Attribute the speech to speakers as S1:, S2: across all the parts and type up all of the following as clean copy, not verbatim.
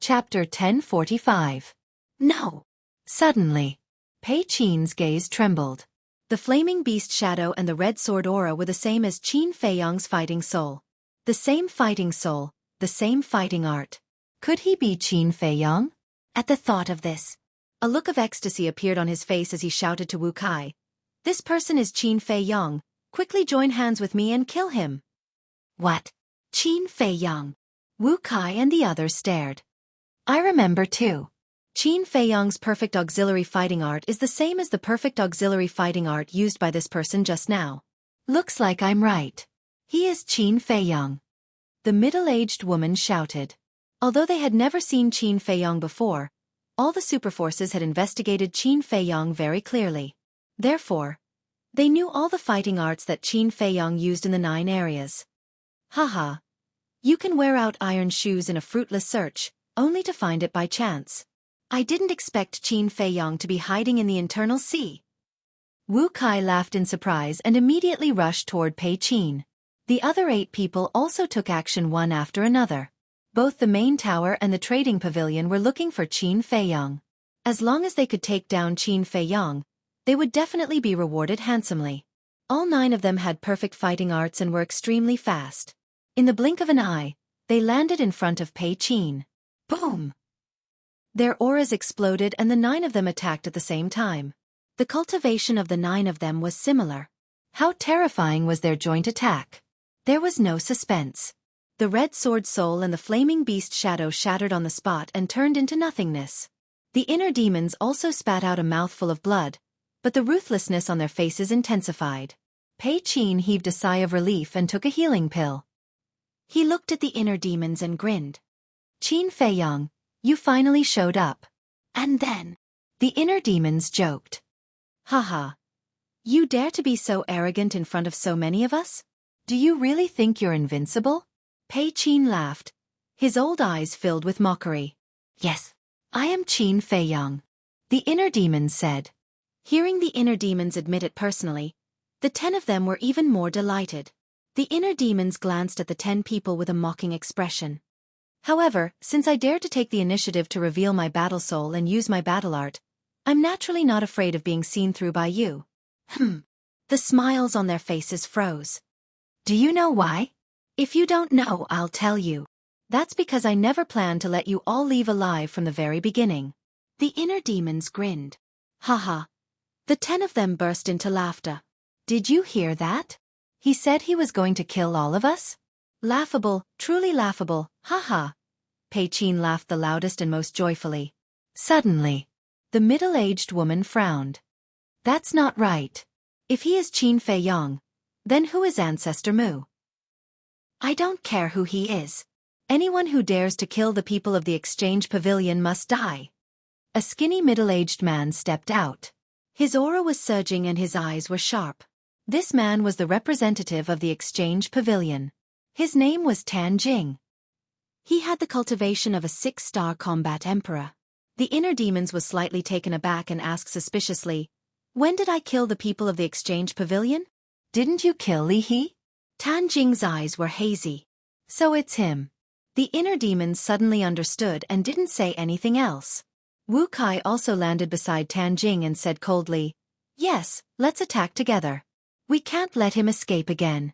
S1: Chapter 1045. No! Suddenly, Pei Qin's gaze trembled. The flaming beast shadow and the red sword aura were the same as Qin Feiyang's fighting soul. The same fighting soul, the same fighting art. Could he be Qin Feiyang? At the thought of this, a look of ecstasy appeared on his face as he shouted to Wu Kai. This person is Qin Feiyang. Quickly join hands with me and kill him. What? Qin Feiyang? Wu Kai and the others stared. I remember too. Qin Feiyang's perfect auxiliary fighting art is the same as the perfect auxiliary fighting art used by this person just now. Looks like I'm right. He is Qin Feiyang. The middle-aged woman shouted. Although they had never seen Qin Feiyang before, all the superforces had investigated Qin Feiyang very clearly. Therefore, they knew all the fighting arts that Qin Feiyang used in the 9 areas. Haha. You can wear out iron shoes in a fruitless search, only to find it by chance. I didn't expect Qin Feiyang to be hiding in the internal sea. Wu Kai laughed in surprise and immediately rushed toward Pei Qin. The other 8 people also took action one after another. Both the main tower and the trading pavilion were looking for Qin Feiyang. As long as they could take down Qin Feiyang, they would definitely be rewarded handsomely. All 9 of them had perfect fighting arts and were extremely fast. In the blink of an eye, they landed in front of Pei Qin. Boom! Their auras exploded and the 9 of them attacked at the same time. The cultivation of the 9 of them was similar. How terrifying was their joint attack? There was no suspense. The red sword soul and the flaming beast shadow shattered on the spot and turned into nothingness. The inner demons also spat out a mouthful of blood, but the ruthlessness on their faces intensified. Pei Qin heaved a sigh of relief and took a healing pill. He looked at the inner demons and grinned. Qin Feiyang, you finally showed up. And then, the inner demons joked. Haha. You dare to be so arrogant in front of so many of us? Do you really think you're invincible? Pei Qin laughed. His old eyes filled with mockery. Yes, I am Qin Feiyang. The inner demons said. Hearing the inner demons admit it personally, the 10 of them were even more delighted. The inner demons glanced at the 10 people with a mocking expression. However, since I dared to take the initiative to reveal my battle soul and use my battle art, I'm naturally not afraid of being seen through by you. The smiles on their faces froze. Do you know why? If you don't know, I'll tell you. That's because I never planned to let you all leave alive from the very beginning. The inner demons grinned. Haha. The 10 of them burst into laughter. Did you hear that? He said he was going to kill all of us? Laughable, truly laughable, haha. Pei Qin laughed the loudest and most joyfully. Suddenly, the middle-aged woman frowned. That's not right. If he is Qin Feiyang, then who is Ancestor Mu? I don't care who he is. Anyone who dares to kill the people of the exchange pavilion must die. A skinny middle-aged man stepped out. His aura was surging and his eyes were sharp. This man was the representative of the exchange pavilion. His name was Tan Jing. He had the cultivation of a 6-star combat emperor. The inner demons was slightly taken aback and asked suspiciously, when did I kill the people of the exchange pavilion? Didn't you kill Li He? Tan Jing's eyes were hazy. So it's him. The inner demons suddenly understood and didn't say anything else. Wu Kai also landed beside Tan Jing and said coldly, yes, let's attack together. We can't let him escape again.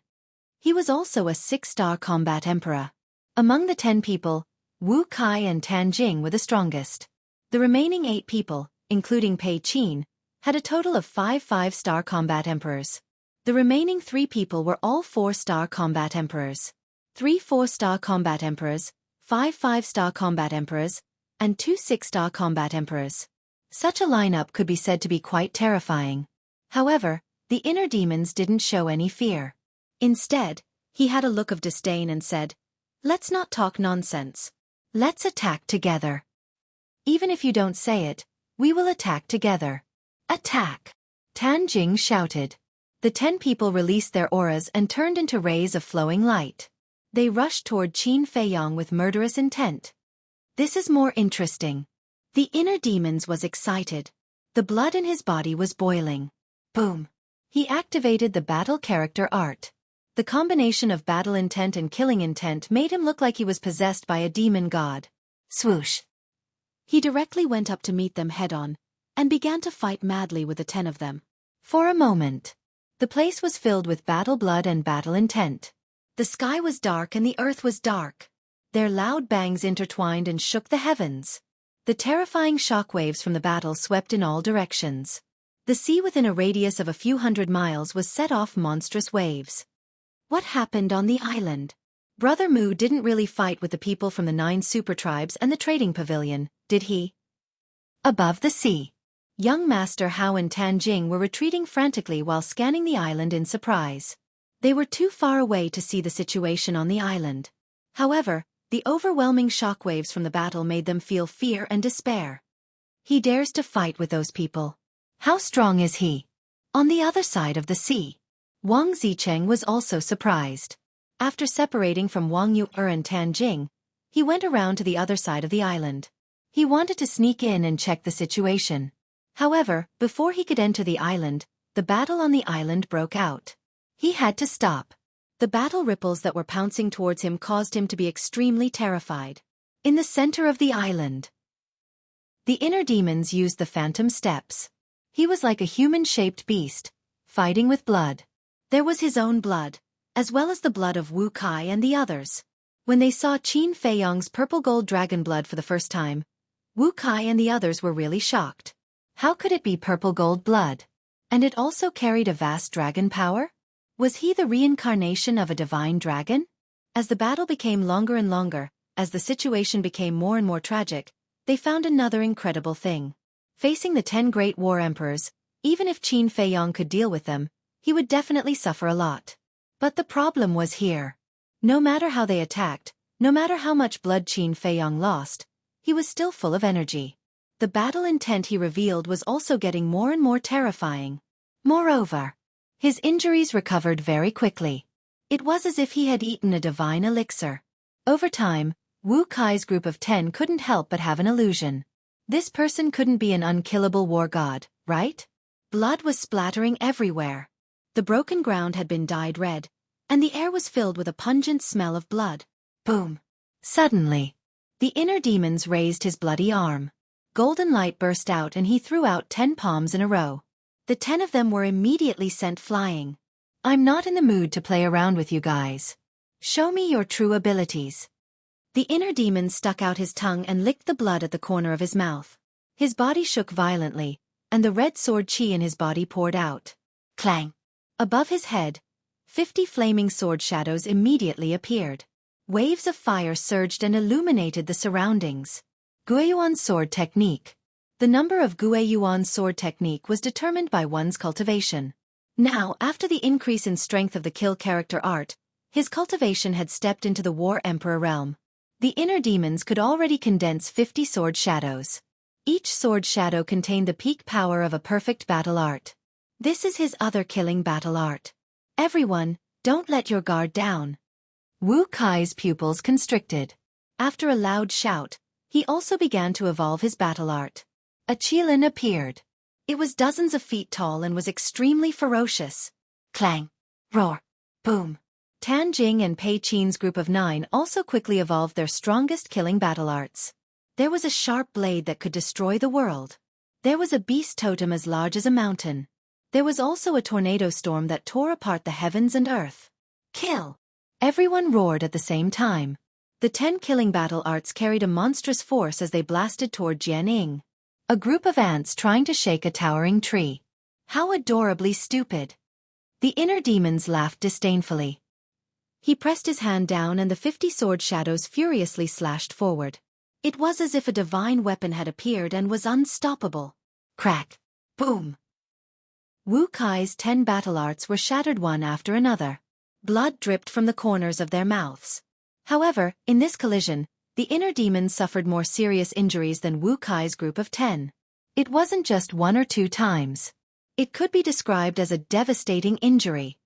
S1: He was also a 6-star combat emperor. Among the 10 people, Wu Kai and Tan Jing were the strongest. The remaining 8 people, including Pei Qin, had a total of 5 5-star combat emperors. The remaining 3 people were all 4-star combat emperors. 3 4-star combat emperors, 5 5-star combat emperors, and 2 6-star combat emperors. Such a lineup could be said to be quite terrifying. However, the inner demons didn't show any fear. Instead, he had a look of disdain and said, let's not talk nonsense. Let's attack together. Even if you don't say it, we will attack together. Attack! Tan Jing shouted. The 10 people released their auras and turned into rays of flowing light. They rushed toward Qin Feiyang with murderous intent. This is more interesting. The inner demons was excited. The blood in his body was boiling. Boom! He activated the battle character art. The combination of battle intent and killing intent made him look like he was possessed by a demon god. Swoosh! He directly went up to meet them head-on, and began to fight madly with the 10 of them. For a moment, the place was filled with battle blood and battle intent. The sky was dark and the earth was dark. Their loud bangs intertwined and shook the heavens. The terrifying shockwaves from the battle swept in all directions. The sea within a radius of a few hundred miles was set off monstrous waves. What happened on the island? Brother Mu didn't really fight with the people from the 9 super tribes and the trading pavilion, did he? Above the sea, young Master Hao and Tan Jing were retreating frantically while scanning the island in surprise. They were too far away to see the situation on the island. However, the overwhelming shockwaves from the battle made them feel fear and despair. He dares to fight with those people. How strong is he? On the other side of the sea, Wang Zicheng was also surprised. After separating from Wang Yu and Tan Jing, he went around to the other side of the island. He wanted to sneak in and check the situation. However, before he could enter the island, the battle on the island broke out. He had to stop. The battle ripples that were pouncing towards him caused him to be extremely terrified. In the center of the island, the inner demons used the phantom steps. He was like a human-shaped beast, fighting with blood. There was his own blood, as well as the blood of Wu Kai and the others. When they saw Qin Feiyong's purple gold dragon blood for the first time, Wu Kai and the others were really shocked. How could it be purple gold blood? And it also carried a vast dragon power? Was he the reincarnation of a divine dragon? As the battle became longer and longer, as the situation became more and more tragic, they found another incredible thing. Facing the 10 great war emperors, even if Qin Feiyong could deal with them, he would definitely suffer a lot. But the problem was here. No matter how they attacked, no matter how much blood Qin Feiyong lost, he was still full of energy. The battle intent he revealed was also getting more and more terrifying. Moreover, his injuries recovered very quickly. It was as if he had eaten a divine elixir. Over time, Wu Kai's group of 10 couldn't help but have an illusion. This person couldn't be an unkillable war god, right? Blood was splattering everywhere. The broken ground had been dyed red, and the air was filled with a pungent smell of blood. Boom! Suddenly, the inner demons raised his bloody arm. Golden light burst out and he threw out 10 palms in a row. The 10 of them were immediately sent flying. I'm not in the mood to play around with you guys. Show me your true abilities. The inner demon stuck out his tongue and licked the blood at the corner of his mouth. His body shook violently, and the red sword chi in his body poured out. Clang! Above his head, 50 flaming sword shadows immediately appeared. Waves of fire surged and illuminated the surroundings. Guiyuan sword technique. The number of Guiyuan sword technique was determined by one's cultivation. Now, after the increase in strength of the kill character art, his cultivation had stepped into the War Emperor realm. The inner demons could already condense 50 sword shadows. Each sword shadow contained the peak power of a perfect battle art. This is his other killing battle art. Everyone, don't let your guard down. Wu Kai's pupils constricted. After a loud shout, he also began to evolve his battle art. A Qilin appeared. It was dozens of feet tall and was extremely ferocious. Clang! Roar! Boom! Tan Jing and Pei Qin's group of 9 also quickly evolved their strongest killing battle arts. There was a sharp blade that could destroy the world. There was a beast totem as large as a mountain. There was also a tornado storm that tore apart the heavens and earth. Kill! Everyone roared at the same time. The 10 killing battle arts carried a monstrous force as they blasted toward Jianing. A group of ants trying to shake a towering tree. How adorably stupid. The inner demons laughed disdainfully. He pressed his hand down and the 50 sword shadows furiously slashed forward. It was as if a divine weapon had appeared and was unstoppable. Crack! Boom! Wu Kai's 10 battle arts were shattered one after another. Blood dripped from the corners of their mouths. However, in this collision, the inner demons suffered more serious injuries than Wu Kai's group of 10. It wasn't just 1 or 2 times. It could be described as a devastating injury.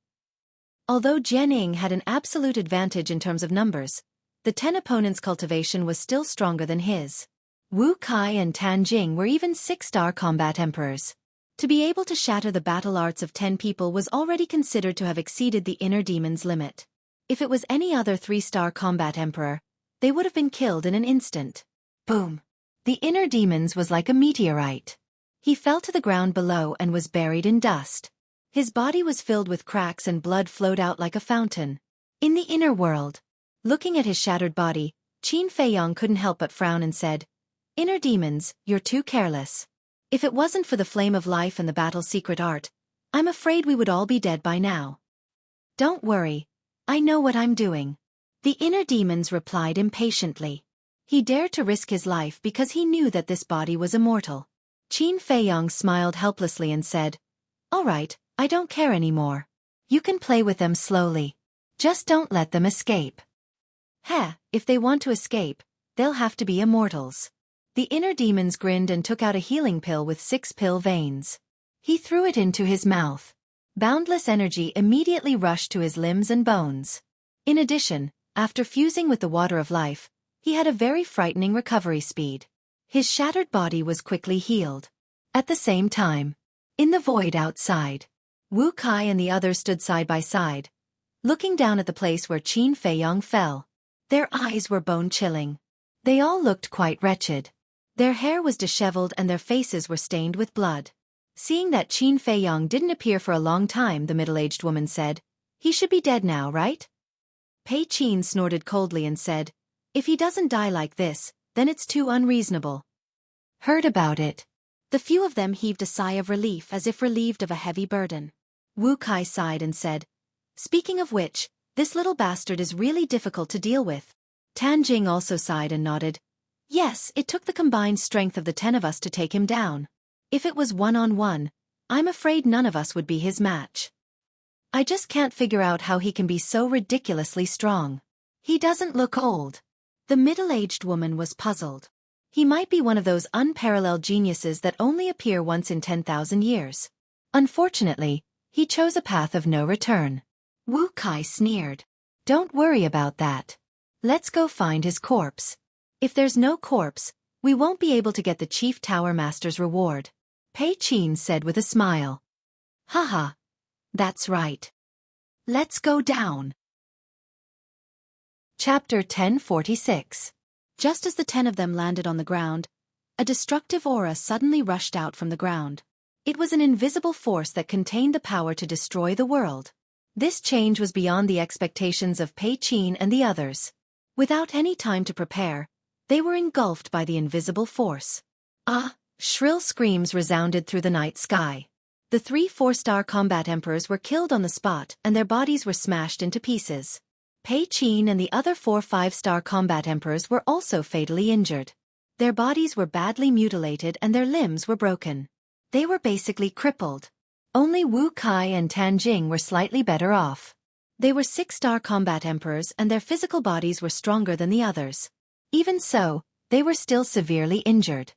S1: Although Jianing had an absolute advantage in terms of numbers, the 10 opponents' cultivation was still stronger than his. Wu Kai and Tan Jing were even 6-star combat emperors. To be able to shatter the battle arts of 10 people was already considered to have exceeded the inner demon's limit. If it was any other 3-star combat emperor, they would have been killed in an instant. Boom! The inner demons was like a meteorite. He fell to the ground below and was buried in dust. His body was filled with cracks and blood flowed out like a fountain. In the inner world, looking at his shattered body, Qin Feiyong couldn't help but frown and said, "Inner demons, you're too careless. If it wasn't for the flame of life and the battle's secret art, I'm afraid we would all be dead by now." "Don't worry. I know what I'm doing," the inner demons replied impatiently. He dared to risk his life because he knew that this body was immortal. Qin Feiyong smiled helplessly and said, "All right, I don't care anymore. You can play with them slowly. Just don't let them escape." If they want to escape, they'll have to be immortals." The inner demons grinned and took out a healing pill with 6 pill veins. He threw it into his mouth. Boundless energy immediately rushed to his limbs and bones. In addition, after fusing with the water of life, he had a very frightening recovery speed. His shattered body was quickly healed. At the same time, in the void outside, Wu Kai and the others stood side by side, looking down at the place where Qin Feiyong fell. Their eyes were bone-chilling. They all looked quite wretched. Their hair was disheveled and their faces were stained with blood. Seeing that Qin Feiyong didn't appear for a long time, the middle-aged woman said, "He should be dead now, right?" Pei Qin snorted coldly and said, "If he doesn't die like this, then it's too unreasonable." "Heard about it." The few of them heaved a sigh of relief as if relieved of a heavy burden. Wu Kai sighed and said, "Speaking of which, this little bastard is really difficult to deal with." Tan Jing also sighed and nodded. "Yes, it took the combined strength of the 10 of us to take him down. If it was one-on-one, I'm afraid none of us would be his match. I just can't figure out how he can be so ridiculously strong. He doesn't look old." The middle-aged woman was puzzled. He might be one of those unparalleled geniuses that only appear once in 10,000 years. Unfortunately, he chose a path of no return. Wu Kai sneered. "Don't worry about that. Let's go find his corpse. If there's no corpse, we won't be able to get the Chief Tower Master's reward," Pei Qin said with a smile. "Haha. That's right. Let's go down." Chapter 1046. Just as the 10 of them landed on the ground, a destructive aura suddenly rushed out from the ground. It was an invisible force that contained the power to destroy the world. This change was beyond the expectations of Pei Qin and the others. Without any time to prepare, they were engulfed by the invisible force. Shrill screams resounded through the night sky. The 3 4-star combat emperors were killed on the spot and their bodies were smashed into pieces. Pei Qin and the other 4 5-star combat emperors were also fatally injured. Their bodies were badly mutilated and their limbs were broken. They were basically crippled. Only Wu Kai and Tan Jing were slightly better off. They were 6-star combat emperors and their physical bodies were stronger than the others. Even so, they were still severely injured.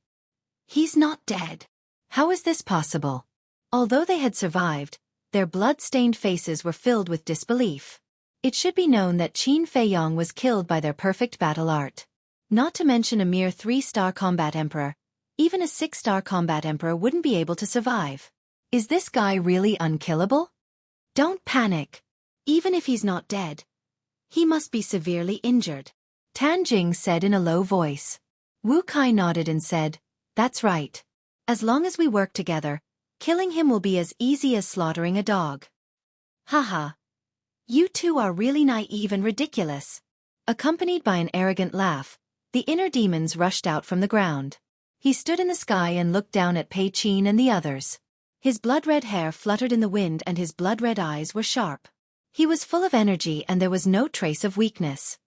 S1: "He's not dead. How is this possible?" Although they had survived, their blood-stained faces were filled with disbelief. It should be known that Qin Feiyong was killed by their perfect battle art. Not to mention a mere 3-star combat emperor, even a 6-star combat emperor wouldn't be able to survive. Is this guy really unkillable? Don't panic. Even if he's not dead, he must be severely injured, Tan Jing said in a low voice. Wu Kai nodded and said, "That's right. As long as we work together, killing him will be as easy as slaughtering a dog." "Haha. You two are really naive and ridiculous." Accompanied by an arrogant laugh, the inner demons rushed out from the ground. He stood in the sky and looked down at Pei Qin and the others. His blood-red hair fluttered in the wind and his blood-red eyes were sharp. He was full of energy and there was no trace of weakness.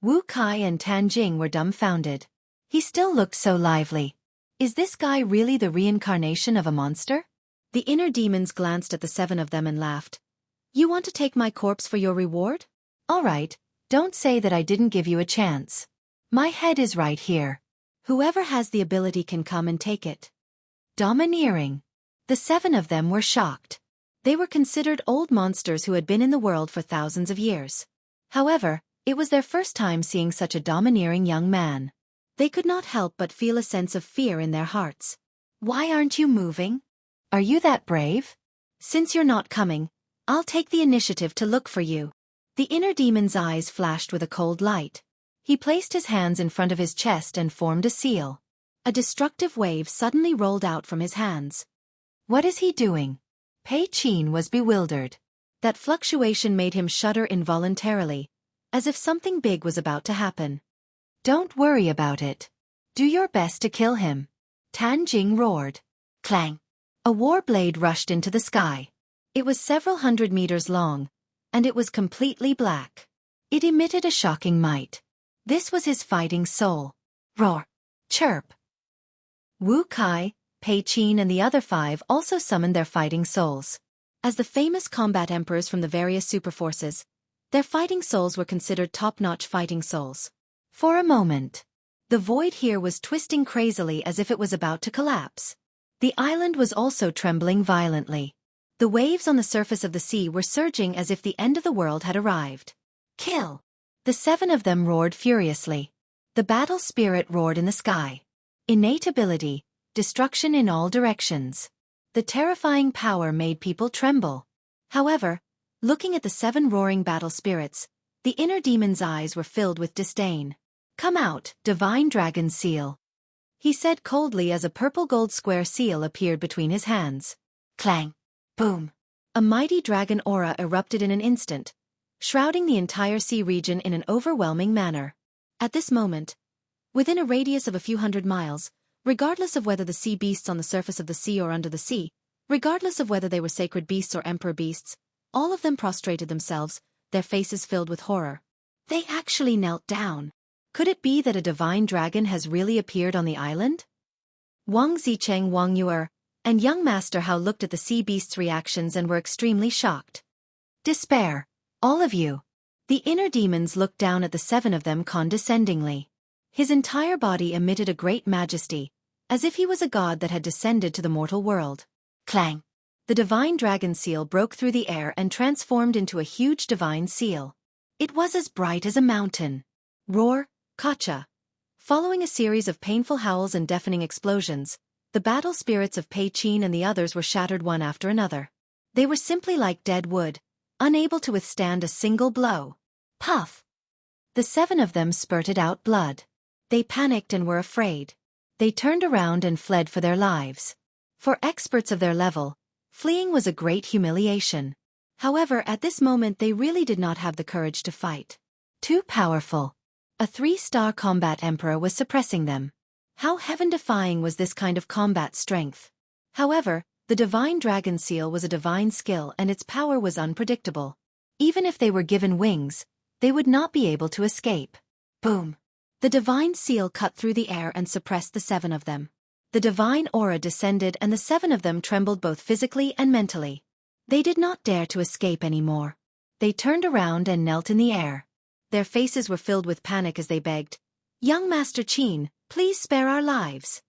S1: Wu Kai and Tan Jing were dumbfounded. He still looked so lively. Is this guy really the reincarnation of a monster? The inner demons glanced at the 7 of them and laughed. "You want to take my corpse for your reward? All right, don't say that I didn't give you a chance. My head is right here. Whoever has the ability can come and take it." Domineering. The 7 of them were shocked. They were considered old monsters who had been in the world for thousands of years. However, it was their first time seeing such a domineering young man. They could not help but feel a sense of fear in their hearts. "Why aren't you moving? Are you that brave? Since you're not coming, I'll take the initiative to look for you." The inner demon's eyes flashed with a cold light. He placed his hands in front of his chest and formed a seal. A destructive wave suddenly rolled out from his hands. What is he doing? Pei Qin was bewildered. That fluctuation made him shudder involuntarily, as if something big was about to happen. Don't worry about it. Do your best to kill him. Tan Jing roared. Clang! A war blade rushed into the sky. It was several hundred meters long, and it was completely black. It emitted a shocking might. This was his fighting soul. Roar! Chirp! Wu Kai, Pei Qin and the other 5 also summoned their fighting souls. As the famous combat emperors from the various superforces, their fighting souls were considered top-notch fighting souls. For a moment, the void here was twisting crazily as if it was about to collapse. The island was also trembling violently. The waves on the surface of the sea were surging as if the end of the world had arrived. Kill! The 7 of them roared furiously. The battle spirit roared in the sky. Innate ability, destruction in all directions. The terrifying power made people tremble. However, looking at the 7 roaring battle spirits, the inner demon's eyes were filled with disdain. Come out, divine dragon seal, he said coldly as a purple-gold square seal appeared between his hands. Clang! Boom! A mighty dragon aura erupted in an instant, shrouding the entire sea region in an overwhelming manner. At this moment, within a radius of a few hundred miles, regardless of whether the sea beasts on the surface of the sea or under the sea, regardless of whether they were sacred beasts or emperor beasts, all of them prostrated themselves, their faces filled with horror. They actually knelt down. Could it be that a divine dragon has really appeared on the island? Wang Zicheng, Wang Yuer, and young Master Hao looked at the sea beasts' reactions and were extremely shocked. Despair, all of you. The inner demons looked down at the 7 of them condescendingly. His entire body emitted a great majesty, as if he was a god that had descended to the mortal world. Clang! The divine dragon seal broke through the air and transformed into a huge divine seal. It was as bright as a mountain. Roar! Kacha! Following a series of painful howls and deafening explosions, the battle spirits of Pei Qin and the others were shattered one after another. They were simply like dead wood, unable to withstand a single blow. Puff! The 7 of them spurted out blood. They panicked and were afraid. They turned around and fled for their lives. For experts of their level, fleeing was a great humiliation. However, at this moment they really did not have the courage to fight. Too powerful. A 3-star combat emperor was suppressing them. How heaven-defying was this kind of combat strength? However, the divine dragon seal was a divine skill and its power was unpredictable. Even if they were given wings, they would not be able to escape. Boom! The divine seal cut through the air and suppressed the 7 of them. The divine aura descended and the 7 of them trembled both physically and mentally. They did not dare to escape anymore. They turned around and knelt in the air. Their faces were filled with panic as they begged, "Young Master Qin, please spare our lives."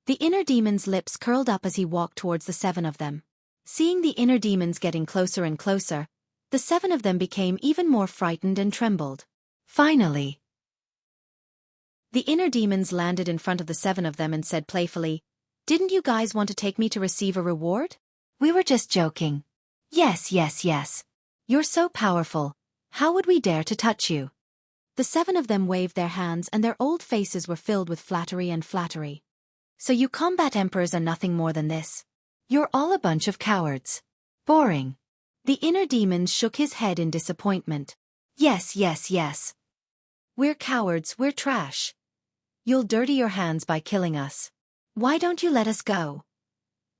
S1: The inner demon's lips curled up as he walked towards the 7 of them. Seeing the inner demons getting closer and closer, the 7 of them became even more frightened and trembled. Finally, the inner demons landed in front of the 7 of them and said playfully, "Didn't you guys want to take me to receive a reward? We were just joking." Yes. You're so powerful. How would we dare to touch you? The 7 of them waved their hands and their old faces were filled with flattery. So you combat emperors are nothing more than this. You're all a bunch of cowards. Boring. The inner demon shook his head in disappointment. Yes. We're cowards, we're trash. You'll dirty your hands by killing us. Why don't you let us go?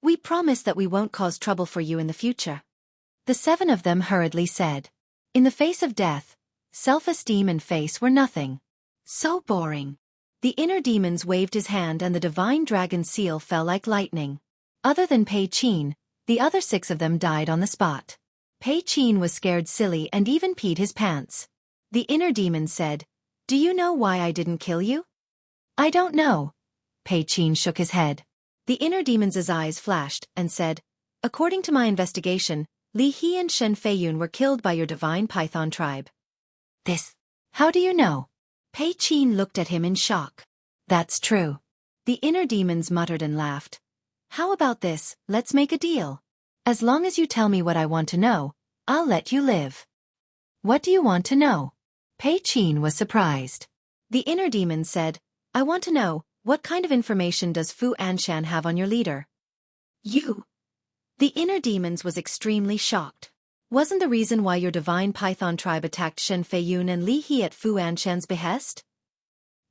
S1: We promise that we won't cause trouble for you in the future. The 7 of them hurriedly said. In the face of death, self-esteem and face were nothing. So boring. The inner demons waved his hand and the divine dragon seal fell like lightning. Other than Pei Qin, the other 6 of them died on the spot. Pei Qin was scared silly and even peed his pants. The inner demon said, "Do you know why I didn't kill you?" "I don't know." Pei Qin shook his head. The inner demon's eyes flashed and said, "According to my investigation, Li He and Shen Feiyun were killed by your divine python tribe." This. How do you know? Pei Qin looked at him in shock. That's true. The inner demons muttered and laughed. How about this, let's make a deal. As long as you tell me what I want to know, I'll let you live. What do you want to know? Pei Qin was surprised. The inner demon said, I want to know, what kind of information does Fu Anshan have on your leader? You. The inner demons was extremely shocked. Wasn't the reason why your divine python tribe attacked Shen Feiyun and Li He at Fu Anshan's behest?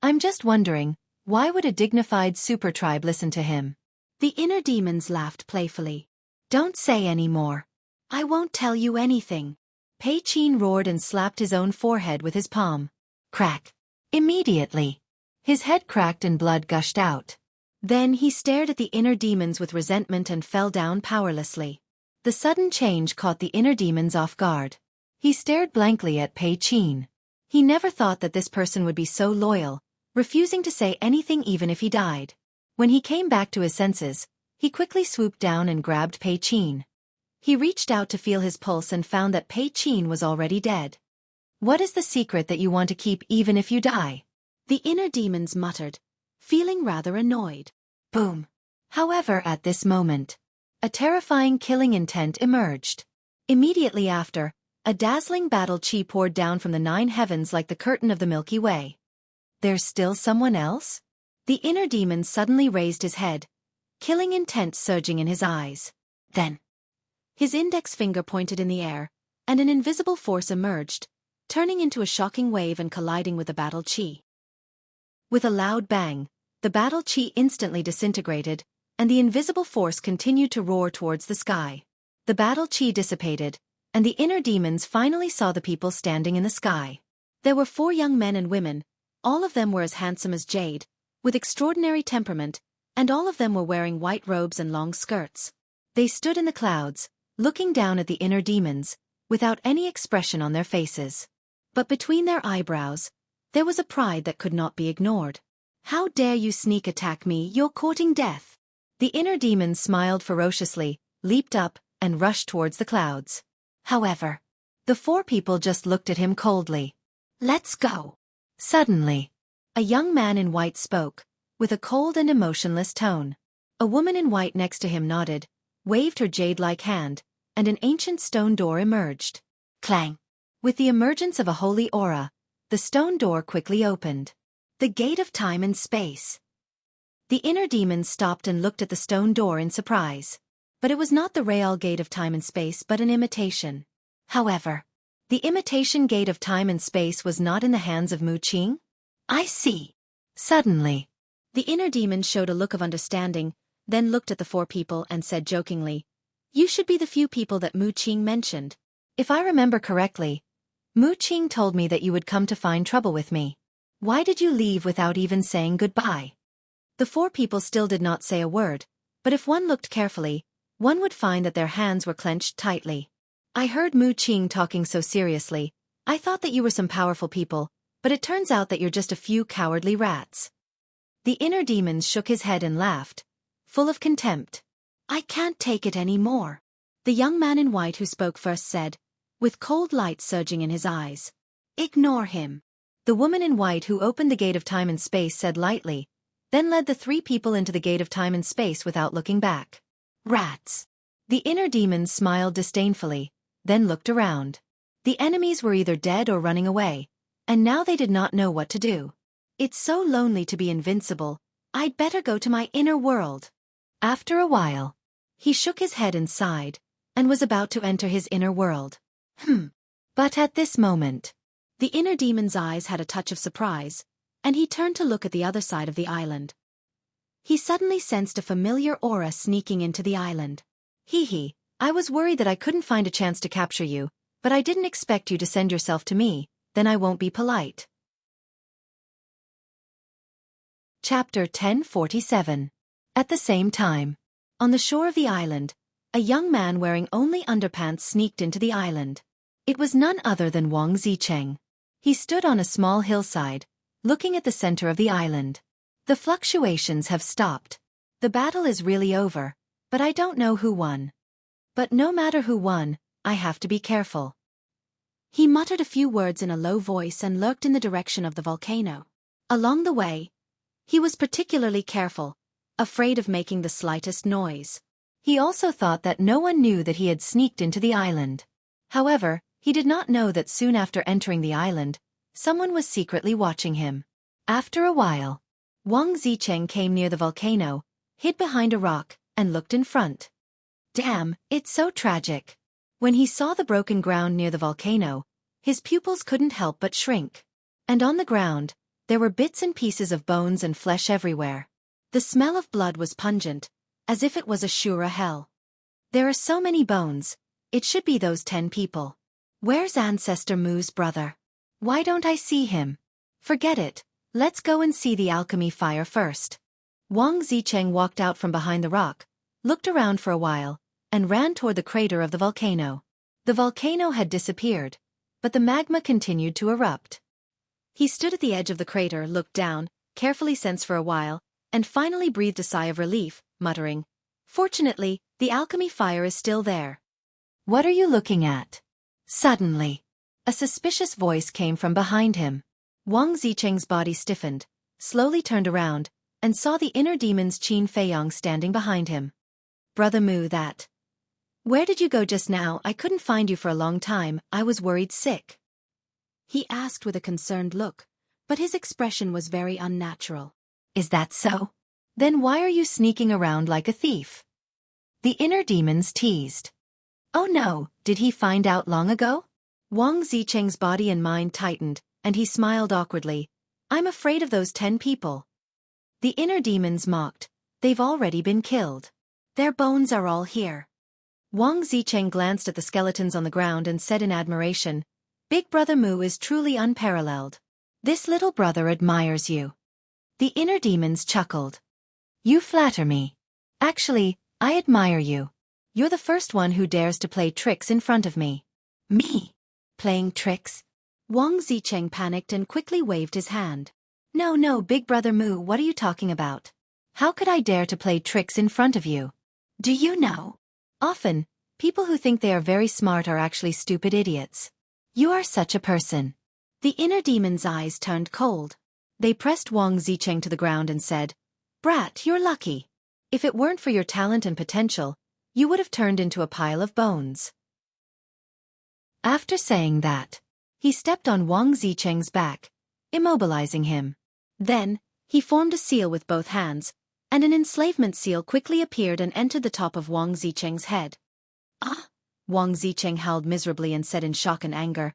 S1: I'm just wondering, why would a dignified super tribe listen to him? The inner demons laughed playfully. Don't say any more. I won't tell you anything. Pei Qin roared and slapped his own forehead with his palm. Crack. Immediately. His head cracked and blood gushed out. Then he stared at the inner demons with resentment and fell down powerlessly. The sudden change caught the inner demons off guard. He stared blankly at Pei Qin. He never thought that this person would be so loyal, refusing to say anything even if he died. When he came back to his senses, he quickly swooped down and grabbed Pei Qin. He reached out to feel his pulse and found that Pei Qin was already dead. What is the secret that you want to keep even if you die? The inner demons muttered, feeling rather annoyed. Boom. However, at this moment, a terrifying killing intent emerged. Immediately after, a dazzling battle chi poured down from the 9 heavens like the curtain of the Milky Way. There's still someone else? The inner demon suddenly raised his head, killing intent surging in his eyes. Then, his index finger pointed in the air, and an invisible force emerged, turning into a shocking wave and colliding with the battle chi. With a loud bang, the battle chi instantly disintegrated, and the invisible force continued to roar towards the sky. The battle chi dissipated, and the inner demons finally saw the people standing in the sky. There were 4 young men and women, all of them were as handsome as jade, with extraordinary temperament, and all of them were wearing white robes and long skirts. They stood in the clouds, looking down at the inner demons, without any expression on their faces. But between their eyebrows, there was a pride that could not be ignored. How dare you sneak attack me, you're courting death. The inner demons smiled ferociously, leaped up, and rushed towards the clouds. However, the 4 people just looked at him coldly. Let's go. Suddenly, a young man in white spoke, with a cold and emotionless tone. A woman in white next to him nodded, waved her jade-like hand, and an ancient stone door emerged. Clang! With the emergence of a holy aura, the stone door quickly opened. The gate of time and space. The inner demons stopped and looked at the stone door in surprise. But it was not the real gate of time and space but an imitation. However, the imitation gate of time and space was not in the hands of Mu Qing. I see. Suddenly, the inner demon showed a look of understanding, then looked at the 4 people and said jokingly, You should be the few people that Mu Qing mentioned. If I remember correctly, Mu Qing told me that you would come to find trouble with me. Why did you leave without even saying goodbye? The 4 people still did not say a word, but if one looked carefully, one would find that their hands were clenched tightly. I heard Mu Qing talking so seriously. I thought that you were some powerful people, but it turns out that you're just a few cowardly rats. The inner demons shook his head and laughed, full of contempt. I can't take it any more. The young man in white who spoke first said, with cold light surging in his eyes. Ignore him. The woman in white who opened the gate of time and space said lightly, then led the 3 people into the gate of time and space without looking back. Rats. The inner demons smiled disdainfully, then looked around. The enemies were either dead or running away, and now they did not know what to do. It's so lonely to be invincible, I'd better go to my inner world. After a while, he shook his head and sighed, and was about to enter his inner world. But at this moment, the inner demon's eyes had a touch of surprise, and he turned to look at the other side of the island. He suddenly sensed a familiar aura sneaking into the island. Hee, I was worried that I couldn't find a chance to capture you, but I didn't expect you to send yourself to me, then I won't be polite. Chapter 1047. At the same time, on the shore of the island, a young man wearing only underpants sneaked into the island. It was none other than Wang Zicheng. He stood on a small hillside, looking at the center of the island. The fluctuations have stopped. The battle is really over, but I don't know who won. But no matter who won, I have to be careful. He muttered a few words in a low voice and lurked in the direction of the volcano. Along the way, he was particularly careful, afraid of making the slightest noise. He also thought that no one knew that he had sneaked into the island. However, he did not know that soon after entering the island, someone was secretly watching him. After a while, Wang Zicheng came near the volcano, hid behind a rock, and looked in front. Damn, it's so tragic. When he saw the broken ground near the volcano, his pupils couldn't help but shrink. And on the ground, there were bits and pieces of bones and flesh everywhere. The smell of blood was pungent, as if it was a sure hell. There are so many bones, it should be those 10 people. Where's Ancestor Mu's brother? Why don't I see him? Forget it, let's go and see the alchemy fire first. Wang Zicheng walked out from behind the rock, looked around for a while, and ran toward the crater of the volcano. The volcano had disappeared, but the magma continued to erupt. He stood at the edge of the crater, looked down, carefully sensed for a while, and finally breathed a sigh of relief, muttering, "Fortunately, the alchemy fire is still there." "What are you looking at?" Suddenly, a suspicious voice came from behind him. Wang Zicheng's body stiffened, slowly turned around, and saw the inner demon's Qin Feiyong standing behind him. "Brother Mu, that. Where did you go just now? I couldn't find you for a long time, I was worried sick." He asked with a concerned look, but his expression was very unnatural. "Is that so? Then why are you sneaking around like a thief?" The inner demons teased. "Oh no, did he find out long ago?" Wang Zicheng's body and mind tightened, and he smiled awkwardly. "I'm afraid of those 10 people." The inner demons mocked. "They've already been killed. Their bones are all here." Wang Zicheng glanced at the skeletons on the ground and said in admiration, "Big Brother Mu is truly unparalleled. This little brother admires you." The inner demons chuckled. "You flatter me. Actually, I admire you. You're the first one who dares to play tricks in front of me." "Me? Playing tricks?" Wang Zicheng panicked and quickly waved his hand. No, Big Brother Mu, what are you talking about? How could I dare to play tricks in front of you? Do you know? Often, people who think they are very smart are actually stupid idiots. You are such a person." The inner demon's eyes turned cold. They pressed Wang Zicheng to the ground and said, "Brat, you're lucky. If it weren't for your talent and potential, you would have turned into a pile of bones." After saying that, he stepped on Wang Zicheng's back, immobilizing him. Then, he formed a seal with both hands, and an enslavement seal quickly appeared and entered the top of Wang Zicheng's head. "Ah!" Wang Zicheng howled miserably and said in shock and anger,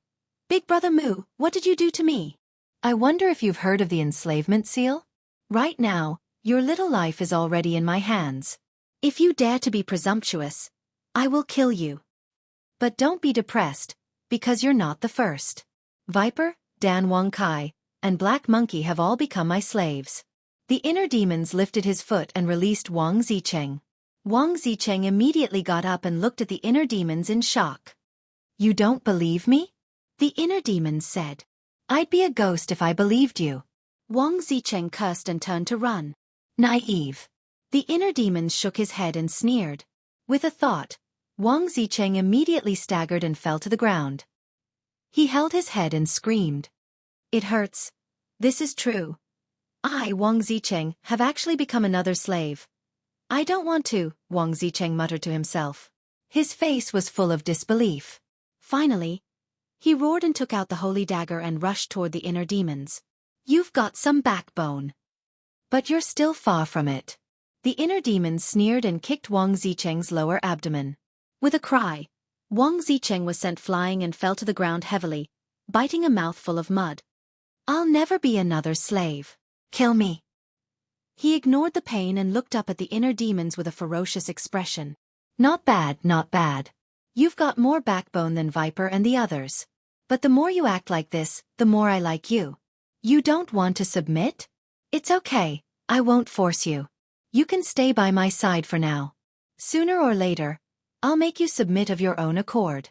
S1: "Big Brother Mu, what did you do to me?" "I wonder if you've heard of the enslavement seal? Right now, your little life is already in my hands. If you dare to be presumptuous, I will kill you. But don't be depressed, because you're not the first. Viper, Dan Wang Kai, and Black Monkey have all become my slaves." The inner demons lifted his foot and released Wang Zicheng. Wang Zicheng immediately got up and looked at the inner demons in shock. "You don't believe me?" the inner demons said. "I'd be a ghost if I believed you." Wang Zicheng cursed and turned to run. "Naive." The inner demons shook his head and sneered. With a thought, Wang Zicheng immediately staggered and fell to the ground. He held his head and screamed. "It hurts. This is true. I, Wang Zicheng, have actually become another slave. I don't want to," Wang Zicheng muttered to himself. His face was full of disbelief. Finally, he roared and took out the holy dagger and rushed toward the inner demons. "You've got some backbone. But you're still far from it." The inner demons sneered and kicked Wang Zicheng's lower abdomen. With a cry, Wang Zicheng was sent flying and fell to the ground heavily, biting a mouthful of mud. "I'll never be another slave. Kill me." He ignored the pain and looked up at the inner demons with a ferocious expression. "Not bad, not bad. You've got more backbone than Viper and the others. But the more you act like this, the more I like you. You don't want to submit? It's okay, I won't force you. You can stay by my side for now. Sooner or later, I'll make you submit of your own accord."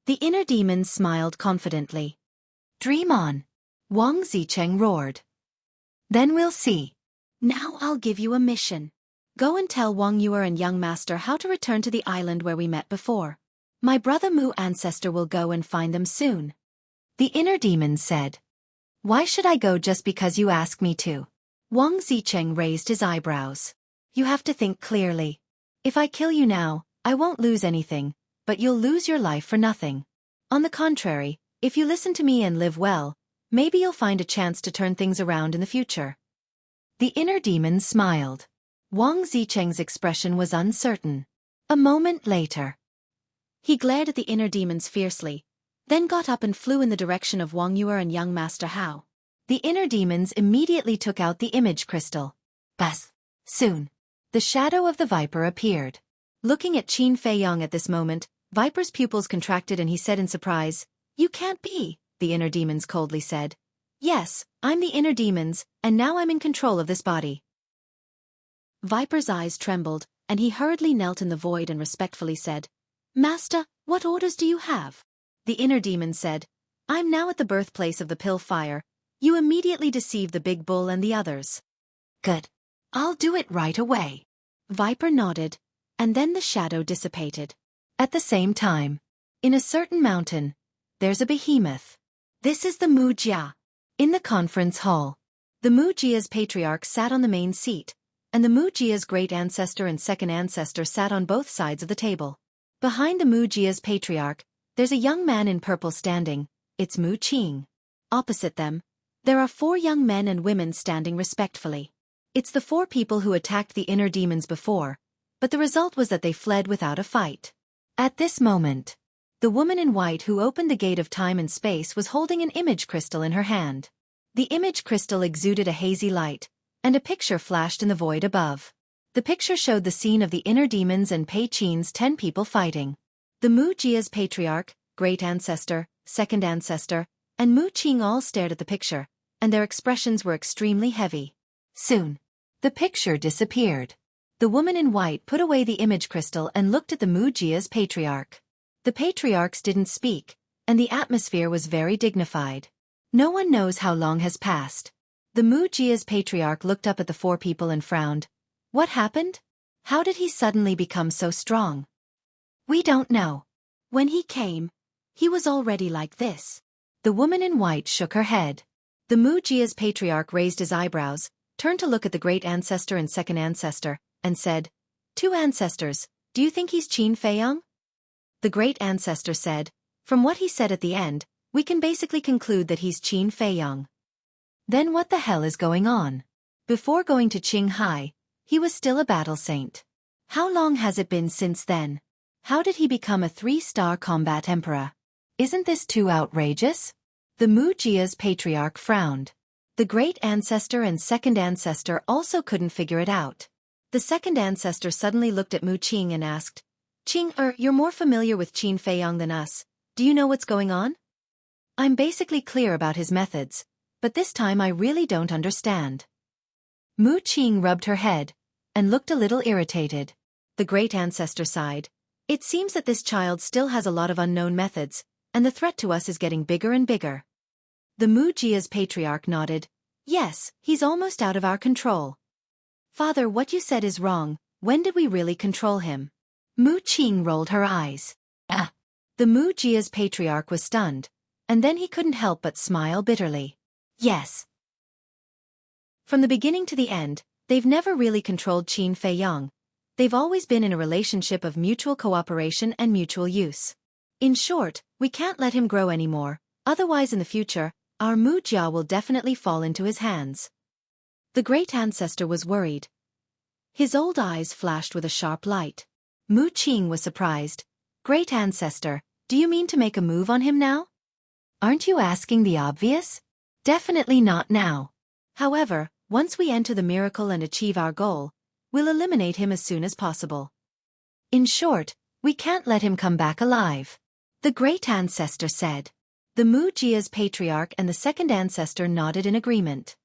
S1: The inner demons smiled confidently. "Dream on," Wang Zicheng roared. "Then we'll see. Now I'll give you a mission. Go and tell Wang Yuer and young master how to return to the island where we met before. My brother Mu ancestor will go and find them soon." The inner demons said. "Why should I go just because you ask me to?" Wang Zicheng raised his eyebrows. "You have to think clearly. If I kill you now, I won't lose anything, but you'll lose your life for nothing. On the contrary, if you listen to me and live well, Maybe you'll find a chance to turn things around in the future. The inner demon smiled. Wang Zicheng's expression was uncertain. A moment later, he glared at the inner demons fiercely, then got up and flew in the direction of Wang Yue and young Master Hao. The inner demons immediately took out the image crystal. Buzz! Soon, the shadow of the viper appeared. Looking at Qin Feiyang at this moment, Viper's pupils contracted and he said in surprise, "You can't be," the inner demons coldly said. "Yes, I'm the inner demons, and now I'm in control of this body." Viper's eyes trembled, and he hurriedly knelt in the void and respectfully said, "Master, what orders do you have?" The inner demon said, "I'm now at the birthplace of the pill fire. You immediately deceive the big bull and the others." "Good. I'll do it right away." Viper nodded, and then the shadow dissipated. At the same time, in a certain mountain, there's a behemoth. This is the Mujia. In the conference hall, the Mujia's patriarch sat on the main seat, and the Mujia's great ancestor and second ancestor sat on both sides of the table. Behind the Mujia's patriarch, there's a young man in purple standing. It's Mu Qing. Opposite them, there are 4 young men and women standing respectfully. It's the 4 people who attacked the inner demons before, but the result was that they fled without a fight. At this moment, the woman in white who opened the gate of time and space was holding an image crystal in her hand. The image crystal exuded a hazy light, and a picture flashed in the void above. The picture showed the scene of the inner demons and Pei Qin's 10 people fighting. The Mu Jia's patriarch, great ancestor, second ancestor, and Mu Qing all stared at the picture, and their expressions were extremely heavy. Soon, the picture disappeared. The woman in white put away the image crystal and looked at the Mu Jia's patriarch. The patriarchs didn't speak, and the atmosphere was very dignified. No one knows how long has passed. The Mu Jia's patriarch looked up at the 4 people and frowned. What happened? How did he suddenly become so strong? We don't know. When he came, he was already like this. The woman in white shook her head. The Mu Jia's patriarch raised his eyebrows, turned to look at the great ancestor and second ancestor, and said, "2 ancestors, do you think he's Qin Feiyang?" The great ancestor said, "From what he said at the end, we can basically conclude that he's Qin Feiyang." Then what the hell is going on? Before going to Qinghai, he was still a battle saint. How long has it been since then? How did he become a 3-star combat emperor? Isn't this too outrageous? The Mu Jia's patriarch frowned. The great ancestor and second ancestor also couldn't figure it out. The second ancestor suddenly looked at Mu Qing and asked, "Qing, you're more familiar with Qin Feiyang than us. Do you know what's going on?" "I'm basically clear about his methods, but this time I really don't understand." Mu Qing rubbed her head and looked a little irritated. The great ancestor sighed. "It seems that this child still has a lot of unknown methods, and the threat to us is getting bigger and bigger." The Mu Jia's patriarch nodded. "Yes, he's almost out of our control." "Father, what you said is wrong. When did we really control him?" Mu Qing rolled her eyes. Ah! The Mu Jia's patriarch was stunned, and then he couldn't help but smile bitterly. "Yes. From the beginning to the end, they've never really controlled Qin Feiyang. They've always been in a relationship of mutual cooperation and mutual use. In short, we can't let him grow anymore, otherwise in the future, our Mu Jia will definitely fall into his hands." The great ancestor was worried. His old eyes flashed with a sharp light. Mu Qing was surprised. "Great ancestor, do you mean to make a move on him now?" "Aren't you asking the obvious?" "Definitely not now. However, once we enter the miracle and achieve our goal, we'll eliminate him as soon as possible. In short, we can't let him come back alive," the great ancestor said. The Mu Jia's patriarch and the second ancestor nodded in agreement.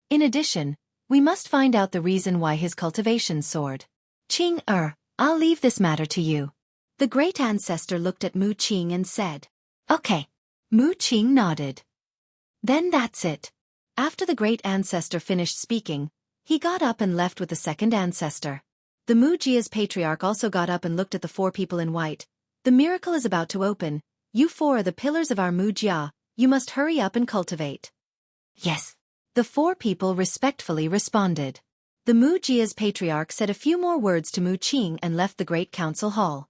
S1: "In addition, we must find out the reason why his cultivation soared. Qing, I'll leave this matter to you." The great ancestor looked at Mu Qing and said, "Okay." Mu Qing nodded. "Then that's it." After the great ancestor finished speaking, he got up and left with the second ancestor. The Mu Jia's patriarch also got up and looked at the 4 people in white. "The miracle is about to open. You 4 are the pillars of our Mu Jia. You must hurry up and cultivate." "Yes." The 4 people respectfully responded. The Mu Jia's patriarch said a few more words to Mu Qing and left the great council hall.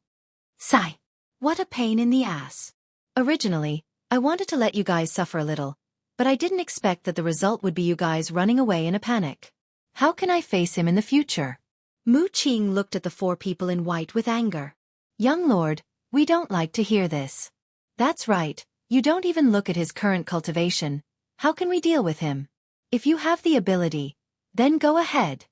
S1: Sigh. What a pain in the ass. Originally, I wanted to let you guys suffer a little, but I didn't expect that the result would be you guys running away in a panic. How can I face him in the future? Mu Qing looked at the 4 people in white with anger. Young lord, we don't like to hear this. That's right, you don't even look at his current cultivation. How can we deal with him? If you have the ability, then go ahead.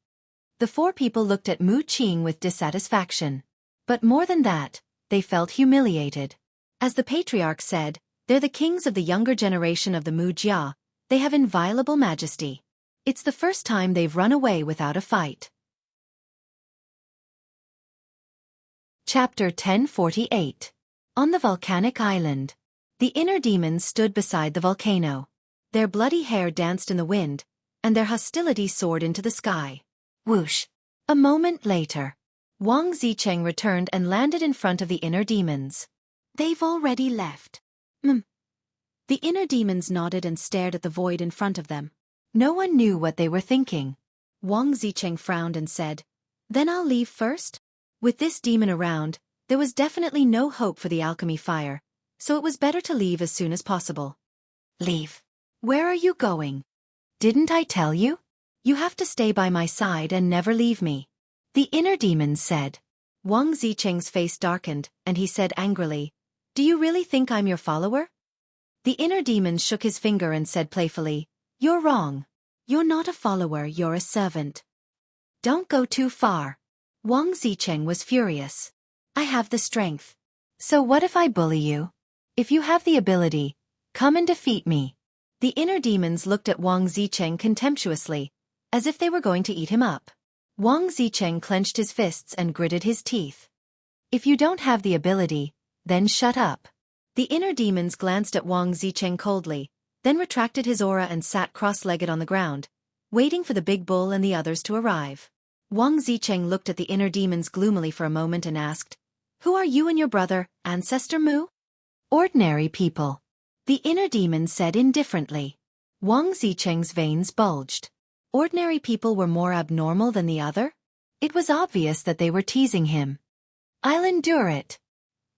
S1: The 4 people looked at Mu Qing with dissatisfaction. But more than that, they felt humiliated. As the patriarch said, they're the kings of the younger generation of the Mu Jia. They have inviolable majesty. It's the first time they've run away without a fight. Chapter 1048. On the volcanic island. The inner demons stood beside the volcano. Their bloody hair danced in the wind, and their hostility soared into the sky. Whoosh! A moment later, Wang Zicheng returned and landed in front of the inner demons. They've already left. The inner demons nodded and stared at the void in front of them. No one knew what they were thinking. Wang Zicheng frowned and said, "Then I'll leave first?" With this demon around, there was definitely no hope for the alchemy fire, so it was better to leave as soon as possible. Leave? Where are you going? Didn't I tell you? You have to stay by my side and never leave me. The inner demons said. Wang Zicheng's face darkened, and he said angrily, "Do you really think I'm your follower?" The inner demon shook his finger and said playfully, "You're wrong. You're not a follower, you're a servant." Don't go too far. Wang Zicheng was furious. I have the strength. So what if I bully you? If you have the ability, come and defeat me. The inner demons looked at Wang Zicheng contemptuously, as if they were going to eat him up. Wang Zicheng clenched his fists and gritted his teeth. If you don't have the ability, then shut up. The inner demons glanced at Wang Zicheng coldly, then retracted his aura and sat cross-legged on the ground, waiting for the big bull and the others to arrive. Wang Zicheng looked at the inner demons gloomily for a moment and asked, "Who are you and your brother, Ancestor Mu?" "Ordinary people," the inner demon said indifferently. Wang Zicheng's veins bulged. Ordinary people were more abnormal than the other? It was obvious that they were teasing him. "I'll endure it."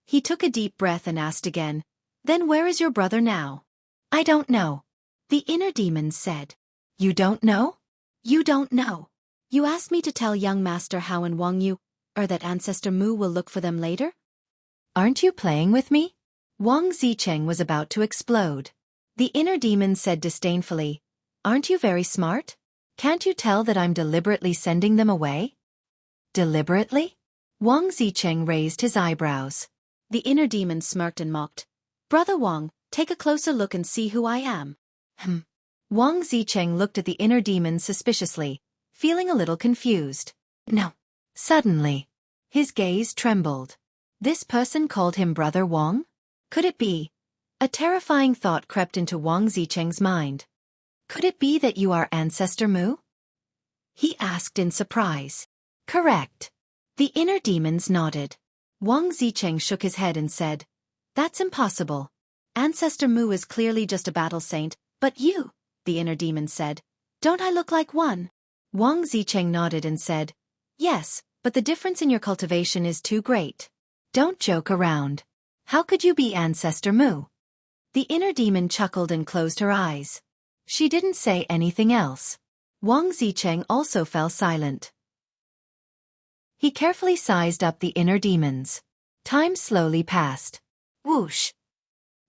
S1: He took a deep breath and asked again, "Then where is your brother now?" "I don't know," the inner demon said. "You don't know? You don't know. You asked me to tell young Master Hao and Wang Yu, or that Ancestor Mu will look for them later? Aren't you playing with me?" Wang Zicheng was about to explode. The inner demon said disdainfully, "Aren't you very smart? Can't you tell that I'm deliberately sending them away?" Deliberately? Wang Zicheng raised his eyebrows. The inner demon smirked and mocked. "Brother Wang, take a closer look and see who I am." Wang Zicheng looked at the inner demon suspiciously, feeling a little confused. No. Suddenly, his gaze trembled. This person called him Brother Wang? Could it be? A terrifying thought crept into Wang Zicheng's mind. Could it be that you are Ancestor Mu? He asked in surprise. Correct. The inner demons nodded. Wang Zicheng shook his head and said, "That's impossible. Ancestor Mu is clearly just a battle saint, but you," the inner demon said, "don't I look like one?" Wang Zicheng nodded and said, "Yes, but the difference in your cultivation is too great. Don't joke around. How could you be Ancestor Mu?" The inner demon chuckled and closed her eyes. She didn't say anything else. Wang Zicheng also fell silent. He carefully sized up the inner demons. Time slowly passed. Whoosh!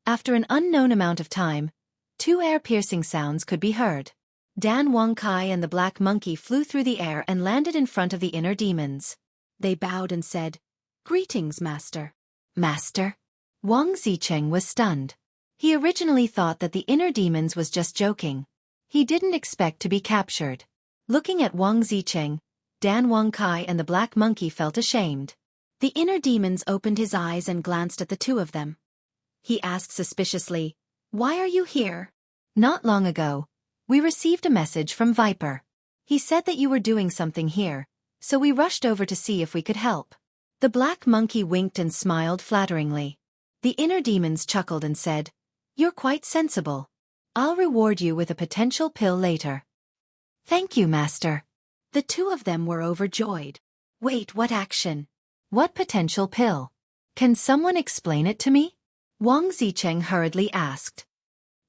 S1: After an unknown amount of time, 2 air-piercing sounds could be heard. Dan Wangkai and the black monkey flew through the air and landed in front of the inner demons. They bowed and said, "Greetings, Master." Master? Wang Zicheng was stunned. He originally thought that the inner demons was just joking. He didn't expect to be captured. Looking at Wang Zicheng, Dan Wangkai and the black monkey felt ashamed. The inner demons opened his eyes and glanced at the 2 of them. He asked suspiciously, "Why are you here?" "Not long ago, we received a message from Viper. He said that you were doing something here, so we rushed over to see if we could help." The black monkey winked and smiled flatteringly. The inner demons chuckled and said, "You're quite sensible. I'll reward you with a potential pill later." "Thank you, Master." The 2 of them were overjoyed. Wait, what action? What potential pill? Can someone explain it to me? Wang Zicheng hurriedly asked.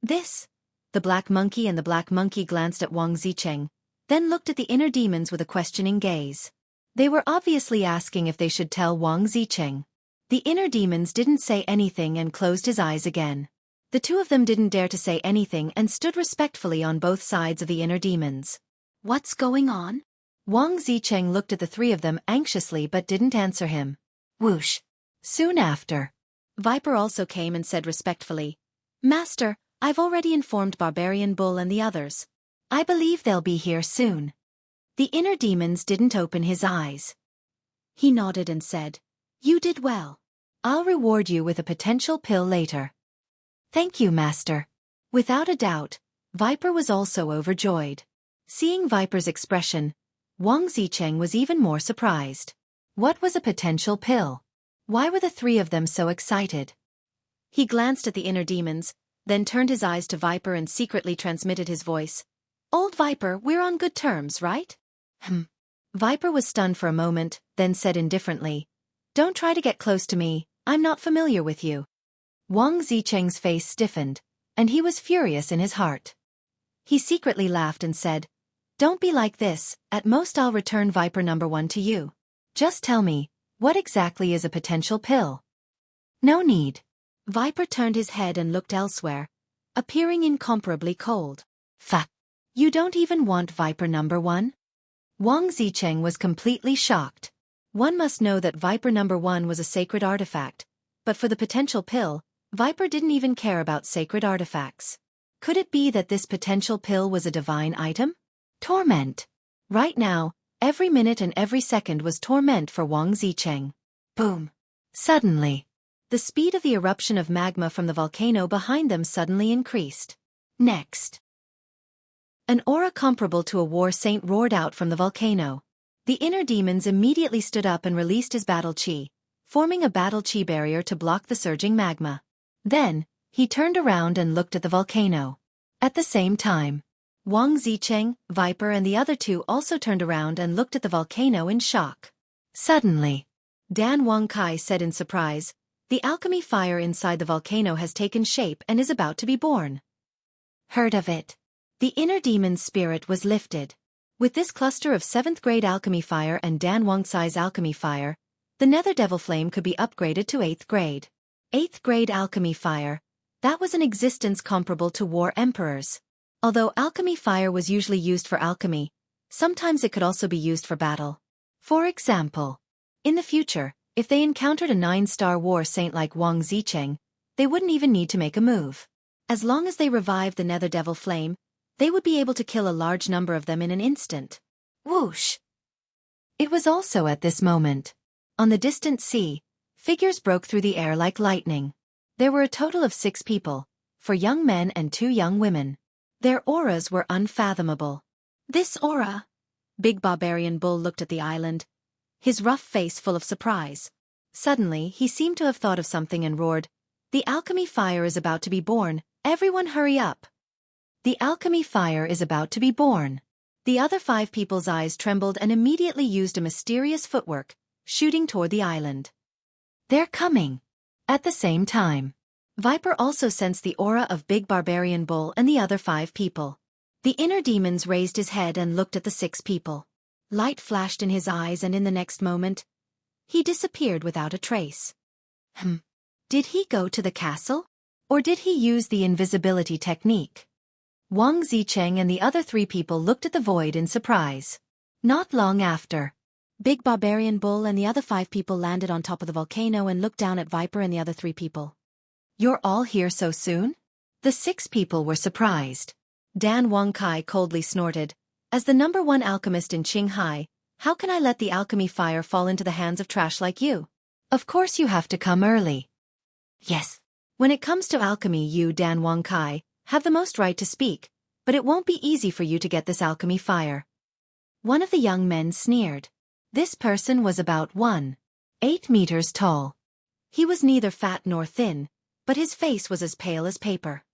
S1: This. The black monkey and the black monkey glanced at Wang Zicheng, then looked at the inner demons with a questioning gaze. They were obviously asking if they should tell Wang Zicheng. The inner demons didn't say anything and closed his eyes again. The two of them didn't dare to say anything and stood respectfully on both sides of the inner demons. What's going on? Wang Zicheng looked at the three of them anxiously but didn't answer him. Whoosh. Soon after, Viper also came and said respectfully, Master, I've already informed Barbarian Bull and the others. I believe they'll be here soon. The inner demons didn't open his eyes. He nodded and said, You did well. I'll reward you with a potential pill later. Thank you, Master. Without a doubt, Viper was also overjoyed. Seeing Viper's expression, Wang Zicheng was even more surprised. What was a potential pill? Why were the three of them so excited? He glanced at the inner demons, then turned his eyes to Viper and secretly transmitted his voice. Old Viper, we're on good terms, right? Viper was stunned for a moment, then said indifferently, Don't try to get close to me, I'm not familiar with you. Wang Zicheng's face stiffened, and he was furious in his heart. He secretly laughed and said, Don't be like this, at most I'll return Viper number 1 to you. Just tell me, what exactly is a potential pill? No need. Viper turned his head and looked elsewhere, appearing incomparably cold. You don't even want Viper number 1? Wang Zicheng was completely shocked. One must know that Viper number 1 was a sacred artifact, but for the potential pill, Viper didn't even care about sacred artifacts. Could it be that this potential pill was a divine item? Torment. Right now, every minute and every second was torment for Wang Zicheng. Boom. Suddenly, the speed of the eruption of magma from the volcano behind them suddenly increased. Next, an aura comparable to a war saint roared out from the volcano. The inner demons immediately stood up and released his battle chi, forming a battle chi barrier to block the surging magma. Then, he turned around and looked at the volcano. At the same time, Wang Zicheng, Viper and the other two also turned around and looked at the volcano in shock. Suddenly, Dan Wang Kai said in surprise, The alchemy fire inside the volcano has taken shape and is about to be born. Heard of it? The inner demon's spirit was lifted. With this cluster of 7th grade alchemy fire and Dan Wang Kai's alchemy fire, the nether devil flame could be upgraded to 8th grade. 8th grade alchemy fire, that was an existence comparable to war emperors. Although alchemy fire was usually used for alchemy, sometimes it could also be used for battle. For example, in the future, if they encountered a 9-star war saint like Wang Zicheng, they wouldn't even need to make a move. As long as they revived the nether devil flame, they would be able to kill a large number of them in an instant. Whoosh! It was also at this moment. On the distant sea, figures broke through the air like lightning. There were a total of 6 people, 4 young men and 2 young women. Their auras were unfathomable. This aura? Big Barbarian Bull looked at the island, his rough face full of surprise. Suddenly, he seemed to have thought of something and roared, The alchemy fire is about to be born, everyone hurry up. The alchemy fire is about to be born. The other 5 people's eyes trembled and immediately used a mysterious footwork, shooting toward the island. They're coming. At the same time, Viper also sensed the aura of Big Barbarian Bull and the other 5 people. The inner demons raised his head and looked at the 6 people. Light flashed in his eyes and in the next moment, he disappeared without a trace. Did he go to the castle? Or did he use the invisibility technique? Wang Zicheng and the other 3 people looked at the void in surprise. Not long after, Big Barbarian Bull and the other 5 people landed on top of the volcano and looked down at Viper and the other 3 people. You're all here so soon? The 6 people were surprised. Dan Wang Kai coldly snorted, As the number 1 alchemist in Qinghai, how can I let the alchemy fire fall into the hands of trash like you? Of course you have to come early. Yes. When it comes to alchemy, you, Dan Wang Kai, have the most right to speak, but it won't be easy for you to get this alchemy fire. One of the young men sneered. This person was about 1.8 meters tall. He was neither fat nor thin, but his face was as pale as paper.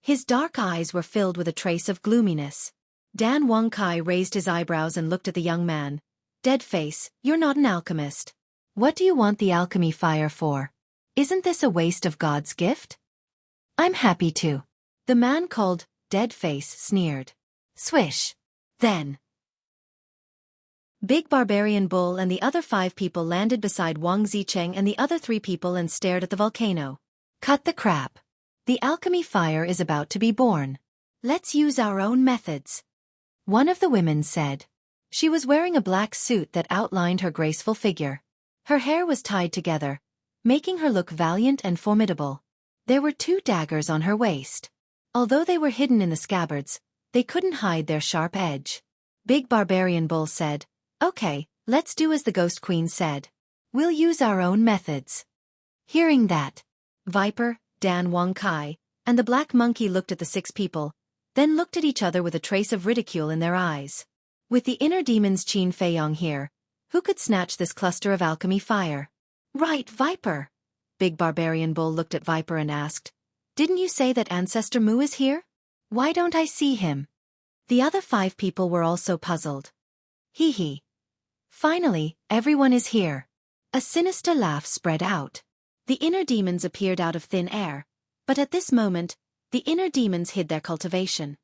S1: His dark eyes were filled with a trace of gloominess. Dan Wang Kai raised his eyebrows and looked at the young man. Dead face, you're not an alchemist. What do you want the alchemy fire for? Isn't this a waste of God's gift? I'm happy to. The man called dead face sneered. Swish. Then Big Barbarian Bull and the other 5 people landed beside Wang Zicheng and the other 3 people and stared at the volcano. Cut the crap. The alchemy fire is about to be born. Let's use our own methods. One of the women said. She was wearing a black suit that outlined her graceful figure. Her hair was tied together, making her look valiant and formidable. There were 2 daggers on her waist. Although they were hidden in the scabbards, they couldn't hide their sharp edge. Big Barbarian Bull said, "Okay, let's do as the Ghost Queen said. We'll use our own methods." Hearing that, Viper, Dan Wang Kai, and the Black Monkey looked at the 6 people, then looked at each other with a trace of ridicule in their eyes. With the inner demon's Qin Feiyong here, who could snatch this cluster of alchemy fire? Right, Viper. Big Barbarian Bull looked at Viper and asked, "Didn't you say that Ancestor Mu is here? Why don't I see him?" The other 5 people were also puzzled. Hee hee. Finally, everyone is here. A sinister laugh spread out. The inner demons appeared out of thin air, but at this moment, the inner demons hid their cultivation.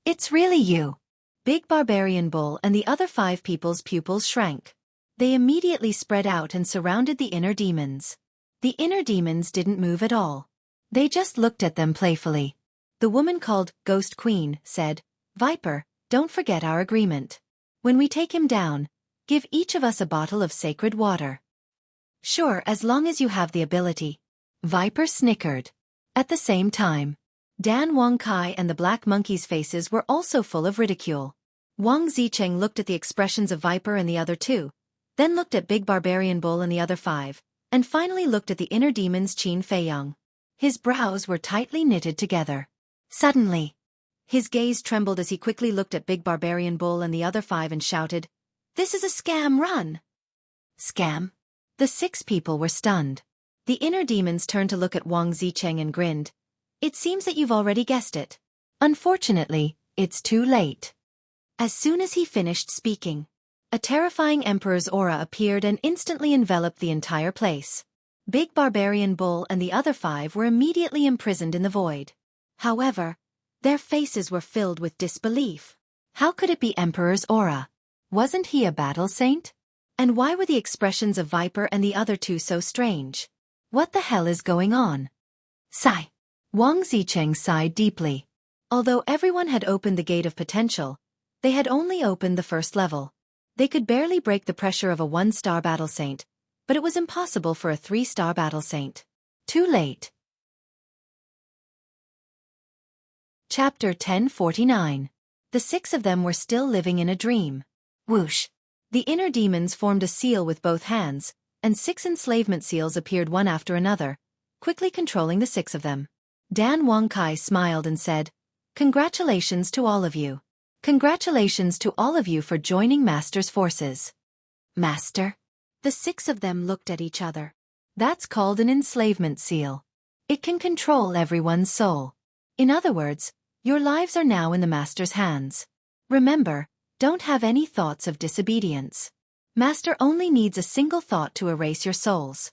S1: It's really you. Big Barbarian Bull and the other 5 people's pupils shrank. They immediately spread out and surrounded the inner demons. The inner demons didn't move at all. They just looked at them playfully. The woman called Ghost Queen said, "Viper, don't forget our agreement. When we take him down, give each of us a bottle of sacred water." "Sure, as long as you have the ability." Viper snickered. At the same time, Dan Wang Kai and the Black Monkey's faces were also full of ridicule. Wang Zicheng looked at the expressions of Viper and the other 2, then looked at Big Barbarian Bull and the other 5, and finally looked at the inner demon's Qin Feiyong. His brows were tightly knitted together. Suddenly, his gaze trembled as he quickly looked at Big Barbarian Bull and the other 5 and shouted, "This is a scam, run!" Scam? The 6 people were stunned. The inner demons turned to look at Wang Zicheng and grinned. "It seems that you've already guessed it. Unfortunately, it's too late." As soon as he finished speaking, a terrifying Emperor's aura appeared and instantly enveloped the entire place. Big Barbarian Bull and the other 5 were immediately imprisoned in the void. However, their faces were filled with disbelief. How could it be Emperor's aura? Wasn't he a battle saint? And why were the expressions of Viper and the other 2 so strange? What the hell is going on? Sigh. Wang Zicheng sighed deeply. Although everyone had opened the gate of potential, they had only opened the first level. They could barely break the pressure of a 1-star battle saint, but it was impossible for a 3-star battle saint. Too late. Chapter 1049. The 6 of them were still living in a dream. Whoosh. The inner demons formed a seal with both hands, and 6 enslavement seals appeared one after another, quickly controlling the 6 of them. Dan Wang Kai smiled and said, "Congratulations to all of you. Congratulations to all of you for joining Master's forces." Master? The 6 of them looked at each other. That's called an enslavement seal. It can control everyone's soul. In other words, your lives are now in the Master's hands. Remember, don't have any thoughts of disobedience. Master only needs a single thought to erase your souls.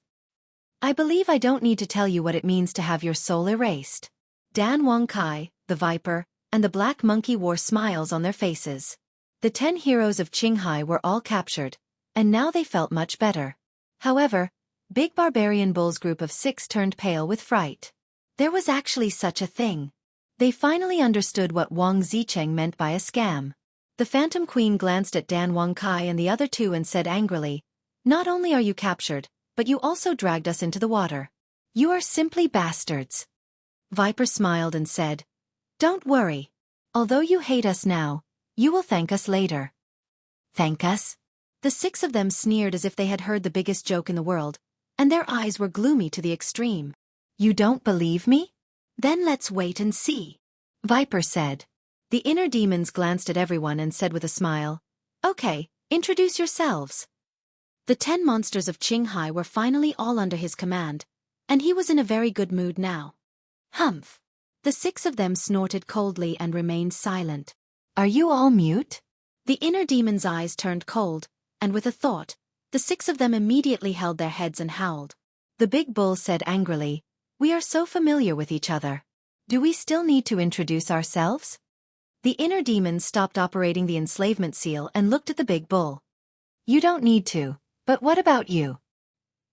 S1: I believe I don't need to tell you what it means to have your soul erased. Dan Wang Kai, the Viper, and the Black Monkey wore smiles on their faces. The 10 heroes of Qinghai were all captured, and now they felt much better. However, Big Barbarian Bull's group of 6 turned pale with fright. There was actually such a thing. They finally understood what Wang Zicheng meant by a scam. The Phantom Queen glanced at Dan Wang Kai and the other 2 and said angrily, "Not only are you captured, but you also dragged us into the water. You are simply bastards." Viper smiled and said, "Don't worry. Although you hate us now, you will thank us later." Thank us? The 6 of them sneered as if they had heard the biggest joke in the world, and their eyes were gloomy to the extreme. "You don't believe me? Then let's wait and see," Viper said. The inner demons glanced at everyone and said with a smile, "Okay, introduce yourselves." The 10 monsters of Qinghai were finally all under his command, and he was in a very good mood now. Humph. The 6 of them snorted coldly and remained silent. "Are you all mute?" The inner demon's eyes turned cold, and with a thought, the 6 of them immediately held their heads and howled. The big bull said angrily, "We are so familiar with each other. Do we still need to introduce ourselves? The inner demons stopped operating the enslavement seal and looked at the big bull. You don't need to, but what about you?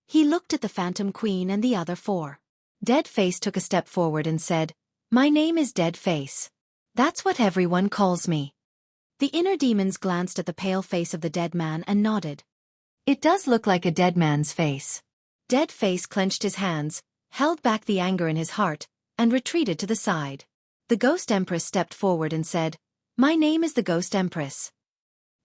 S1: He looked at the Phantom Queen and the other four. Dead Face took a step forward and said, My name is Dead Face. That's what everyone calls me. The inner demons glanced at the pale face of the dead man and nodded. It does look like a dead man's face. Dead Face clenched his hands, held back the anger in his heart, and retreated to the side. The Ghost Empress stepped forward and said, My name is the Ghost Empress.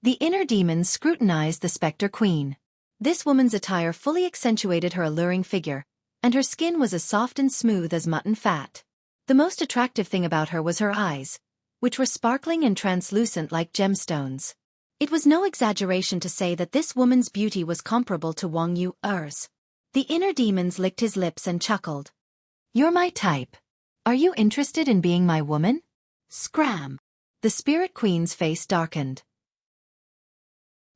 S1: The inner demons scrutinized the Spectre Queen. This woman's attire fully accentuated her alluring figure, and her skin was as soft and smooth as mutton fat. The most attractive thing about her was her eyes, which were sparkling and translucent like gemstones. It was no exaggeration to say that this woman's beauty was comparable to Wang Yu's. The inner demons licked his lips and chuckled. You're my type. Are you interested in being my woman? Scram. The Spirit Queen's face darkened.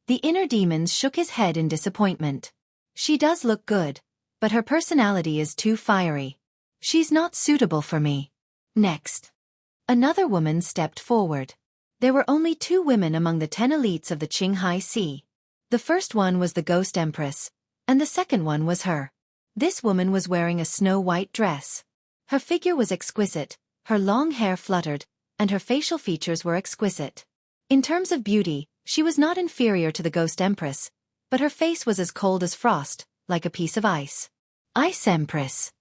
S1: The inner demons shook his head in disappointment. She does look good, but her personality is too fiery. She's not suitable for me. Next. Another woman stepped forward. There were only 2 women among the 10 elites of the Qinghai Sea. The first one was the Ghost Empress, and the second one was her. This woman was wearing a snow-white dress. Her figure was exquisite, her long hair fluttered, and her facial features were exquisite. In terms of beauty, she was not inferior to the Ghost Empress, but her face was as cold as frost, like a piece of ice. Ice Empress.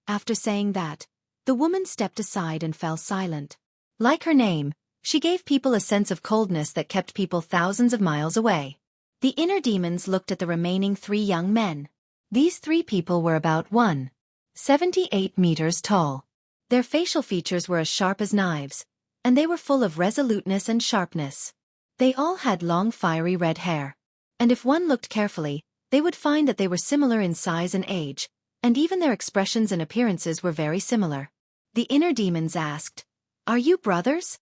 S1: After saying that, the woman stepped aside and fell silent. Like her name, she gave people a sense of coldness that kept people thousands of miles away. The inner demons looked at the remaining 3 young men. These 3 people were about 1.78 meters tall. Their facial features were as sharp as knives, and they were full of resoluteness and sharpness. They all had long fiery red hair. And if one looked carefully, they would find that they were similar in size and age, and even their expressions and appearances were very similar. The inner demons asked, Are you brothers?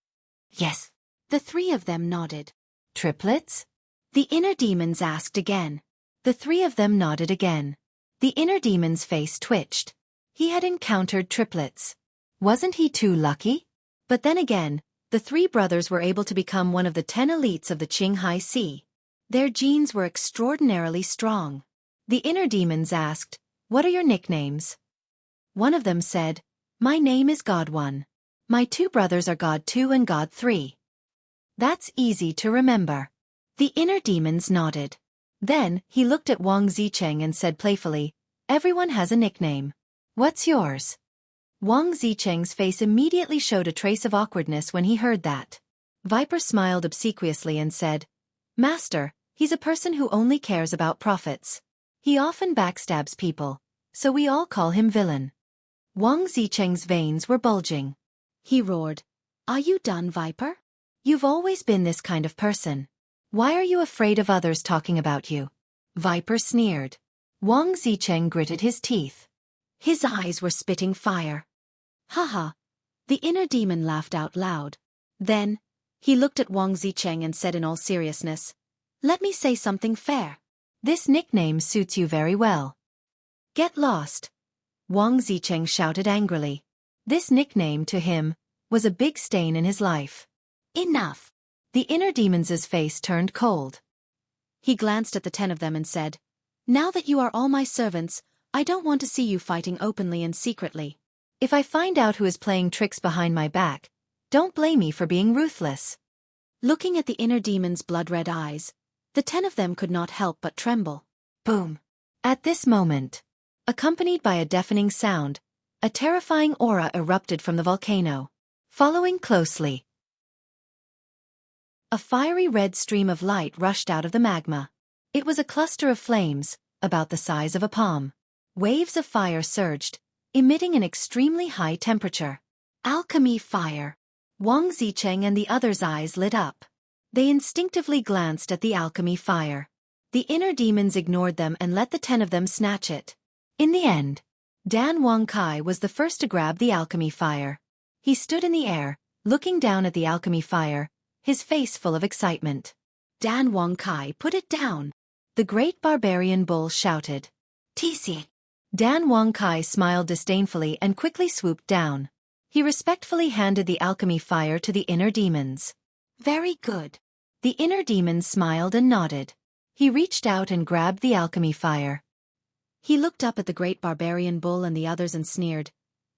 S1: Yes. The 3 of them nodded. Triplets? The inner demons asked again. The 3 of them nodded again. The inner demon's face twitched. He had encountered triplets. Wasn't he too lucky? But then again, the 3 brothers were able to become one of the 10 elites of the Qinghai Sea. Their genes were extraordinarily strong. The inner demons asked, What are your nicknames? One of them said, My name is God 1. My 2 brothers are God 2 and God 3. That's easy to remember. The inner demons nodded. Then, he looked at Wang Zicheng and said playfully, Everyone has a nickname. What's yours? Wang Zicheng's face immediately showed a trace of awkwardness when he heard that. Viper smiled obsequiously and said, Master, he's a person who only cares about profits. He often backstabs people, so we all call him Villain. Wang Zicheng's veins were bulging. He roared, Are you done, Viper? You've always been this kind of person. Why are you afraid of others talking about you? Viper sneered. Wang Zicheng gritted his teeth. His eyes were spitting fire. Haha. The inner demon laughed out loud. Then, he looked at Wang Zicheng and said in all seriousness, Let me say something fair. This nickname suits you very well. Get lost. Wang Zicheng shouted angrily. This nickname, to him, was a big stain in his life. Enough. The inner demon's face turned cold. He glanced at the 10 of them and said, Now that you are all my servants, I don't want to see you fighting openly and secretly. If I find out who is playing tricks behind my back, don't blame me for being ruthless. Looking at the inner demon's blood-red eyes, the 10 of them could not help but tremble. Boom. At this moment, accompanied by a deafening sound, a terrifying aura erupted from the volcano. Following closely, a fiery red stream of light rushed out of the magma. It was a cluster of flames, about the size of a palm. Waves of fire surged, emitting an extremely high temperature. Alchemy fire. Wang Zicheng and the others' eyes lit up. They instinctively glanced at the alchemy fire. The inner demons ignored them and let the 10 of them snatch it. In the end, Dan Wangkai was the first to grab the alchemy fire. He stood in the air, looking down at the alchemy fire, his face full of excitement. Dan Wangkai, put it down. The great barbarian bull shouted. Tisi. Dan Wangkai smiled disdainfully and quickly swooped down. He respectfully handed the alchemy fire to the inner demons. Very good. The inner demons smiled and nodded. He reached out and grabbed the alchemy fire. He looked up at the great barbarian bull and the others and sneered.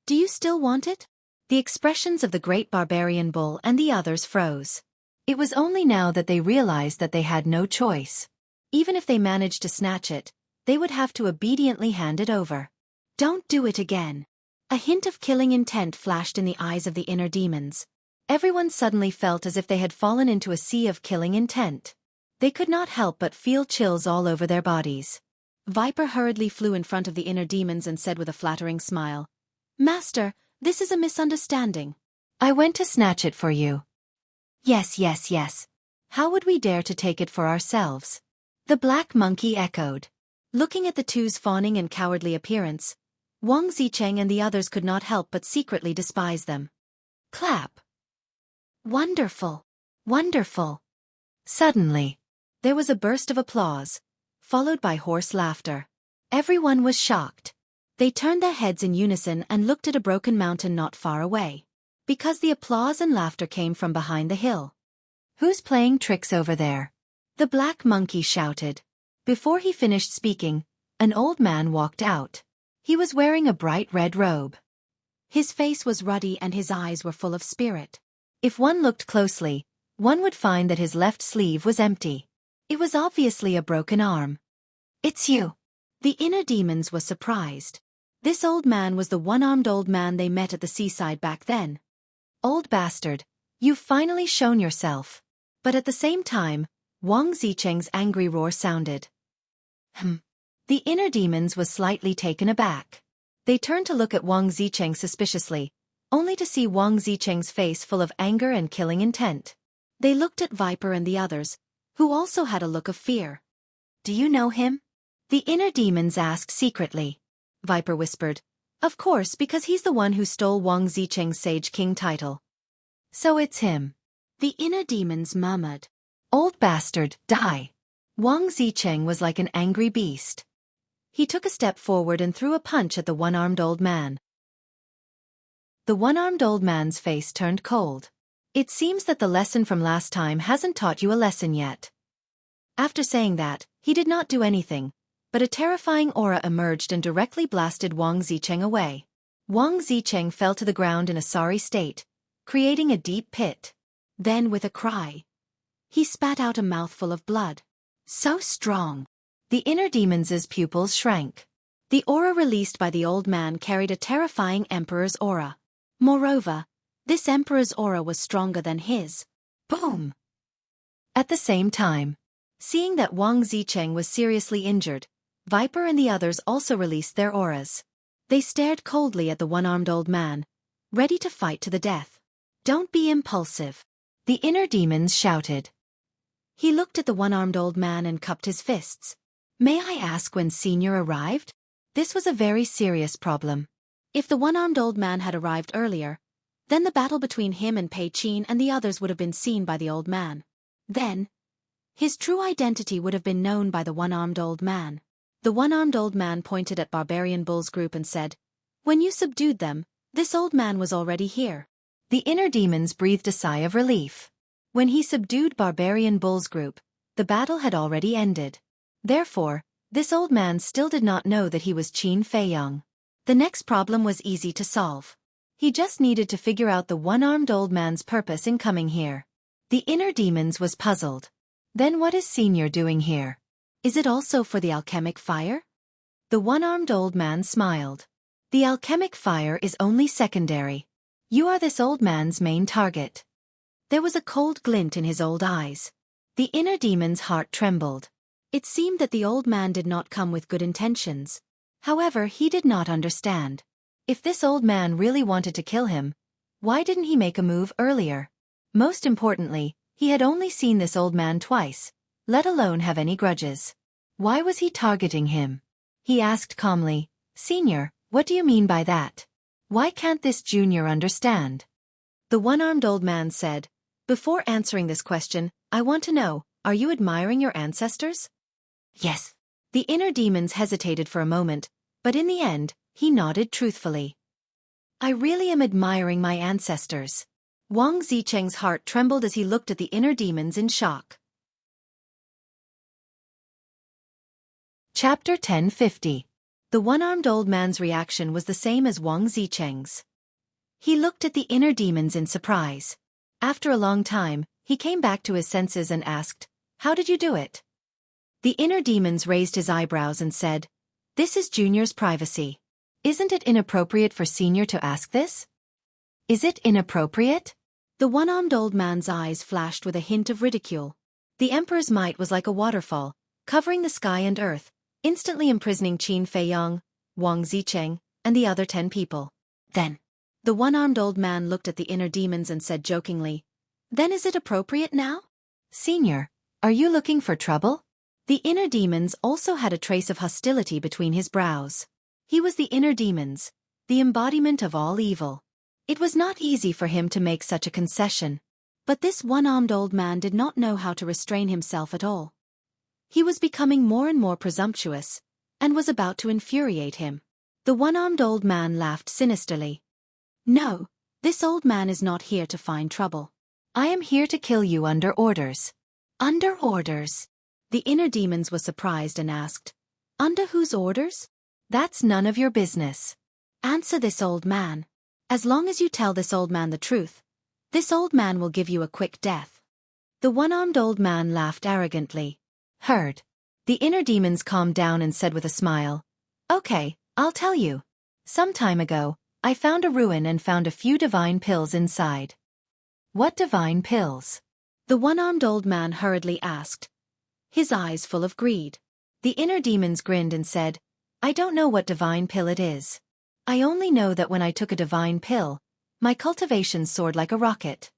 S1: Do you still want it? The expressions of the great barbarian bull and the others froze. It was only now that they realized that they had no choice. Even if they managed to snatch it, they would have to obediently hand it over. Don't do it again. A hint of killing intent flashed in the eyes of the inner demons. Everyone suddenly felt as if they had fallen into a sea of killing intent. They could not help but feel chills all over their bodies. Viper hurriedly flew in front of the inner demons and said with a flattering smile, Master, this is a misunderstanding. I went to snatch it for you. Yes, yes, yes. How would we dare to take it for ourselves? The black monkey echoed. Looking at the two's fawning and cowardly appearance, Wang Zicheng and the others could not help but secretly despise them. Clap. Wonderful. Wonderful. Suddenly, there was a burst of applause, followed by hoarse laughter. Everyone was shocked. They turned their heads in unison and looked at a broken mountain not far away. Because the applause and laughter came from behind the hill. Who's playing tricks over there? The black monkey shouted. Before he finished speaking, an old man walked out. He was wearing a bright red robe. His face was ruddy and his eyes were full of spirit. If one looked closely, one would find that his left sleeve was empty. It was obviously a broken arm. It's you. The inner demons were surprised. This old man was the one-armed old man they met at the seaside back then. Old bastard, you've finally shown yourself. But at the same time, Wang Zicheng's angry roar sounded. The inner demons was slightly taken aback. They turned to look at Wang Zicheng suspiciously, only to see Wang Zicheng's face full of anger and killing intent. They looked at Viper and the others, who also had a look of fear. Do you know him? The inner demons asked secretly. Viper whispered, Of course, because he's the one who stole Wang Zicheng's Sage King title. So it's him. The inner demons murmured. Old bastard, die. Wang Zicheng was like an angry beast. He took a step forward and threw a punch at the one-armed old man. The one-armed old man's face turned cold. It seems that the lesson from last time hasn't taught you a lesson yet. After saying that, he did not do anything, but a terrifying aura emerged and directly blasted Wang Zicheng away. Wang Zicheng fell to the ground in a sorry state, creating a deep pit. Then with a cry, he spat out a mouthful of blood. So strong. The inner demons' pupils shrank. The aura released by the old man carried a terrifying emperor's aura. Moreover, this emperor's aura was stronger than his. Boom! At the same time, seeing that Wang Zicheng was seriously injured, Viper and the others also released their auras. They stared coldly at the one-armed old man, ready to fight to the death. Don't be impulsive. The inner demons shouted. He looked at the one-armed old man and cupped his fists. May I ask when Senior arrived? This was a very serious problem. If the one-armed old man had arrived earlier, then the battle between him and Pei Qin and the others would have been seen by the old man. Then, his true identity would have been known by the one-armed old man. The one-armed old man pointed at Barbarian Bull's group and said, When you subdued them, this old man was already here. The inner demons breathed a sigh of relief. When he subdued Barbarian Bull's group, the battle had already ended. Therefore, this old man still did not know that he was Qin Feiyang. The next problem was easy to solve. He just needed to figure out the one-armed old man's purpose in coming here. The inner demons was puzzled. Then what is Senior doing here? Is it also for the alchemic fire? The one-armed old man smiled. The alchemic fire is only secondary. You are this old man's main target. There was a cold glint in his old eyes. The inner demon's heart trembled. It seemed that the old man did not come with good intentions. However, he did not understand. If this old man really wanted to kill him, why didn't he make a move earlier? Most importantly, he had only seen this old man twice, let alone have any grudges. Why was he targeting him? He asked calmly, Senior, what do you mean by that? Why can't this junior understand? The one-armed old man said, Before answering this question, I want to know, are you admiring your ancestors? Yes. The inner demons hesitated for a moment, but in the end, he nodded truthfully. I really am admiring my ancestors. Wang Zicheng's heart trembled as he looked at the inner demons in shock. Chapter 1050. The one-armed old man's reaction was the same as Wang Zicheng's. He looked at the inner demons in surprise. After a long time, he came back to his senses and asked, "How did you do it?" The inner demons raised his eyebrows and said, "This is Junior's privacy. Isn't it inappropriate for Senior to ask this?" "Is it inappropriate?" The one-armed old man's eyes flashed with a hint of ridicule. The Emperor's might was like a waterfall, covering the sky and earth, instantly imprisoning Qin Feiyong, Wang Zicheng, and the other 10 people. Then, the one-armed old man looked at the inner demons and said jokingly, "Then is it appropriate now?" "Senior, are you looking for trouble?" The inner demons also had a trace of hostility between his brows. He was the inner demons, the embodiment of all evil. It was not easy for him to make such a concession. But this one-armed old man did not know how to restrain himself at all. He was becoming more and more presumptuous, and was about to infuriate him. The one-armed old man laughed sinisterly. "No, this old man is not here to find trouble. I am here to kill you under orders." "Under orders?" The inner demons were surprised and asked, "Under whose orders?" "That's none of your business. Answer this old man. As long as you tell this old man the truth, this old man will give you a quick death." The one-armed old man laughed arrogantly. "Heard." The inner demons calmed down and said with a smile, "Okay, I'll tell you. Some time ago, I found a ruin and found a few divine pills inside." "What divine pills?" the one-armed old man hurriedly asked, his eyes full of greed. The inner demons grinned and said, "I don't know what divine pill it is. I only know that when I took a divine pill, my cultivation soared like a rocket."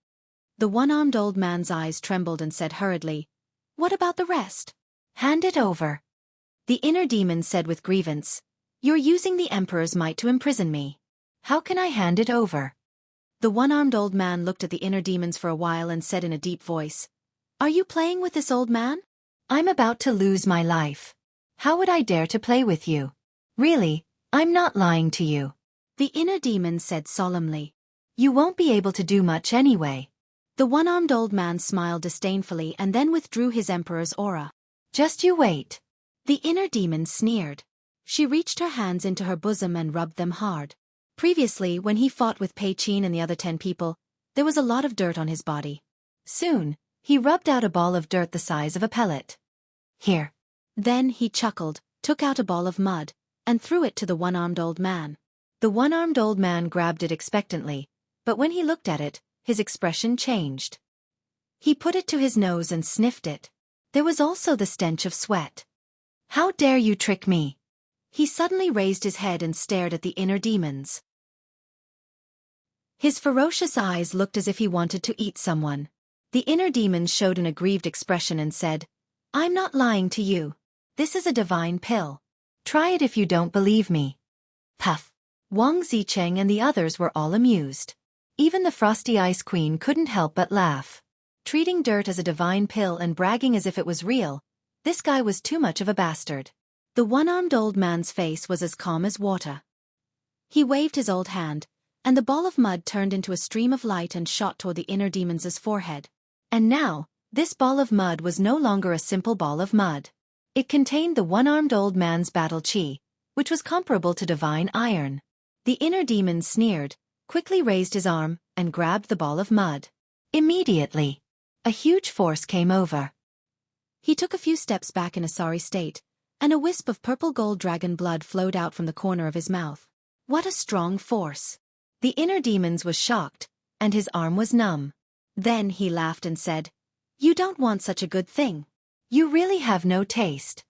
S1: The one-armed old man's eyes trembled and said hurriedly, "What about the rest?" "Hand it over." The inner demon said with grievance, "You're using the Emperor's might to imprison me. How can I hand it over?" The one-armed old man looked at the inner demons for a while and said in a deep voice, "Are you playing with this old man?" "I'm about to lose my life. How would I dare to play with you? Really, I'm not lying to you." The inner demon said solemnly, "You won't be able to do much anyway." The one-armed old man smiled disdainfully and then withdrew his Emperor's aura. "Just you wait." The inner demon sneered. She reached her hands into her bosom and rubbed them hard. Previously, when he fought with Pei Qin and the other 10 people, there was a lot of dirt on his body. Soon, he rubbed out a ball of dirt the size of a pellet. "Here." Then he chuckled, took out a ball of mud, and threw it to the one-armed old man. The one-armed old man grabbed it expectantly, but when he looked at it, his expression changed. He put it to his nose and sniffed it. There was also the stench of sweat. "How dare you trick me?" He suddenly raised his head and stared at the inner demons. His ferocious eyes looked as if he wanted to eat someone. The inner demons showed an aggrieved expression and said, "I'm not lying to you. This is a divine pill. Try it if you don't believe me." Puff. Wang Zicheng and the others were all amused. Even the Frosty Ice Queen couldn't help but laugh. Treating dirt as a divine pill and bragging as if it was real, this guy was too much of a bastard. The one-armed old man's face was as calm as water. He waved his old hand, and the ball of mud turned into a stream of light and shot toward the inner demon's forehead. And now, this ball of mud was no longer a simple ball of mud. It contained the one-armed old man's battle chi, which was comparable to divine iron. The inner demon sneered, quickly raised his arm, and grabbed the ball of mud. Immediately, a huge force came over. He took a few steps back in a sorry state, and a wisp of purple gold dragon blood flowed out from the corner of his mouth. What a strong force! The inner demons was shocked, and his arm was numb. Then he laughed and said, "You don't want such a good thing. You really have no taste."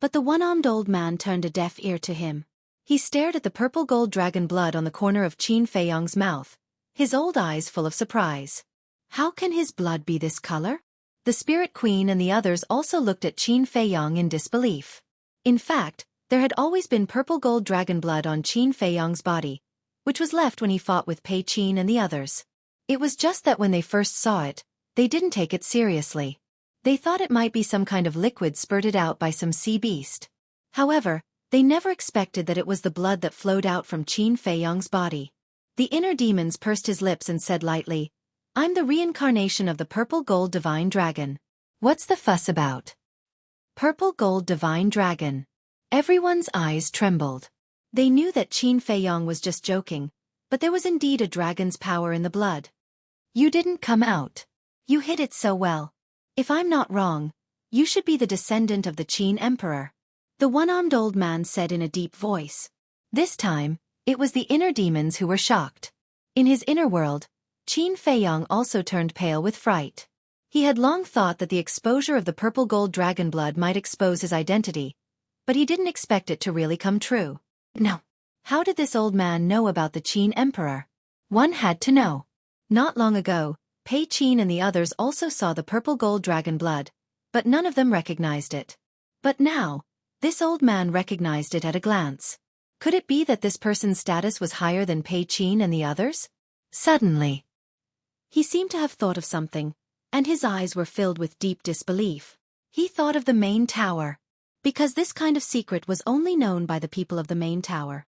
S1: But the one-armed old man turned a deaf ear to him. He stared at the purple gold dragon blood on the corner of Qin Feiyong's mouth, his old eyes full of surprise. How can his blood be this color? The Spirit Queen and the others also looked at Qin Feiyong in disbelief. In fact, there had always been purple gold dragon blood on Qin Feiyong's body, which was left when he fought with Pei Qin and the others. It was just that when they first saw it, they didn't take it seriously. They thought it might be some kind of liquid spurted out by some sea beast. However, they never expected that it was the blood that flowed out from Qin Feiyong's body. The inner demons pursed his lips and said lightly, "I'm the reincarnation of the purple gold divine dragon. What's the fuss about?" Purple gold divine dragon. Everyone's eyes trembled. They knew that Qin Feiyong was just joking, but there was indeed a dragon's power in the blood. "You didn't come out. You hid it so well. If I'm not wrong, you should be the descendant of the Qin Emperor," the one-armed old man said in a deep voice. This time, it was the inner demons who were shocked. In his inner world, Qin Feiyong also turned pale with fright. He had long thought that the exposure of the purple gold dragon blood might expose his identity, but he didn't expect it to really come true. No. How did this old man know about the Qin Emperor? One had to know. Not long ago, Pei Qin and the others also saw the purple gold dragon blood, but none of them recognized it. But now, this old man recognized it at a glance. Could it be that this person's status was higher than Pei Qin and the others? Suddenly, he seemed to have thought of something, and his eyes were filled with deep disbelief. He thought of the main tower, because this kind of secret was only known by the people of the main tower.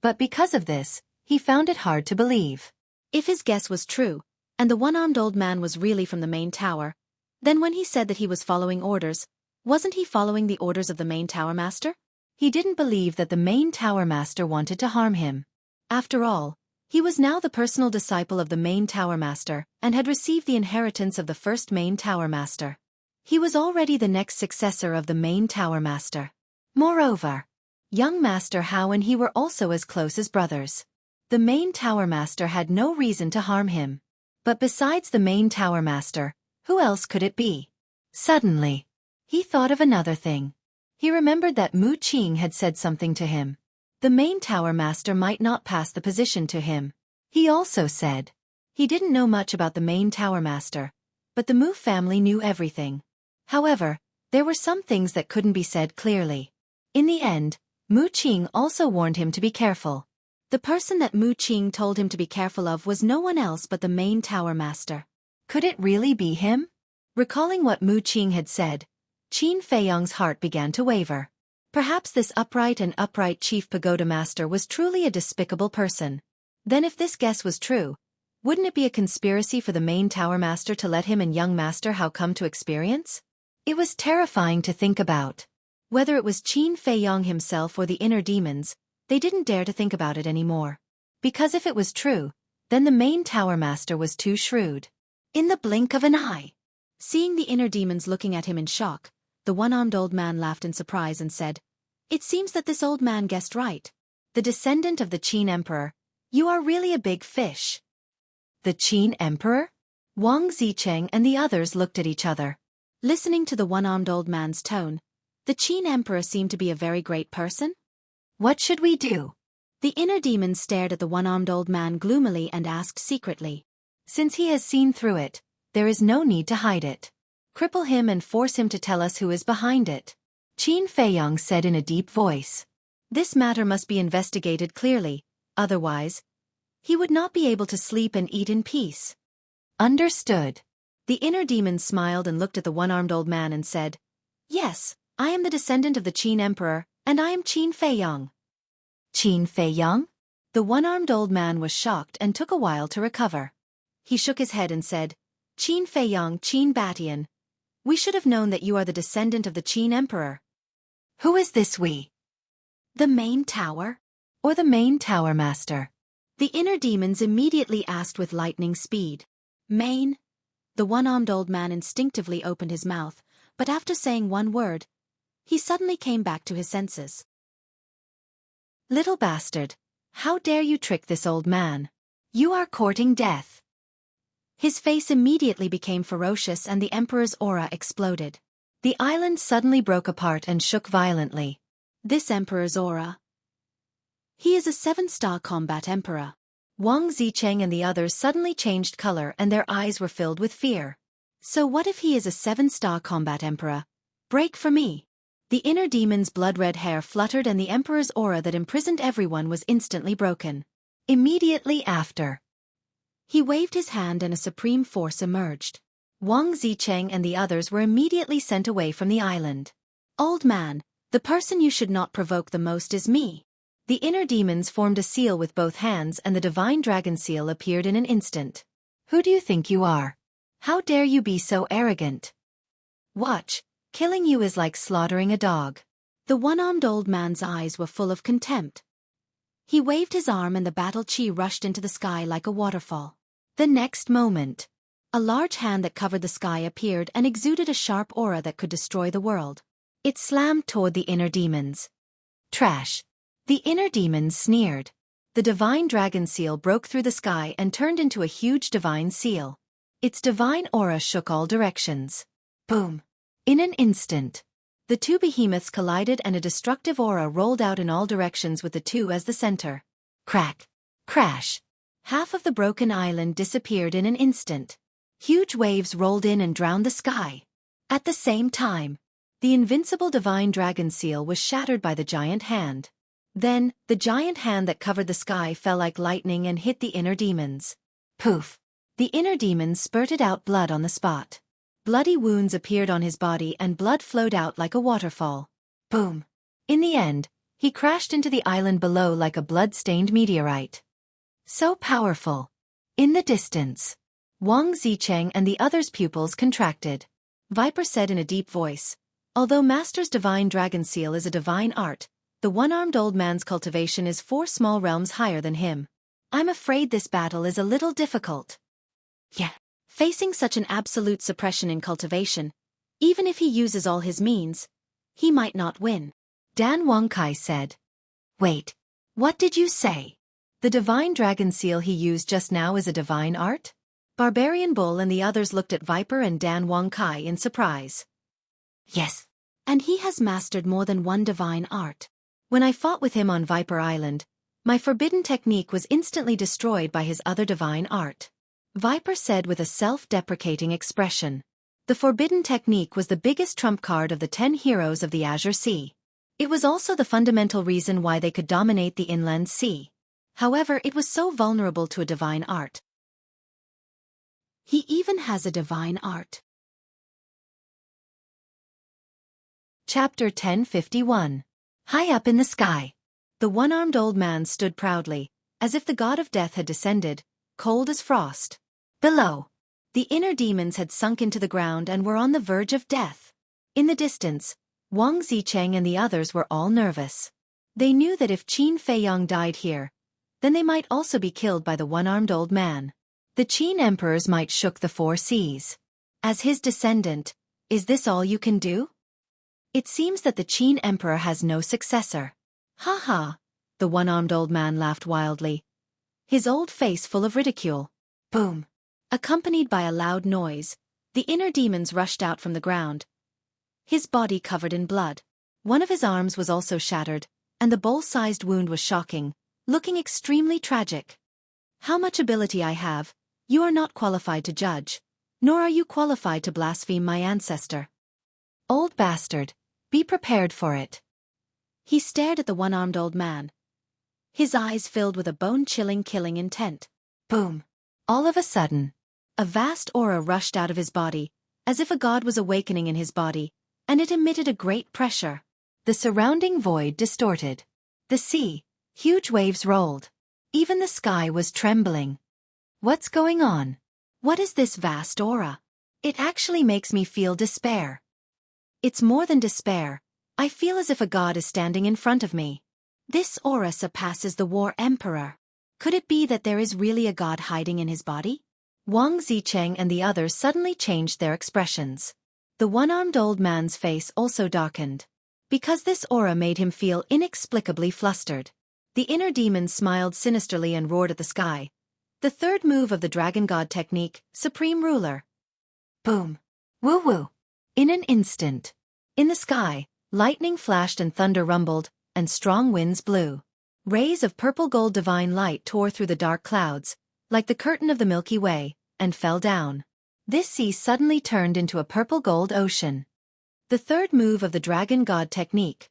S1: But because of this, he found it hard to believe. If his guess was true, and the one-armed old man was really from the main tower, then when he said that he was following orders, wasn't he following the orders of the main tower master? He didn't believe that the main tower master wanted to harm him. After all, he was now the personal disciple of the main tower master and had received the inheritance of the first main tower master. He was already the next successor of the main tower master. Moreover, young Master Hao and he were also as close as brothers. The main tower master had no reason to harm him. But besides the main tower master, who else could it be? Suddenly, he thought of another thing. He remembered that Mu Qing had said something to him. The main tower master might not pass the position to him. He also said he didn't know much about the main tower master, but the Mu family knew everything. However, there were some things that couldn't be said clearly. In the end, Mu Qing also warned him to be careful. The person that Mu Qing told him to be careful of was no one else but the main tower master. Could it really be him? Recalling what Mu Qing had said, Qin Feiyong's heart began to waver. Perhaps this upright chief pagoda master was truly a despicable person. Then if this guess was true, wouldn't it be a conspiracy for the main tower master to let him and young Master Hao come to experience? It was terrifying to think about. Whether it was Qin Feiyong himself or the inner demons, they didn't dare to think about it anymore. Because if it was true, then the main tower master was too shrewd. In the blink of an eye. Seeing the inner demons looking at him in shock, the one-armed old man laughed in surprise and said, "It seems that this old man guessed right. The descendant of the Qin Emperor, you are really a big fish." The Qin Emperor? Wang Zicheng and the others looked at each other. Listening to the one-armed old man's tone, the Qin Emperor seemed to be a very great person. What should we do? The inner demons stared at the one-armed old man gloomily and asked secretly. Since he has seen through it, there is no need to hide it. Cripple him and force him to tell us who is behind it. Qin Feiyong said in a deep voice. This matter must be investigated clearly, otherwise, he would not be able to sleep and eat in peace. Understood. The inner demon smiled and looked at the one-armed old man and said, "Yes, I am the descendant of the Qin Emperor, and I am Qin Feiyong." Qin Feiyong? The one-armed old man was shocked and took a while to recover. He shook his head and said, "Qin Feiyong, Qin Batian. We should have known that you are the descendant of the Qin Emperor." Who is this we? The main tower? Or the main tower master? The inner demons immediately asked with lightning speed. Main? The one-armed old man instinctively opened his mouth, but after saying one word, he suddenly came back to his senses. Little bastard, how dare you trick this old man? You are courting death. His face immediately became ferocious and the Emperor's aura exploded. The island suddenly broke apart and shook violently. This Emperor's aura. He is a 7-star combat Emperor. Wang Zicheng and the others suddenly changed color and their eyes were filled with fear. So what if he is a 7-star combat Emperor? Break for me. The inner demon's blood-red hair fluttered and the Emperor's aura that imprisoned everyone was instantly broken. Immediately after, he waved his hand and a supreme force emerged. Wang Zicheng and the others were immediately sent away from the island. Old man, the person you should not provoke the most is me. The inner demons formed a seal with both hands and the divine dragon seal appeared in an instant. Who do you think you are? How dare you be so arrogant? Watch, killing you is like slaughtering a dog. The one-armed old man's eyes were full of contempt. He waved his arm and the battle chi rushed into the sky like a waterfall. The next moment, a large hand that covered the sky appeared and exuded a sharp aura that could destroy the world. It slammed toward the inner demons. Trash. The inner demons sneered. The divine dragon seal broke through the sky and turned into a huge divine seal. Its divine aura shook all directions. Boom. In an instant, the two behemoths collided and a destructive aura rolled out in all directions with the two as the center. Crack. Crash. Half of the broken island disappeared in an instant. Huge waves rolled in and drowned the sky. At the same time, the invincible divine dragon seal was shattered by the giant hand. Then, the giant hand that covered the sky fell like lightning and hit the inner demons. Poof! The inner demons spurted out blood on the spot. Bloody wounds appeared on his body and blood flowed out like a waterfall. Boom! In the end, he crashed into the island below like a blood-stained meteorite. So powerful! In the distance, Wang Zicheng and the others' pupils contracted. Viper said in a deep voice, "Although Master's divine dragon seal is a divine art, the one-armed old man's cultivation is 4 small realms higher than him. I'm afraid this battle is a little difficult." Yeah. Facing such an absolute suppression in cultivation, even if he uses all his means, he might not win. Dan Wangkai said. Wait. What did you say? The divine dragon seal he used just now is a divine art? Barbarian Bull and the others looked at Viper and Dan Wangkai in surprise. Yes. And he has mastered more than one divine art. When I fought with him on Viper Island, my forbidden technique was instantly destroyed by his other divine art. Viper said with a self-deprecating expression. The forbidden technique was the biggest trump card of the 10 heroes of the Azure Sea. It was also the fundamental reason why they could dominate the inland sea. However, it was so vulnerable to a divine art. He even has a divine art. Chapter 1051. High up in the sky. The one-armed old man stood proudly, as if the god of death had descended, cold as frost. Below, the inner demons had sunk into the ground and were on the verge of death. In the distance, Wang Zicheng and the others were all nervous. They knew that if Qin Feiyang died here, then they might also be killed by the one-armed old man. The Qin emperors might shook the 4 seas. As his descendant, is this all you can do? It seems that the Qin emperor has no successor. Ha ha! The one-armed old man laughed wildly, his old face full of ridicule. Boom! Accompanied by a loud noise, the inner demons rushed out from the ground, his body covered in blood. One of his arms was also shattered, and the bowl-sized wound was shocking, looking extremely tragic. How much ability I have, you are not qualified to judge, nor are you qualified to blaspheme my ancestor. Old bastard, be prepared for it. He stared at the one-armed old man, his eyes filled with a bone-chilling killing intent. Boom! All of a sudden, a vast aura rushed out of his body, as if a god was awakening in his body, and it emitted a great pressure. The surrounding void distorted. The sea, huge waves rolled. Even the sky was trembling. What's going on? What is this vast aura? It actually makes me feel despair. It's more than despair. I feel as if a god is standing in front of me. This aura surpasses the War Emperor. Could it be that there is really a god hiding in his body? Wang Zicheng and the others suddenly changed their expressions. The one-armed old man's face also darkened, because this aura made him feel inexplicably flustered. The inner demon smiled sinisterly and roared at the sky. The third move of the Dragon God technique, Supreme Ruler. Boom! Woo-woo! In an instant, in the sky, lightning flashed and thunder rumbled, and strong winds blew. Rays of purple-gold divine light tore through the dark clouds, like the curtain of the Milky Way, and fell down. This sea suddenly turned into a purple-gold ocean. The third move of the Dragon God technique.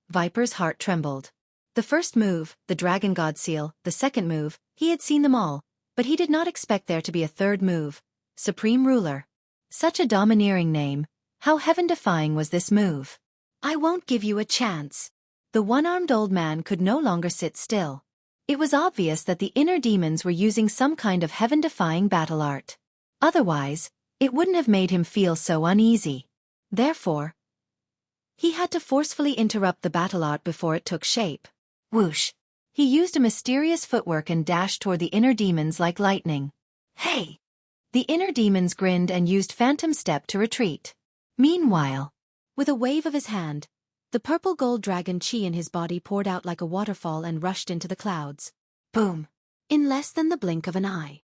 S1: Viper's heart trembled. The first move, the Dragon God seal, the second move, he had seen them all, but he did not expect there to be a third move, Supreme Ruler. Such a domineering name, how heaven-defying was this move? I won't give you a chance. The one-armed old man could no longer sit still. It was obvious that the inner demons were using some kind of heaven-defying battle art. Otherwise, it wouldn't have made him feel so uneasy. Therefore, he had to forcefully interrupt the battle art before it took shape. Whoosh! He used a mysterious footwork and dashed toward the inner demons like lightning. Hey! The inner demons grinned and used phantom step to retreat. Meanwhile, with a wave of his hand, the purple gold dragon chi in his body poured out like a waterfall and rushed into the clouds. Boom! In less than the blink of an eye,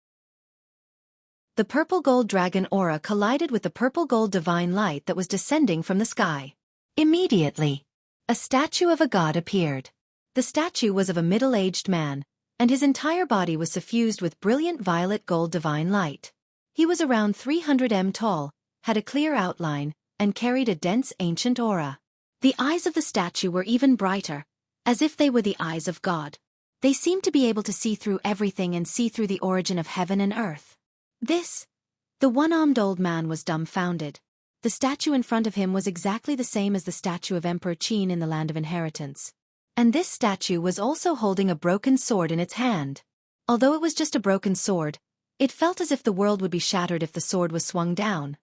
S1: the purple gold dragon aura collided with the purple gold divine light that was descending from the sky. Immediately, a statue of a god appeared. The statue was of a middle-aged man, and his entire body was suffused with brilliant violet gold divine light. He was around 300 m tall, had a clear outline, and carried a dense ancient aura. The eyes of the statue were even brighter, as if they were the eyes of God. They seemed to be able to see through everything and see through the origin of heaven and earth. The one-armed old man was dumbfounded. The statue in front of him was exactly the same as the statue of Emperor Qin in the Land of Inheritance. And this statue was also holding a broken sword in its hand. Although it was just a broken sword, it felt as if the world would be shattered if the sword was swung down.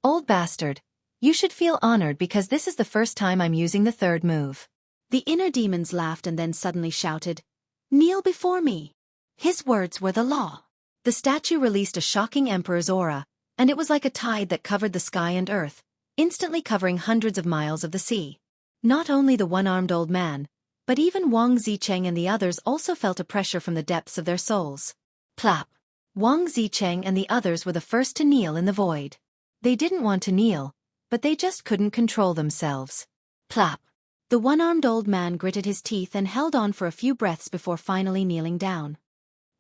S1: Old bastard, you should feel honored because this is the first time I'm using the third move. The inner demons laughed and then suddenly shouted, "Kneel before me." His words were the law. The statue released a shocking emperor's aura, and it was like a tide that covered the sky and earth, instantly covering hundreds of miles of the sea. Not only the one-armed old man, but even Wang Zicheng and the others also felt a pressure from the depths of their souls. Plop! Wang Zicheng and the others were the first to kneel in the void. They didn't want to kneel, but they just couldn't control themselves. Plop! The one-armed old man gritted his teeth and held on for a few breaths before finally kneeling down.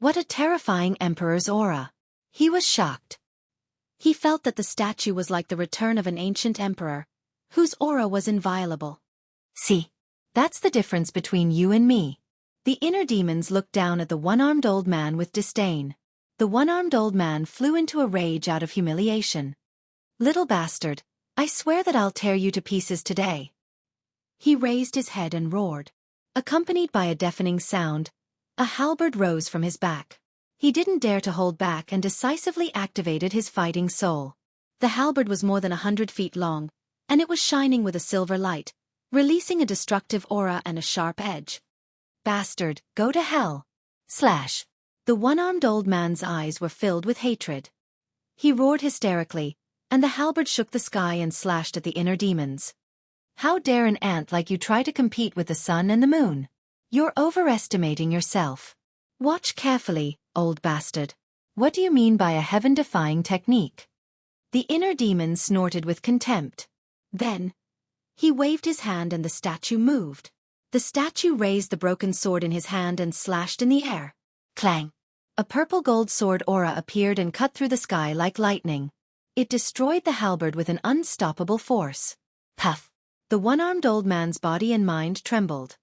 S1: What a terrifying emperor's aura! He was shocked. He felt that the statue was like the return of an ancient emperor, whose aura was inviolable. See, that's the difference between you and me. The inner demons looked down at the one-armed old man with disdain. The one-armed old man flew into a rage out of humiliation. Little bastard, I swear that I'll tear you to pieces today. He raised his head and roared. Accompanied by a deafening sound, a halberd rose from his back. He didn't dare to hold back and decisively activated his fighting soul. The halberd was more than 100 feet long, and it was shining with a silver light, releasing a destructive aura and a sharp edge. Bastard, go to hell! Slash! The one-armed old man's eyes were filled with hatred. He roared hysterically, and the halberd shook the sky and slashed at the inner demons. How dare an ant like you try to compete with the sun and the moon? You're overestimating yourself. Watch carefully, old bastard. What do you mean by a heaven-defying technique? The inner demon snorted with contempt. Then, he waved his hand and the statue moved. The statue raised the broken sword in his hand and slashed in the air. Clang! A purple gold sword aura appeared and cut through the sky like lightning. It destroyed the halberd with an unstoppable force. Puff! The one-armed old man's body and mind trembled.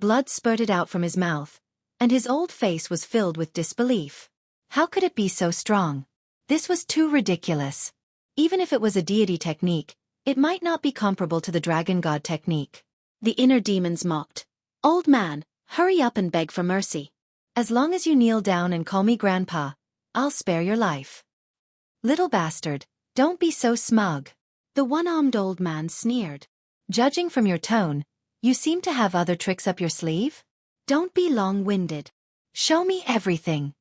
S1: Blood spurted out from his mouth, and his old face was filled with disbelief. How could it be so strong? This was too ridiculous. Even if it was a deity technique, it might not be comparable to the dragon god technique. The inner demons mocked. Old man, hurry up and beg for mercy. As long as you kneel down and call me grandpa, I'll spare your life. Little bastard, don't be so smug. The one-armed old man sneered. Judging from your tone, you seem to have other tricks up your sleeve? Don't be long-winded. Show me everything.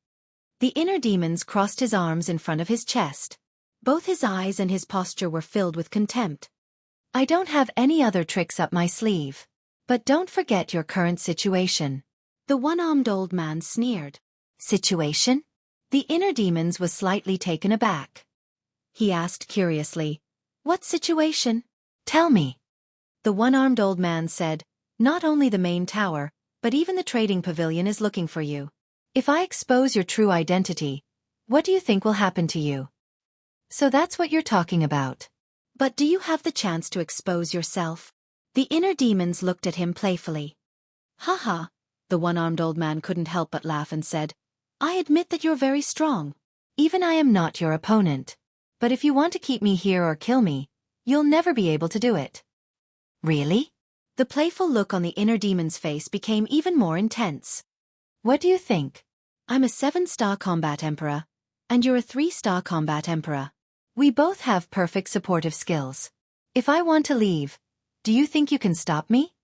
S1: The inner demons crossed his arms in front of his chest. Both his eyes and his posture were filled with contempt. I don't have any other tricks up my sleeve. But don't forget your current situation. The one-armed old man sneered. Situation? The inner demons was slightly taken aback. He asked curiously, what situation? Tell me. The one-armed old man said, not only the main tower, but even the trading pavilion is looking for you. If I expose your true identity, what do you think will happen to you? So that's what you're talking about. But do you have the chance to expose yourself? The inner demons looked at him playfully. Haha, the one-armed old man couldn't help but laugh and said, I admit that you're very strong. Even I am not your opponent. But if you want to keep me here or kill me, you'll never be able to do it. Really? The playful look on the inner demon's face became even more intense. What do you think? I'm a 7-star combat emperor, and you're a 3-star combat emperor. We both have perfect supportive skills. If I want to leave, do you think you can stop me?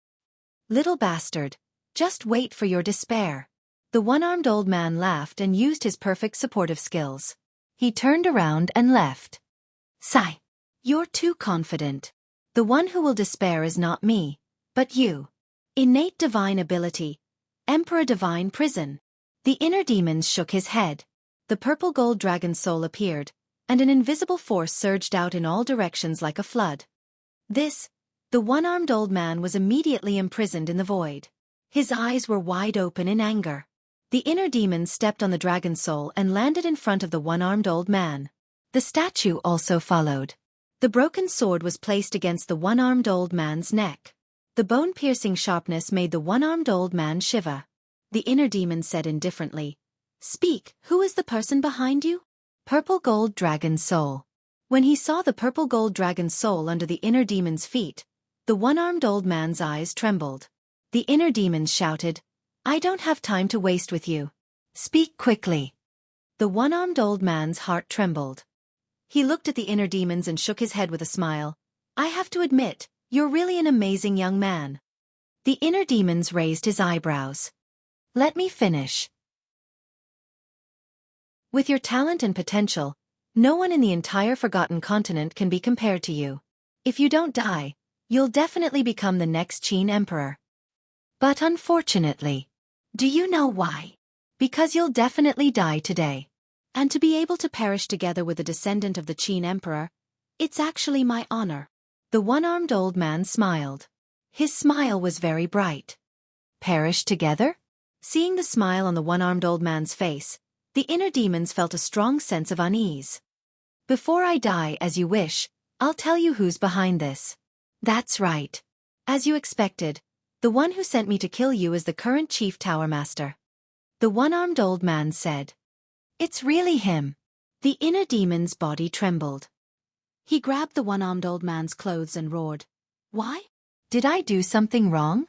S1: Little bastard, just wait for your despair. The one-armed old man laughed and used his perfect supportive skills. He turned around and left. Sigh. You're too confident. The one who will despair is not me, but you. Innate divine ability. Emperor divine prison. The inner demons shook his head. The purple gold dragon soul appeared, and an invisible force surged out in all directions like a flood. The one-armed old man was immediately imprisoned in the void. His eyes were wide open in anger. The inner demon stepped on the dragon soul and landed in front of the one-armed old man. The statue also followed. The broken sword was placed against the one-armed old man's neck. The bone-piercing sharpness made the one-armed old man shiver. The inner demon said indifferently, "Speak, who is the person behind you?" Purple gold dragon soul. When he saw the purple gold dragon soul under the inner demon's feet, the one-armed old man's eyes trembled. The inner demons shouted, "I don't have time to waste with you. Speak quickly." The one-armed old man's heart trembled. He looked at the inner demons and shook his head with a smile. "I have to admit, you're really an amazing young man." The inner demons raised his eyebrows. "Let me finish. With your talent and potential, no one in the entire Forgotten Continent can be compared to you. If you don't die, you'll definitely become the next Qin Emperor. But unfortunately, do you know why? Because you'll definitely die today. And to be able to perish together with a descendant of the Qin Emperor, it's actually my honor." The one-armed old man smiled. His smile was very bright. Perish together? Seeing the smile on the one-armed old man's face, the inner demons felt a strong sense of unease. "Before I die as you wish, I'll tell you who's behind this." "That's right. As you expected, the one who sent me to kill you is the current Chief Tower Master." The one-armed old man said. "It's really him." The inner demon's body trembled. He grabbed the one-armed old man's clothes and roared, "Why? Did I do something wrong?"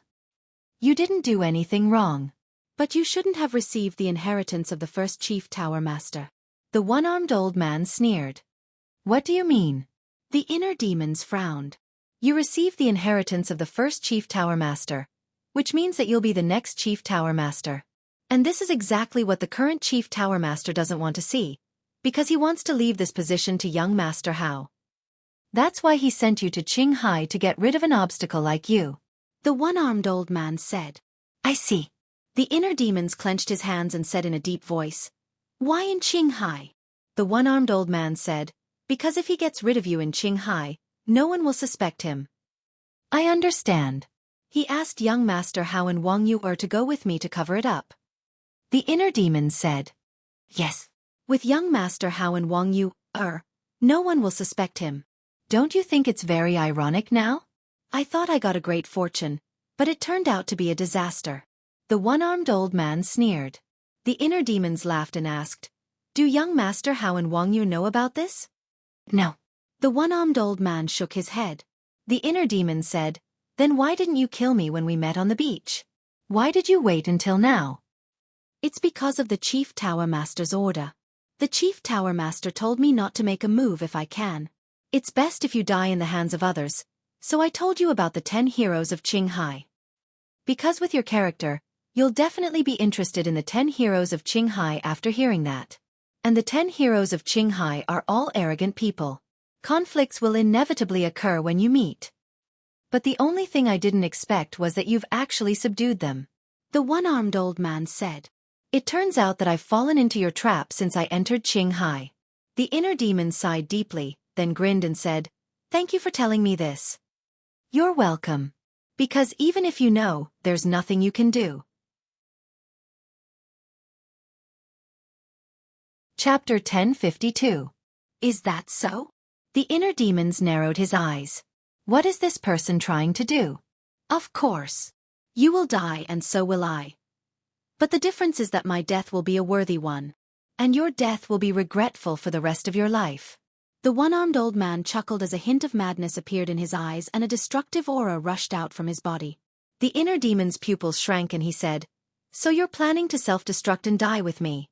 S1: "You didn't do anything wrong. But you shouldn't have received the inheritance of the first Chief Tower Master." The one-armed old man sneered. "What do you mean?" The inner demons frowned. "You received the inheritance of the first Chief Tower Master, which means that you'll be the next Chief Tower Master. And this is exactly what the current Chief Tower Master doesn't want to see, because he wants to leave this position to young Master Hao. That's why he sent you to Qinghai to get rid of an obstacle like you." The one-armed old man said. "I see." The inner demons clenched his hands and said in a deep voice, "Why in Qinghai?" The one-armed old man said, "Because if he gets rid of you in Qinghai, no one will suspect him." "I understand." He asked young Master Hao and Wang Yu to go with me to cover it up. The inner demons said, "Yes. With young Master Hao and Wang Yu, no one will suspect him. Don't you think it's very ironic now? I thought I got a great fortune, but it turned out to be a disaster." The one-armed old man sneered. The inner demons laughed and asked, "Do young Master Hao and Wang Yu know about this?" "No." The one-armed old man shook his head. The inner demon said, "Then why didn't you kill me when we met on the beach? Why did you wait until now?" "It's because of the Chief Tower Master's order. The Chief Tower Master told me not to make a move if I can. It's best if you die in the hands of others, so I told you about the 10 heroes of Qinghai. Because with your character, you'll definitely be interested in the 10 heroes of Qinghai after hearing that. And the 10 heroes of Qinghai are all arrogant people. Conflicts will inevitably occur when you meet. But the only thing I didn't expect was that you've actually subdued them." The one-armed old man said. "It turns out that I've fallen into your trap since I entered Qinghai." The inner demon sighed deeply, then grinned and said, "Thank you for telling me this." "You're welcome. Because even if you know, there's nothing you can do." Chapter 1052. Is that so? The inner demons narrowed his eyes. What is this person trying to do? Of course. You will die and so will I. But the difference is that my death will be a worthy one. And your death will be regretful for the rest of your life. The one-armed old man chuckled as a hint of madness appeared in his eyes and a destructive aura rushed out from his body. The inner demon's pupils shrank and he said, "So you're planning to self-destruct and die with me?"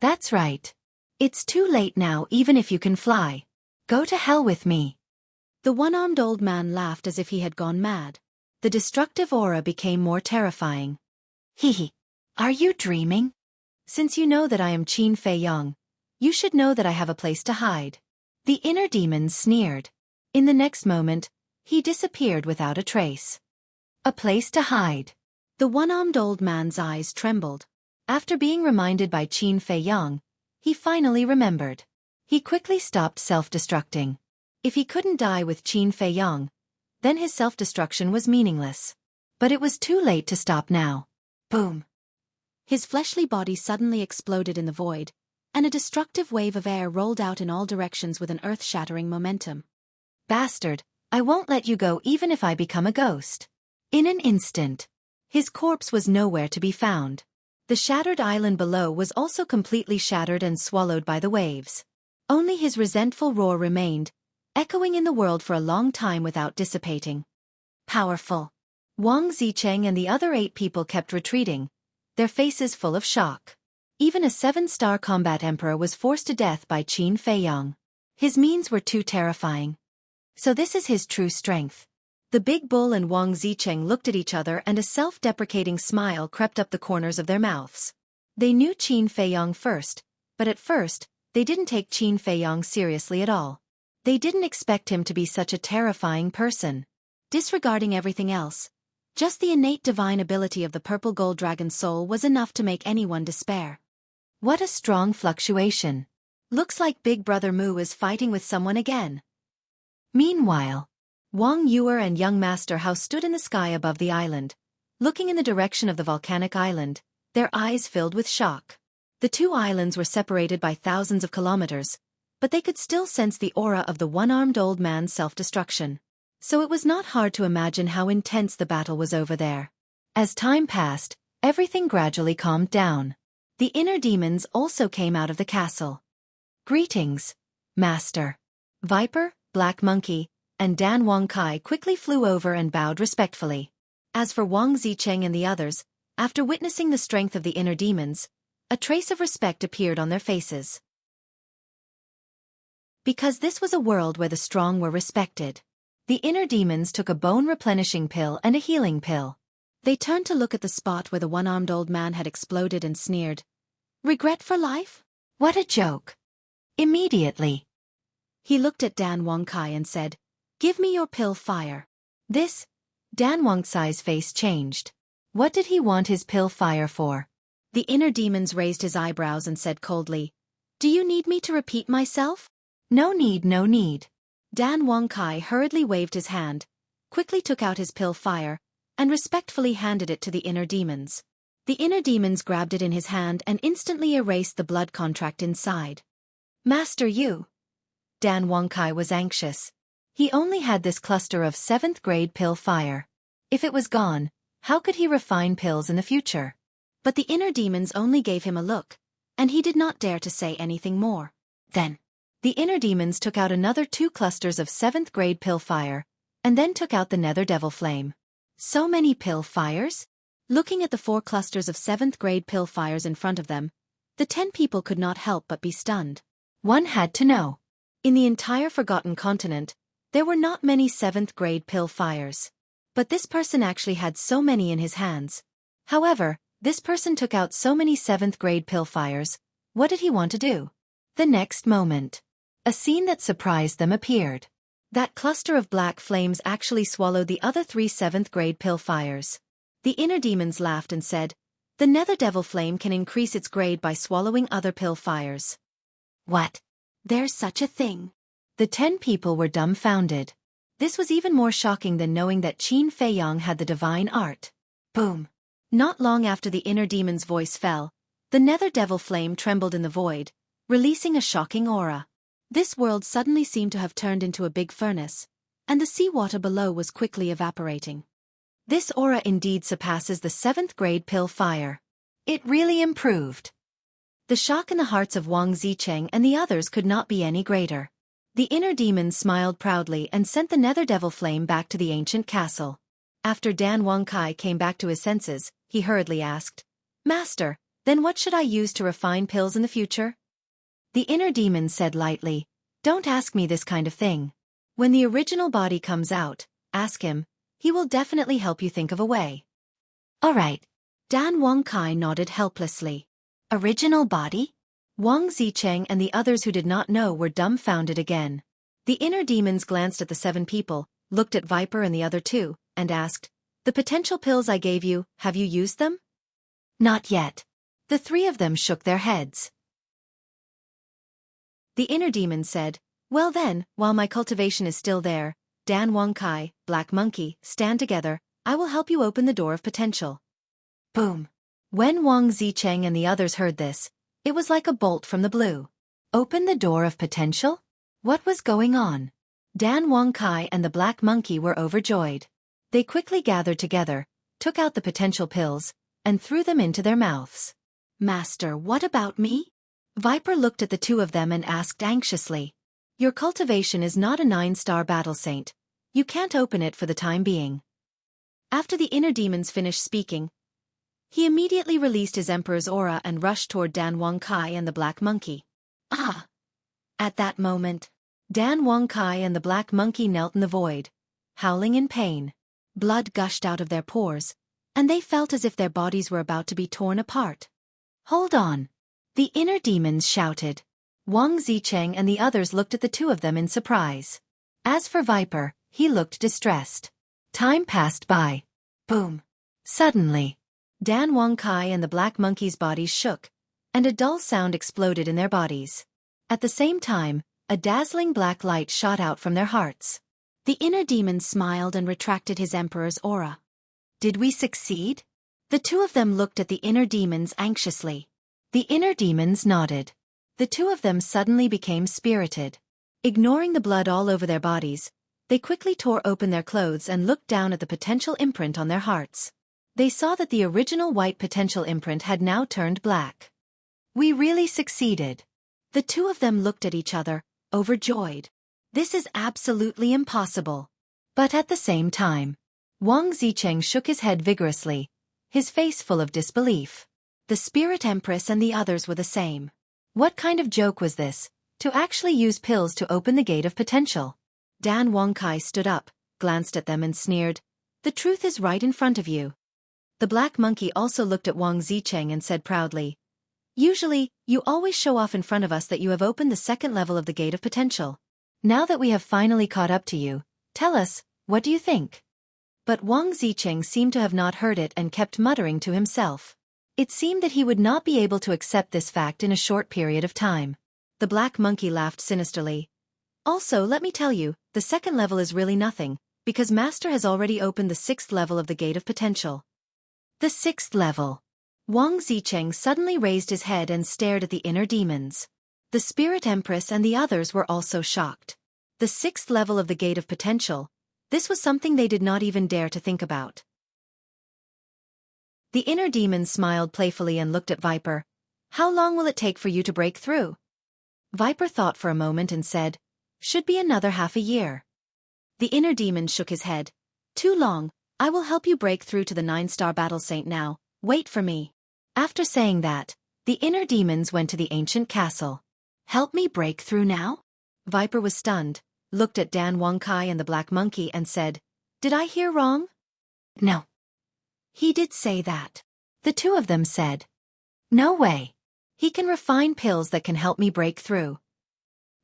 S1: "That's right. It's too late now even if you can fly. Go to hell with me." The one-armed old man laughed as if he had gone mad. The destructive aura became more terrifying. "Hee. Are you dreaming? Since you know that I am Qin Fei Yang, you should know that I have a place to hide." The inner demon sneered. In the next moment, he disappeared without a trace. A place to hide. The one-armed old man's eyes trembled. After being reminded by Qin Fei Yang, he finally remembered. He quickly stopped self-destructing. If he couldn't die with Qin Fei Yang, then his self-destruction was meaningless. But it was too late to stop now. Boom! His fleshly body suddenly exploded in the void, and a destructive wave of air rolled out in all directions with an earth-shattering momentum. "Bastard, I won't let you go even if I become a ghost." In an instant, his corpse was nowhere to be found. The shattered island below was also completely shattered and swallowed by the waves. Only his resentful roar remained, echoing in the world for a long time without dissipating. Powerful. Wang Zicheng and the other 8 people kept retreating, their faces full of shock. Even a 7-star combat emperor was forced to death by Qin Fei Yang. His means were too terrifying. So this is his true strength. The big bull and Wang Zicheng looked at each other and a self-deprecating smile crept up the corners of their mouths. They knew Qin Fei Yang first, but at first, they didn't take Qin Fei Yang seriously at all. They didn't expect him to be such a terrifying person. Disregarding everything else, just the innate divine ability of the purple gold dragon soul was enough to make anyone despair. What a strong fluctuation. Looks like Big Brother Mu is fighting with someone again. Meanwhile, Wang Yuer and young Master Hao stood in the sky above the island, looking in the direction of the volcanic island, their eyes filled with shock. The 2 islands were separated by thousands of kilometers, but they could still sense the aura of the one-armed old man's self-destruction. So it was not hard to imagine how intense the battle was over there. As time passed, everything gradually calmed down. The inner demons also came out of the castle. "Greetings, Master." Viper, Black Monkey, and Dan Wang Kai quickly flew over and bowed respectfully. As for Wang Zicheng and the others, after witnessing the strength of the inner demons, a trace of respect appeared on their faces. Because this was a world where the strong were respected. The inner demons took a bone-replenishing pill and a healing pill. They turned to look at the spot where the one-armed old man had exploded and sneered. "Regret for life? What a joke." Immediately, he looked at Dan Wang Kai and said, "Give me your pill fire." This, Dan Wang Kai's face changed. What did he want his pill fire for? The inner demons raised his eyebrows and said coldly, "Do you need me to repeat myself?" "No need, no need." Dan Wang Kai hurriedly waved his hand, quickly took out his pill fire, and respectfully handed it to the inner demons. The inner demons grabbed it in his hand and instantly erased the blood contract inside. "Master Yu." Dan Wang Kai was anxious. He only had this cluster of 7th-grade pill fire. If it was gone, how could he refine pills in the future? But the inner demons only gave him a look, and he did not dare to say anything more. Then, the inner demons took out another 2 clusters of 7th-grade pill fire, and then took out the nether devil flame. So many pill fires? Looking at the 4 clusters of 7th-grade pill fires in front of them, the 10 people could not help but be stunned. One had to know. In the entire Forgotten Continent, there were not many 7th-grade pill fires. But this person actually had so many in his hands. However, this person took out so many 7th-grade pill fires. What did he want to do? The next moment, a scene that surprised them appeared. That cluster of black flames actually swallowed the other 3 7th-grade pill fires. The inner demons laughed and said, "The nether devil flame can increase its grade by swallowing other pill fires." What? There's such a thing? The 10 people were dumbfounded. This was even more shocking than knowing that Qin Fei Yang had the divine art. Boom! Not long after the inner demon's voice fell, the nether devil flame trembled in the void, releasing a shocking aura. This world suddenly seemed to have turned into a big furnace, and the seawater below was quickly evaporating. This aura indeed surpasses the 7th-grade pill fire. It really improved. The shock in the hearts of Wang Zicheng and the others could not be any greater. The inner demon smiled proudly and sent the nether devil flame back to the ancient castle. After Dan Wangkai came back to his senses, he hurriedly asked, "Master, then what should I use to refine pills in the future?" The inner demon said lightly, "Don't ask me this kind of thing. When the original body comes out, ask him. He will definitely help you think of a way." "All right." Dan Wangkai nodded helplessly. "Original body?" Wang Zicheng and the others who did not know were dumbfounded again. The inner demons glanced at the 7 people, looked at Viper and the other 2, and asked, "The potential pills I gave you, have you used them?" "Not yet." The 3 of them shook their heads. The inner demon said, "Well then, while my cultivation is still there, Dan Wangkai, Black Monkey, stand together, I will help you open the door of potential." Boom. When Wang Zicheng and the others heard this, it was like a bolt from the blue. Open the door of potential? What was going on? Dan Wangkai and the Black Monkey were overjoyed. They quickly gathered together, took out the potential pills, and threw them into their mouths. "Master, what about me?" Viper looked at the 2 of them and asked anxiously. "Your cultivation is not a 9-star battle saint. You can't open it for the time being." After the inner demons finished speaking, he immediately released his Emperor's aura and rushed toward Dan Wangkai and the Black Monkey. Ah! At that moment, Dan Wangkai and the Black Monkey knelt in the void, howling in pain. Blood gushed out of their pores, and they felt as if their bodies were about to be torn apart. "Hold on!" The inner demons shouted. Wang Zicheng and the others looked at the 2 of them in surprise. As for Viper, he looked distressed. Time passed by. Boom! Suddenly, Dan Wangkai and the Black Monkey's bodies shook, and a dull sound exploded in their bodies. At the same time, a dazzling black light shot out from their hearts. The inner demon smiled and retracted his Emperor's aura. "Did we succeed?" The 2 of them looked at the inner demons anxiously. The inner demons nodded. The 2 of them suddenly became spirited. Ignoring the blood all over their bodies, they quickly tore open their clothes and looked down at the potential imprint on their hearts. They saw that the original white potential imprint had now turned black. "We really succeeded." The 2 of them looked at each other, overjoyed. This is absolutely impossible. But at the same time, Wang Zicheng shook his head vigorously, his face full of disbelief. The Spirit Empress and the others were the same. What kind of joke was this, to actually use pills to open the gate of potential? Dan Wangkai stood up, glanced at them and sneered, "The truth is right in front of you." The Black Monkey also looked at Wang Zicheng and said proudly, "Usually, you always show off in front of us that you have opened the 2nd level of the gate of potential. Now that we have finally caught up to you, tell us, what do you think?" But Wang Zicheng seemed to have not heard it and kept muttering to himself. It seemed that he would not be able to accept this fact in a short period of time. The Black Monkey laughed sinisterly. "Also, let me tell you, the 2nd level is really nothing, because Master has already opened the 6th level of the gate of potential." The 6th level. Wang Zicheng suddenly raised his head and stared at the inner demons. The Spirit Empress and the others were also shocked. The 6th level of the gate of potential. This was something they did not even dare to think about. The inner demon smiled playfully and looked at Viper. "How long will it take for you to break through?" Viper thought for a moment and said, "Should be another half a year." The inner demon shook his head. "Too long. I will help you break through to the 9-star battle saint now. Wait for me." After saying that, the inner demons went to the ancient castle. "Help me break through now?" Viper was stunned, looked at Dan Wangkai and the Black Monkey and said, "Did I hear wrong?" "No. He did say that." The 2 of them said, "No way. He can refine pills that can help me break through."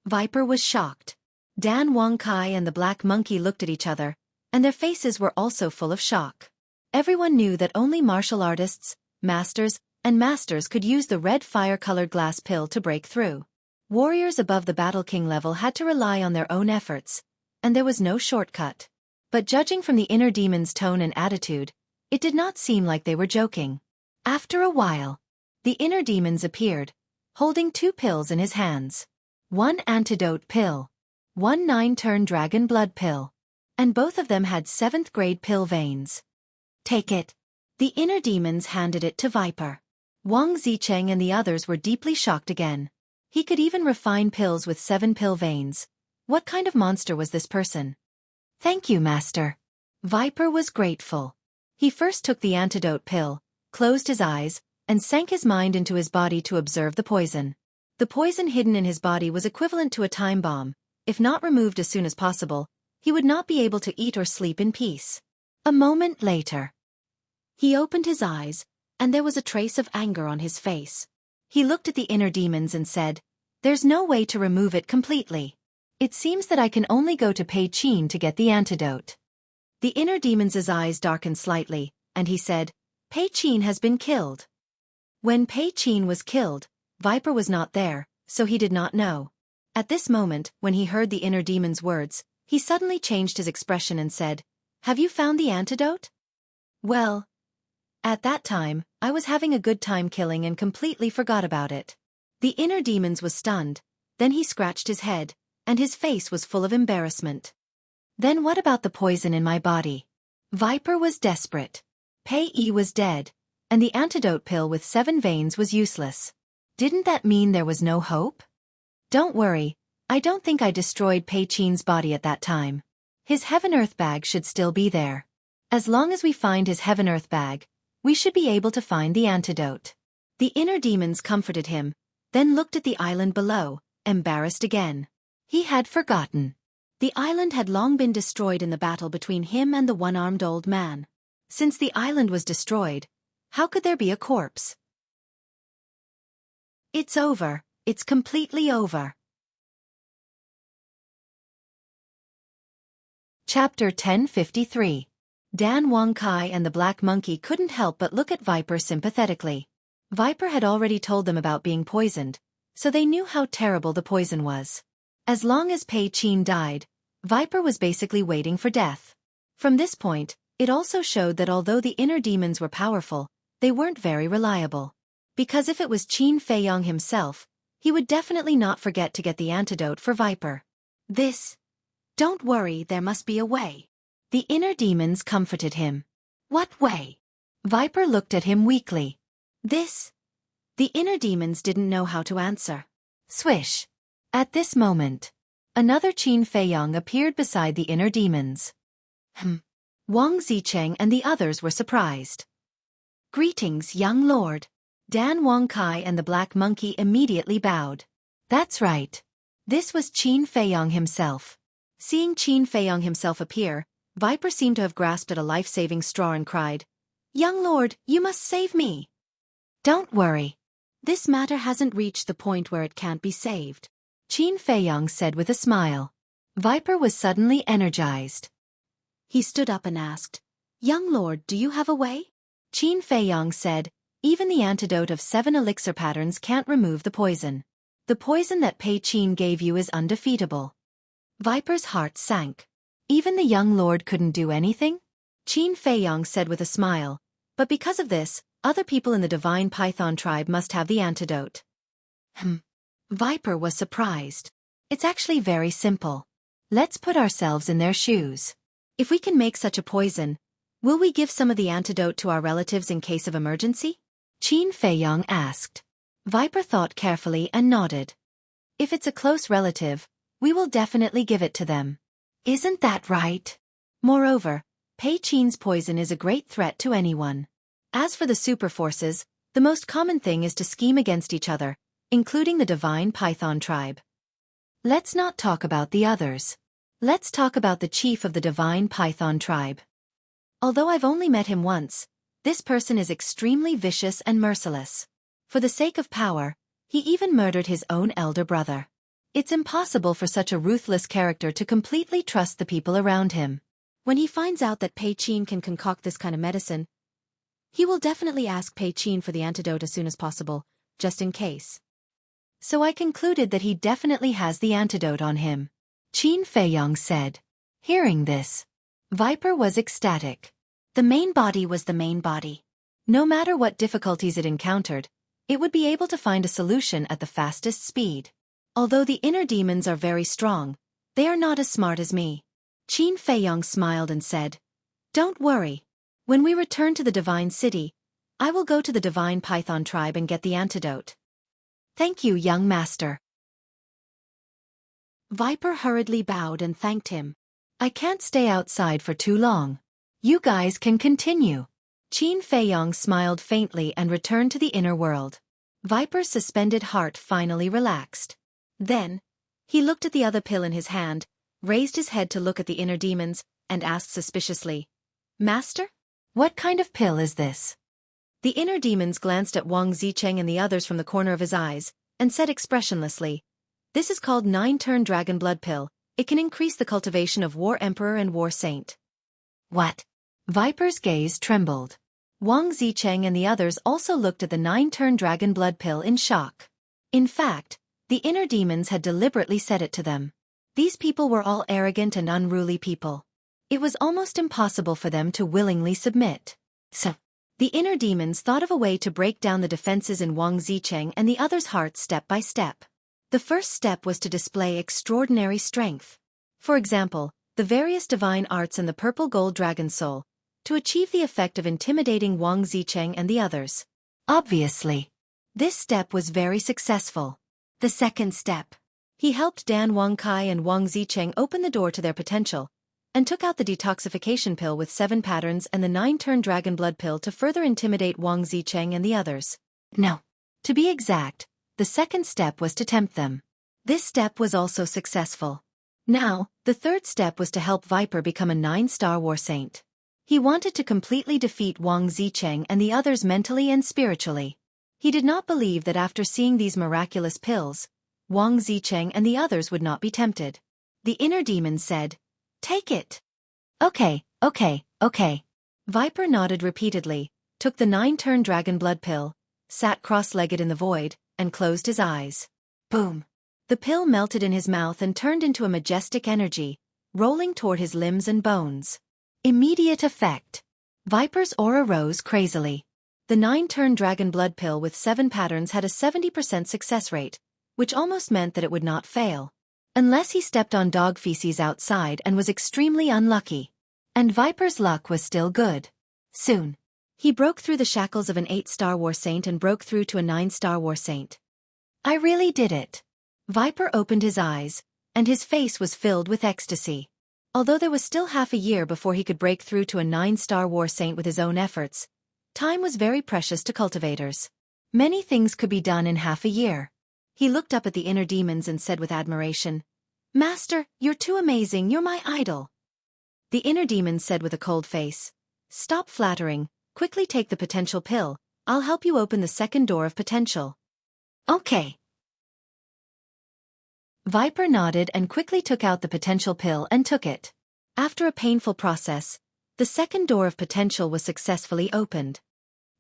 S1: Viper was shocked. Dan Wangkai and the Black Monkey looked at each other, and their faces were also full of shock. Everyone knew that only martial artists, masters, and masters could use the red fire-colored glass pill to break through. Warriors above the Battle King level had to rely on their own efforts, and there was no shortcut. But judging from the inner demon's tone and attitude, it did not seem like they were joking. After a while, the inner demons appeared, holding 2 pills in his hands. 1 antidote pill, 1 9-turn dragon blood pill, and both of them had 7th-grade pill veins. "Take it." The inner demons handed it to Viper. Wang Zicheng and the others were deeply shocked again. He could even refine pills with 7 pill veins. What kind of monster was this person? Thank you, Master. Viper was grateful. He first took the antidote pill, closed his eyes, and sank his mind into his body to observe the poison. The poison hidden in his body was equivalent to a time bomb. If not removed as soon as possible, he would not be able to eat or sleep in peace. A moment later, he opened his eyes, and there was a trace of anger on his face. He looked at the inner demons and said, "There's no way to remove it completely. It seems that I can only go to Pei Qin to get the antidote." The inner demon's eyes darkened slightly, and he said, "Pei Qin has been killed." When Pei Qin was killed, Viper was not there, so he did not know. At this moment, when he heard the inner demon's words, he suddenly changed his expression and said, "Have you found the antidote?" "Well, at that time, I was having a good time killing and completely forgot about it." The inner demons was stunned, then he scratched his head, and his face was full of embarrassment. "Then what about the poison in my body?" Viper was desperate. Pei Yi was dead, and the antidote pill with 7 veins was useless. Didn't that mean there was no hope? "Don't worry, I don't think I destroyed Pei Qin's body at that time. His heaven-earth bag should still be there. As long as we find his heaven-earth bag, we should be able to find the antidote." The inner demons comforted him, then looked at the island below, embarrassed again. He had forgotten. The island had long been destroyed in the battle between him and the one-armed old man. Since the island was destroyed, how could there be a corpse? It's over. It's completely over. Chapter 1053. Dan Wang Kai and the Black Monkey couldn't help but look at Viper sympathetically. Viper had already told them about being poisoned, so they knew how terrible the poison was. As long as Pei Qin died, Viper was basically waiting for death. From this point, it also showed that although the inner demons were powerful, they weren't very reliable. Because if it was Qin Feiyong himself, he would definitely not forget to get the antidote for Viper. Don't worry, there must be a way. The inner demons comforted him. What way? Viper looked at him weakly. The inner demons didn't know how to answer. Swish. At this moment, another Qin Feiyong appeared beside the inner demons. Wang Zicheng and the others were surprised. "Greetings, young lord." Dan Wang Kai and the Black Monkey immediately bowed. That's right. This was Qin Feiyong himself. Seeing Qin Feiyong himself appear, Viper seemed to have grasped at a life-saving straw and cried, "Young lord, you must save me." "Don't worry. This matter hasn't reached the point where it can't be saved," Qin Feiyong said with a smile. Viper was suddenly energized. He stood up and asked, "Young lord, do you have a way?" Qin Feiyong said, "Even the antidote of 7 elixir patterns can't remove the poison. The poison that Pei Qin gave you is undefeatable." Viper's heart sank. Even the young lord couldn't do anything? Qin Feiyong said with a smile, "But because of this, other people in the divine python tribe must have the antidote." Viper was surprised. "It's actually very simple. Let's put ourselves in their shoes. If we can make such a poison, will we give some of the antidote to our relatives in case of emergency?" Qin Feiyong asked. Viper thought carefully and nodded. "If it's a close relative, we will definitely give it to them. Isn't that right? Moreover, Pei Qin's poison is a great threat to anyone. As for the super forces, the most common thing is to scheme against each other, including the divine python tribe. Let's not talk about the others. Let's talk about the chief of the divine python tribe. Although I've only met him once, this person is extremely vicious and merciless. For the sake of power, he even murdered his own elder brother. It's impossible for such a ruthless character to completely trust the people around him. When he finds out that Pei Qin can concoct this kind of medicine, he will definitely ask Pei Qin for the antidote as soon as possible, just in case. So I concluded that he definitely has the antidote on him," Qin Feiyong said. Hearing this, Viper was ecstatic. The main body was the main body. No matter what difficulties it encountered, it would be able to find a solution at the fastest speed. Although the inner demons are very strong, they are not as smart as me. Qin Feiyong smiled and said, "Don't worry. When we return to the Divine City, I will go to the Divine Python tribe and get the antidote." "Thank you, young master." Viper hurriedly bowed and thanked him. I can't stay outside for too long. You guys can continue. Qin Feiyong smiled faintly and returned to the inner world. Viper's suspended heart finally relaxed. Then, he looked at the other pill in his hand, raised his head to look at the inner demons, and asked suspiciously, Master? What kind of pill is this? The inner demons glanced at Wang Zicheng and the others from the corner of his eyes, and said expressionlessly, This is called 9-turn dragon blood pill. It can increase the cultivation of War Emperor and War Saint. What? Viper's gaze trembled. Wang Zicheng and the others also looked at the 9-turn dragon blood pill in shock. In fact, the inner demons had deliberately said it to them. These people were all arrogant and unruly people. It was almost impossible for them to willingly submit. So, the inner demons thought of a way to break down the defenses in Wang Zicheng and the others' hearts step by step. The first step was to display extraordinary strength. For example, the various divine arts and the purple gold dragon soul, to achieve the effect of intimidating Wang Zicheng and the others. Obviously, this step was very successful. The second step. He helped Dan Wangkai and Wang Zicheng open the door to their potential, and took out the detoxification pill with 7 patterns and the 9-turn dragon blood pill to further intimidate Wang Zicheng and the others. No. To be exact, the second step was to tempt them. This step was also successful. Now, the third step was to help Viper become a 9-star war saint. He wanted to completely defeat Wang Zicheng and the others mentally and spiritually. He did not believe that after seeing these miraculous pills, Wang Zicheng and the others would not be tempted. The inner demon said, Take it. Okay. Viper nodded repeatedly, took the 9-turn dragon blood pill, sat cross-legged in the void, and closed his eyes. Boom. The pill melted in his mouth and turned into a majestic energy, rolling toward his limbs and bones. Immediate effect. Viper's aura rose crazily. The 9-turn dragon blood pill with 7 patterns had a 70% success rate, which almost meant that it would not fail. Unless he stepped on dog feces outside and was extremely unlucky. And Viper's luck was still good. Soon, he broke through the shackles of an 8-star war saint and broke through to a 9-star war saint. I really did it. Viper opened his eyes, and his face was filled with ecstasy. Although there was still half a year before he could break through to a 9-star war saint with his own efforts, time was very precious to cultivators. Many things could be done in half a year. He looked up at the inner demons and said with admiration, Master, you're too amazing, you're my idol. The inner demon said with a cold face, Stop flattering, quickly take the potential pill, I'll help you open the second door of potential. Okay. Viper nodded and quickly took out the potential pill and took it. After a painful process, the second door of potential was successfully opened.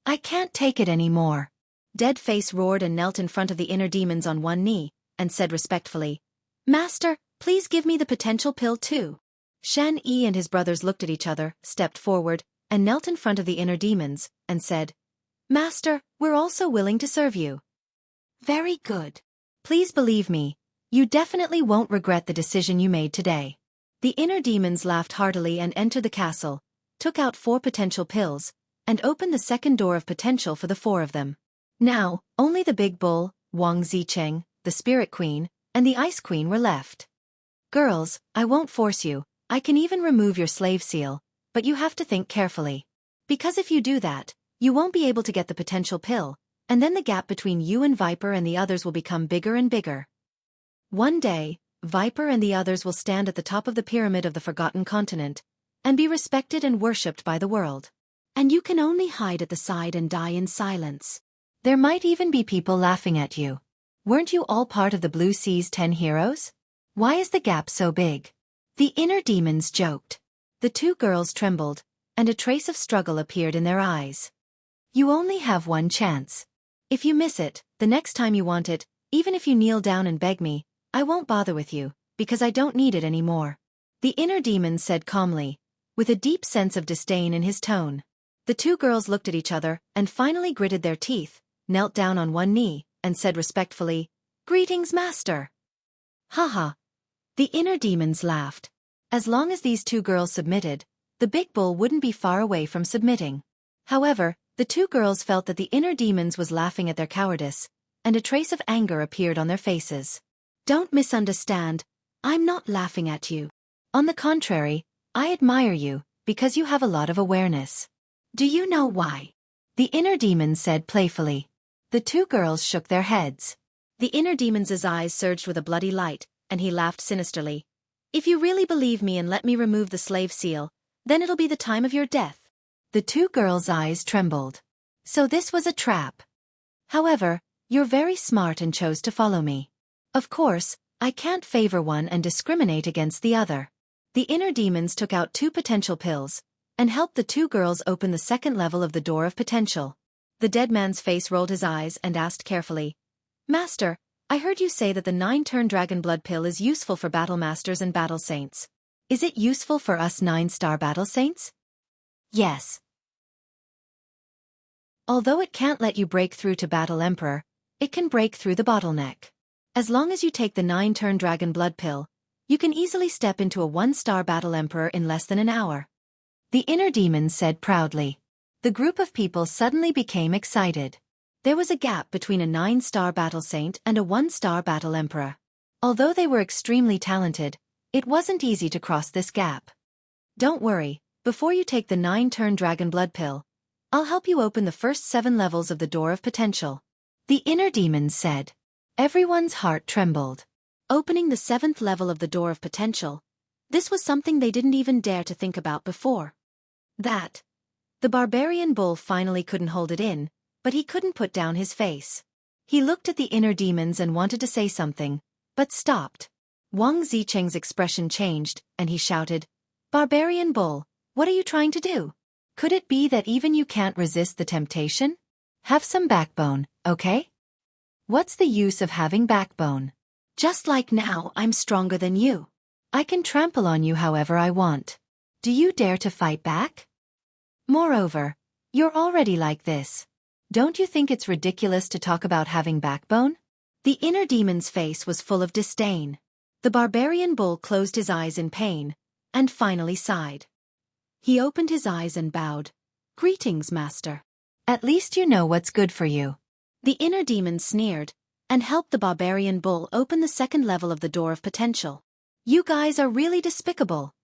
S1: I can't take it anymore. Deadface roared and knelt in front of the inner demons on one knee, and said respectfully, Master, please give me the potential pill too. Shan Yi and his brothers looked at each other, stepped forward, and knelt in front of the inner demons, and said, Master, we're also willing to serve you. Very good. Please believe me, you definitely won't regret the decision you made today. The inner demons laughed heartily and entered the castle, took out 4 potential pills, and opened the second door of potential for the 4 of them. Now, only the Big Bull, Wang Zicheng, the Spirit Queen, and the Ice Queen were left. Girls, I won't force you, I can even remove your slave seal, but you have to think carefully. Because if you do that, you won't be able to get the potential pill, and then the gap between you and Viper and the others will become bigger and bigger. One day, Viper and the others will stand at the top of the pyramid of the Forgotten Continent, and be respected and worshipped by the world. And you can only hide at the side and die in silence. There might even be people laughing at you. Weren't you all part of the Blue Sea's 10 heroes? Why is the gap so big? The inner demons joked. The 2 girls trembled, and a trace of struggle appeared in their eyes. You only have one chance. If you miss it, the next time you want it, even if you kneel down and beg me, I won't bother with you, because I don't need it anymore. The inner demon said calmly, with a deep sense of disdain in his tone. The 2 girls looked at each other, and finally gritted their teeth, knelt down on one knee, and said respectfully, Greetings, Master. Haha. The inner demons laughed. As long as these 2 girls submitted, the Big Bull wouldn't be far away from submitting. However, the 2 girls felt that the inner demons was laughing at their cowardice, and a trace of anger appeared on their faces. Don't misunderstand, I'm not laughing at you. On the contrary, I admire you, because you have a lot of awareness. Do you know why? The inner demon said playfully. The two girls shook their heads. The inner demon's eyes surged with a bloody light, and he laughed sinisterly. If you really believe me and let me remove the slave seal, then it'll be the time of your death. The two girls' eyes trembled. So this was a trap. However, you're very smart and chose to follow me. Of course, I can't favor one and discriminate against the other. The inner demons took out 2 potential pills, and helped the two girls open the second level of the door of potential. The dead man's face rolled his eyes and asked carefully, Master, I heard you say that the 9-turn dragon blood pill is useful for battle masters and battle saints. Is it useful for us 9-star battle saints? Yes. Although it can't let you break through to battle emperor, it can break through the bottleneck. As long as you take the 9-turn dragon blood pill, you can easily step into a 1-star battle emperor in less than an hour. The inner demon said proudly. The group of people suddenly became excited. There was a gap between a 9-star battle saint and a 1-star battle emperor. Although they were extremely talented, it wasn't easy to cross this gap. Don't worry, before you take the 9-turn dragon blood pill, I'll help you open the first 7 levels of the door of potential. The inner demon said. Everyone's heart trembled. Opening the 7th level of the door of potential, this was something they didn't even dare to think about before. The barbarian bull finally couldn't hold it in, but he couldn't put down his face. He looked at the inner demons and wanted to say something, but stopped. Wang Zicheng's expression changed, and he shouted, Barbarian bull, what are you trying to do? Could it be that even you can't resist the temptation? Have some backbone, okay? What's the use of having backbone? Just like now, I'm stronger than you. I can trample on you however I want. Do you dare to fight back? Moreover, you're already like this. Don't you think it's ridiculous to talk about having backbone? The inner demon's face was full of disdain. The barbarian bull closed his eyes in pain, and finally sighed. He opened his eyes and bowed. Greetings, master. At least you know what's good for you. The inner demon sneered, and helped the barbarian bull open the 2nd level of the door of potential. You guys are really despicable.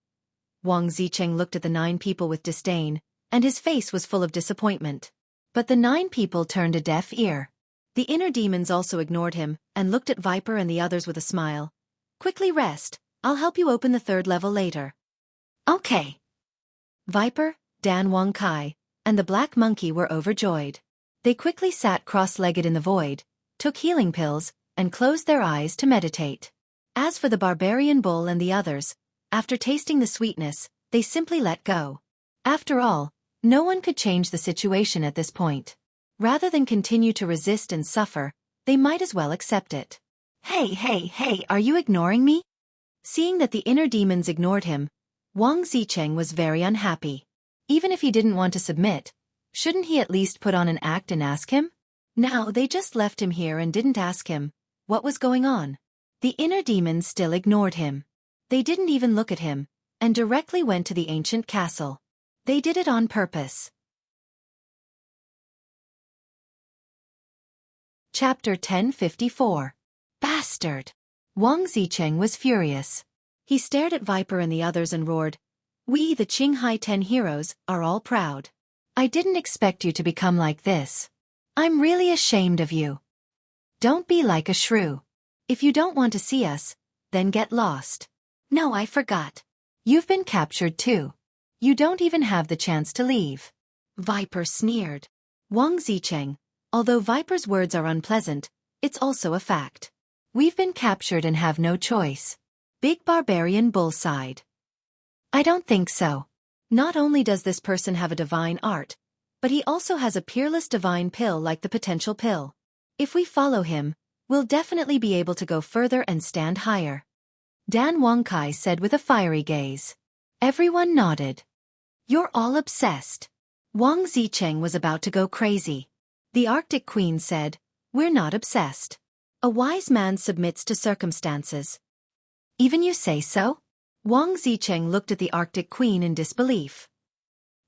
S1: Wang Zicheng looked at the 9 people with disdain, and his face was full of disappointment. But the 9 people turned a deaf ear. The inner demons also ignored him, and looked at Viper and the others with a smile. Quickly rest, I'll help you open the 3rd level later. Okay. Viper, Dan Wang Kai, and the black monkey were overjoyed. They quickly sat cross-legged in the void, took healing pills, and closed their eyes to meditate. As for the barbarian bull and the others, after tasting the sweetness, they simply let go. After all, no one could change the situation at this point. Rather than continue to resist and suffer, they might as well accept it. Hey, are you ignoring me? Seeing that the inner demons ignored him, Wang Zicheng was very unhappy. Even if he didn't want to submit, shouldn't he at least put on an act and ask him? Now they just left him here and didn't ask him what was going on. The inner demons still ignored him. They didn't even look at him, and directly went to the ancient castle. They did it on purpose. Chapter 1054. Bastard! Wang Zicheng was furious. He stared at Viper and the others and roared, We, the Qinghai 10 heroes, are all proud. I didn't expect you to become like this. I'm really ashamed of you. Don't be like a shrew. If you don't want to see us, then get lost. No, I forgot. You've been captured too. You don't even have the chance to leave. Viper sneered. Wang Zicheng, although Viper's words are unpleasant, it's also a fact. We've been captured and have no choice. Big barbarian bull sighed. I don't think so. Not only does this person have a divine art, but he also has a peerless divine pill like the potential pill. If we follow him, we'll definitely be able to go further and stand higher. Dan Wangkai said with a fiery gaze. Everyone nodded. You're all obsessed. Wang Zicheng was about to go crazy. The Arctic Queen said, We're not obsessed. A wise man submits to circumstances. Even you say so? Wang Zicheng looked at the Arctic Queen in disbelief.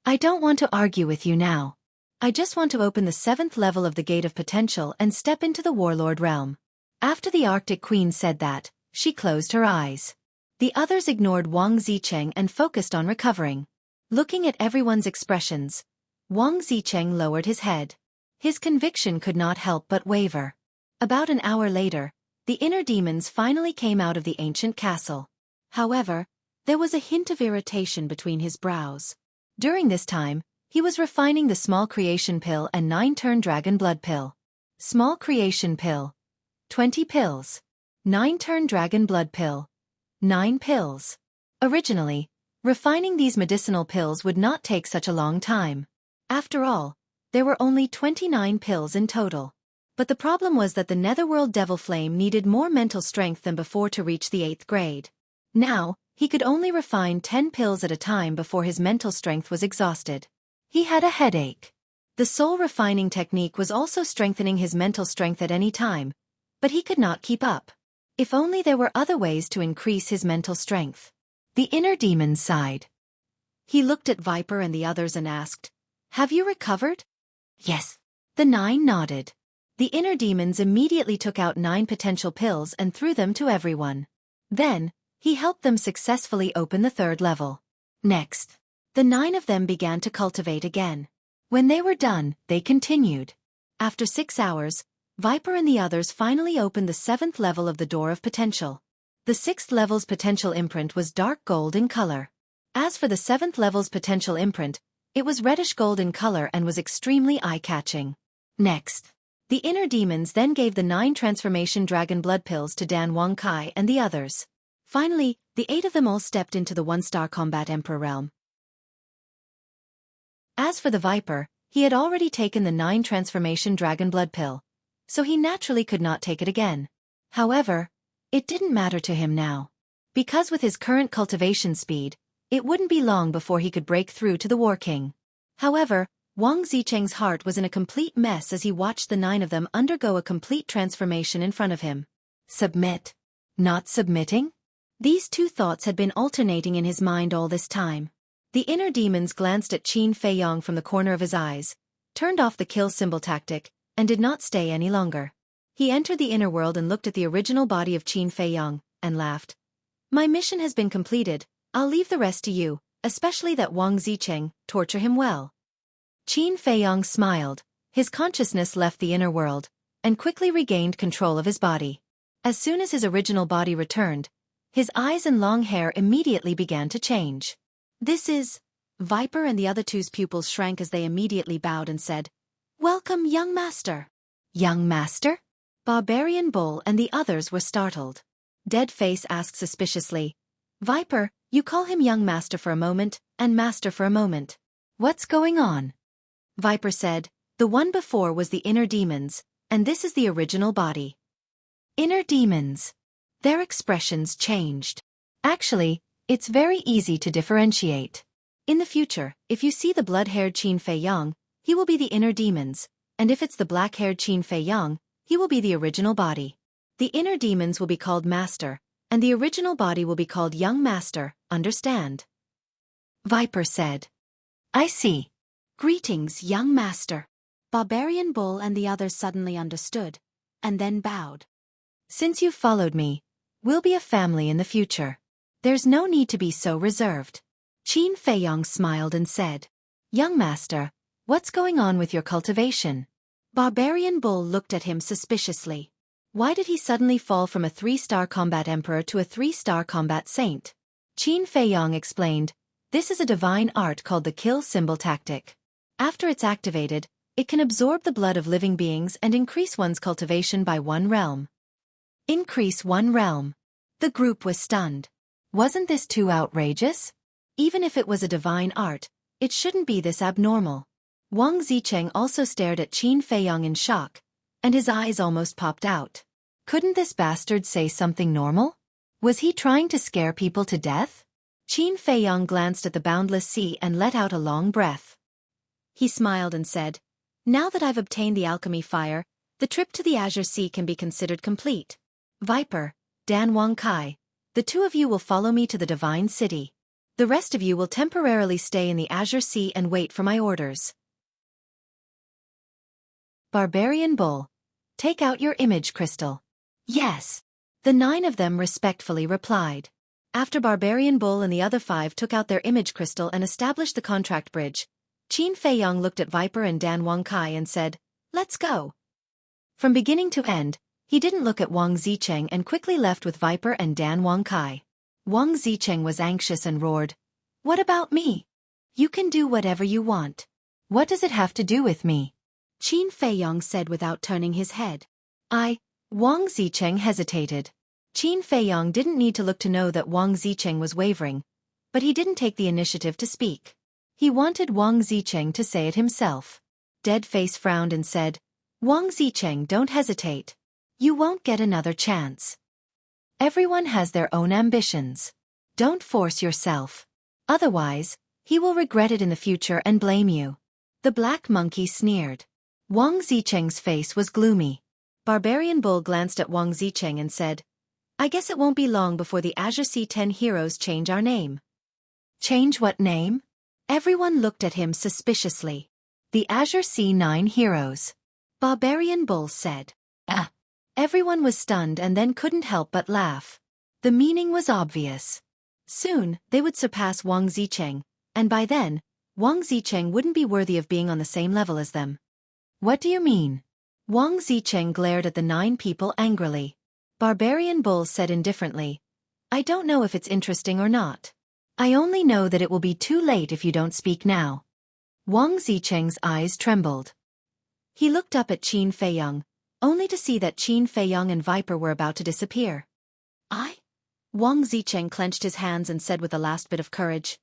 S1: I don't want to argue with you now. I just want to open the 7th level of the Gate of Potential and step into the Warlord realm. After the Arctic Queen said that, She closed her eyes. The others ignored Wang Zicheng and focused on recovering. Looking at everyone's expressions, Wang Zicheng lowered his head. His conviction could not help but waver. About an hour later, the inner demons finally came out of the ancient castle. However, there was a hint of irritation between his brows. During this time, he was refining the small creation pill and 9-turn dragon blood pill. Small creation pill. 20 pills. 9-turn dragon blood pill. 9 pills. Originally, refining these medicinal pills would not take such a long time. After all, there were only 29 pills in total. But the problem was that the Netherworld Devil Flame needed more mental strength than before to reach the 8th grade. Now, he could only refine 10 pills at a time before his mental strength was exhausted. He had a headache. The soul refining technique was also strengthening his mental strength at any time, but he could not keep up. If only there were other ways to increase his mental strength. The inner demon sighed. He looked at Viper and the others and asked, "Have you recovered?" "Yes." The 9 nodded. The inner demons immediately took out 9 potential pills and threw them to everyone. Then, he helped them successfully open the 3rd level. Next, the 9 of them began to cultivate again. When they were done, they continued. After 6 hours, Viper and the others finally opened the 7th level of the Door of Potential. The 6th level's potential imprint was dark gold in color. As for the 7th level's potential imprint, it was reddish gold in color and was extremely eye-catching. Next, the inner demons then gave the 9 transformation dragon blood pills to Dan Wang Kai and the others. Finally, the 8 of them all stepped into the 1-star combat emperor realm. As for the Viper, he had already taken the 9 transformation dragon blood pill, so he naturally could not take it again. However, it didn't matter to him now. Because with his current cultivation speed, it wouldn't be long before he could break through to the War King. However, Wang Zicheng's heart was in a complete mess as he watched the 9 of them undergo a complete transformation in front of him. Submit. Not submitting? These two thoughts had been alternating in his mind all this time. The inner demons glanced at Qin Feiyong from the corner of his eyes, turned off the kill symbol tactic, and did not stay any longer. He entered the inner world and looked at the original body of Qin Feiyong, and laughed. "My mission has been completed, I'll leave the rest to you, especially that Wang Zicheng, torture him well." Qin Feiyong smiled, his consciousness left the inner world, and quickly regained control of his body. As soon as his original body returned, his eyes and long hair immediately began to change. "This is..." Viper and the other two's pupils shrank as they immediately bowed and said, "Welcome, young master." "Young master?" Barbarian Bull and the others were startled. Deadface asked suspiciously, "Viper, you call him young master for a moment, and master for a moment. What's going on?" Viper said, "The one before was the inner demons, and this is the original body." Inner demons. Their expressions changed. Actually, it's very easy to differentiate. In the future, if you see the blood-haired Qin Feiyong, he will be the inner demons, and if it's the black-haired Qin Feiyong, he will be the original body. The inner demons will be called master, and the original body will be called young master, understand? Viper said. "I see. Greetings, young master." Barbarian Bull and the others suddenly understood, and then bowed. "Since you've followed me, we'll be a family in the future. There's no need to be so reserved." Qin Feiyong smiled and said, "Young master, what's going on with your cultivation?" Barbarian Bull looked at him suspiciously. Why did he suddenly fall from a 3-star combat emperor to a 3-star combat saint? Qin Feiyong explained, "This is a divine art called the kill symbol tactic. After it's activated, it can absorb the blood of living beings and increase one's cultivation by 1 realm. Increase 1 realm. The group was stunned. Wasn't this too outrageous? Even if it was a divine art, it shouldn't be this abnormal. Wang Zicheng also stared at Qin Feiyong in shock, and his eyes almost popped out. Couldn't this bastard say something normal? Was he trying to scare people to death? Qin Feiyong glanced at the boundless sea and let out a long breath. He smiled and said, "Now that I've obtained the alchemy fire, the trip to the Azure Sea can be considered complete. Viper, Dan Wang Kai, the 2 of you will follow me to the Divine City. The rest of you will temporarily stay in the Azure Sea and wait for my orders." Barbarian Bull, take out your image crystal. Yes. The 9 of them respectfully replied. After Barbarian Bull and the other 5 took out their image crystal and established the contract bridge, Qin Feiyong looked at Viper and Dan Wangkai and said, "Let's go." From beginning to end, he didn't look at Wang Zicheng and quickly left with Viper and Dan Wangkai. Wang Zicheng was anxious and roared, "What about me? You can do whatever you want. What does it have to do with me?" Qin Feiyong said without turning his head. Wang Zicheng hesitated. Qin Feiyong didn't need to look to know that Wang Zicheng was wavering, but he didn't take the initiative to speak. He wanted Wang Zicheng to say it himself. Deadface frowned and said, "Wang Zicheng, don't hesitate. You won't get another chance. Everyone has their own ambitions. Don't force yourself. Otherwise, he will regret it in the future and blame you." The Black Monkey sneered. Wang Zicheng's face was gloomy. Barbarian Bull glanced at Wang Zicheng and said, "I guess it won't be long before the Azure Sea 10 heroes change our name." "Change what name?" Everyone looked at him suspiciously. "The Azure Sea 9 heroes," Barbarian Bull said. Everyone was stunned and then couldn't help but laugh. The meaning was obvious. Soon, they would surpass Wang Zicheng, and by then, Wang Zicheng wouldn't be worthy of being on the same level as them. "What do you mean?" Wang Zicheng glared at the 9 people angrily. Barbarian Bull said indifferently, "I don't know if it's interesting or not. I only know that it will be too late if you don't speak now." Wang Zicheng's eyes trembled. He looked up at Qin Feiyong, only to see that Qin Feiyong and Viper were about to disappear. Wang Zicheng clenched his hands and said with a last bit of courage,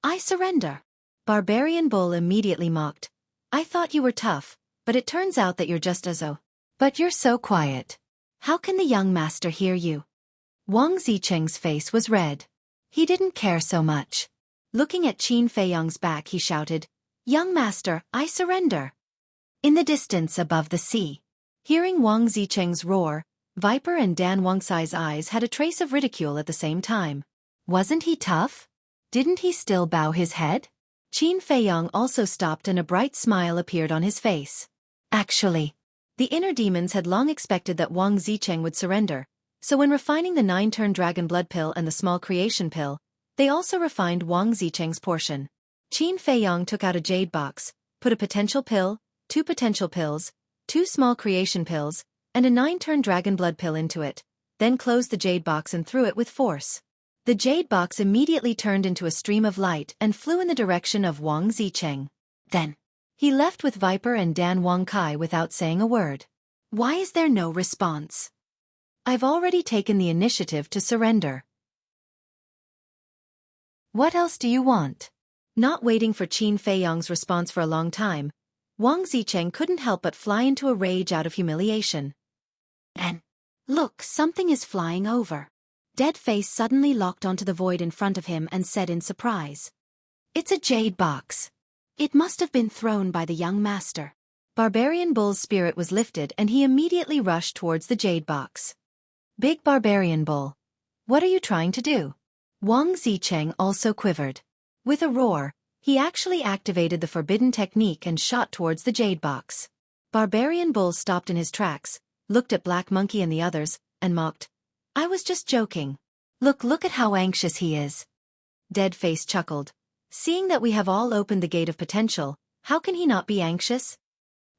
S1: "I surrender." Barbarian Bull immediately mocked, "I thought you were tough, but it turns out that you're just but you're so quiet. How can the young master hear you?" Wang Zicheng's face was red. He didn't care so much. Looking at Qin Feiyong's back, he shouted, "Young master, I surrender." In the distance above the sea, hearing Wang Zicheng's roar, Viper and Dan Wangkai's eyes had a trace of ridicule at the same time. Wasn't he tough? Didn't he still bow his head? Qin Feiyong also stopped and a bright smile appeared on his face. Actually, the inner demons had long expected that Wang Zicheng would surrender, so when refining the 9-turn Dragon Blood Pill and the small creation pill, they also refined Wang Zicheng's portion. Qin Feiyong took out a jade box, put a potential pill, 2 potential pills, 2 small creation pills, and a 9-turn Dragon Blood Pill into it, then closed the jade box and threw it with force. The jade box immediately turned into a stream of light and flew in the direction of Wang Zicheng. Then, he left with Viper and Dan Wangkai without saying a word. Why is there no response? I've already taken the initiative to surrender. What else do you want? Not waiting for Qin Feiyong's response for a long time, Wang Zicheng couldn't help but fly into a rage out of humiliation. And, look, something is flying over. Deadface suddenly locked onto the void in front of him and said in surprise, "It's a jade box. It must have been thrown by the young master." Barbarian Bull's spirit was lifted and he immediately rushed towards the jade box. "Big Barbarian Bull, what are you trying to do?" Wang Zicheng also quivered. With a roar, he actually activated the forbidden technique and shot towards the jade box. Barbarian Bull stopped in his tracks, looked at Black Monkey and the others, and mocked, "I was just joking. Look at how anxious he is." Deadface chuckled. "Seeing that we have all opened the gate of potential, how can he not be anxious?"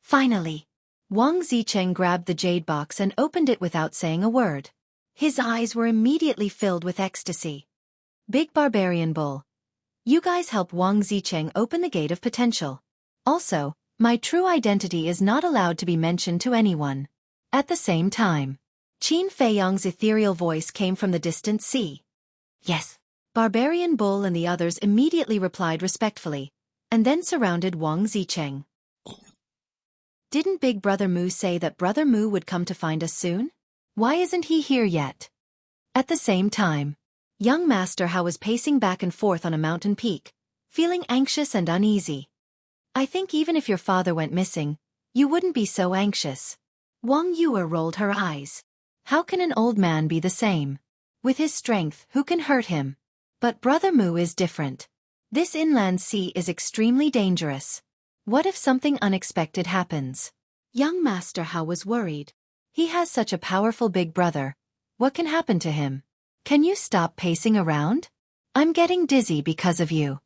S1: Finally, Wang Zicheng grabbed the jade box and opened it without saying a word. His eyes were immediately filled with ecstasy. "Big Barbarian Bull, you guys help Wang Zicheng open the gate of potential. Also, my true identity is not allowed to be mentioned to anyone." At the same time, Qin Feiyong's ethereal voice came from the distant sea. "Yes." Barbarian Bull and the others immediately replied respectfully, and then surrounded Wang Zicheng. "Didn't Big Brother Mu say that Brother Mu would come to find us soon? Why isn't he here yet?" At the same time, young Master Hao was pacing back and forth on a mountain peak, feeling anxious and uneasy. "I think even if your father went missing, you wouldn't be so anxious." Wang Yue rolled her eyes. How can an old man be the same? With his strength, who can hurt him? But Brother Mu is different. This inland sea is extremely dangerous. What if something unexpected happens? Young Master Hao was worried. He has such a powerful big brother, What can happen to him? Can you stop pacing around? I'm getting dizzy because of you.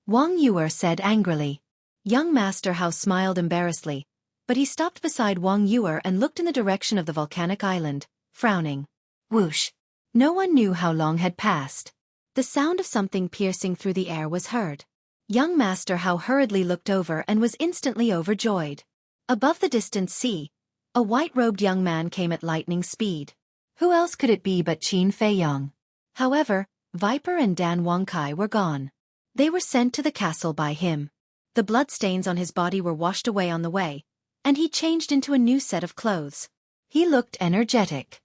S1: Wang Yuer said angrily. Young Master Hao smiled embarrassedly, but he stopped beside Wang Yuer and looked in the direction of the volcanic island, frowning. Whoosh! No one knew how long had passed. The sound of something piercing through the air was heard. Young Master Hao hurriedly looked over and was instantly overjoyed. Above the distant sea, a white-robed young man came at lightning speed. Who else could it be but Qin Feiyong? However, Viper and Dan Wangkai were gone. They were sent to the castle by him. The bloodstains on his body were washed away on the way, and he changed into a new set of clothes. He looked energetic.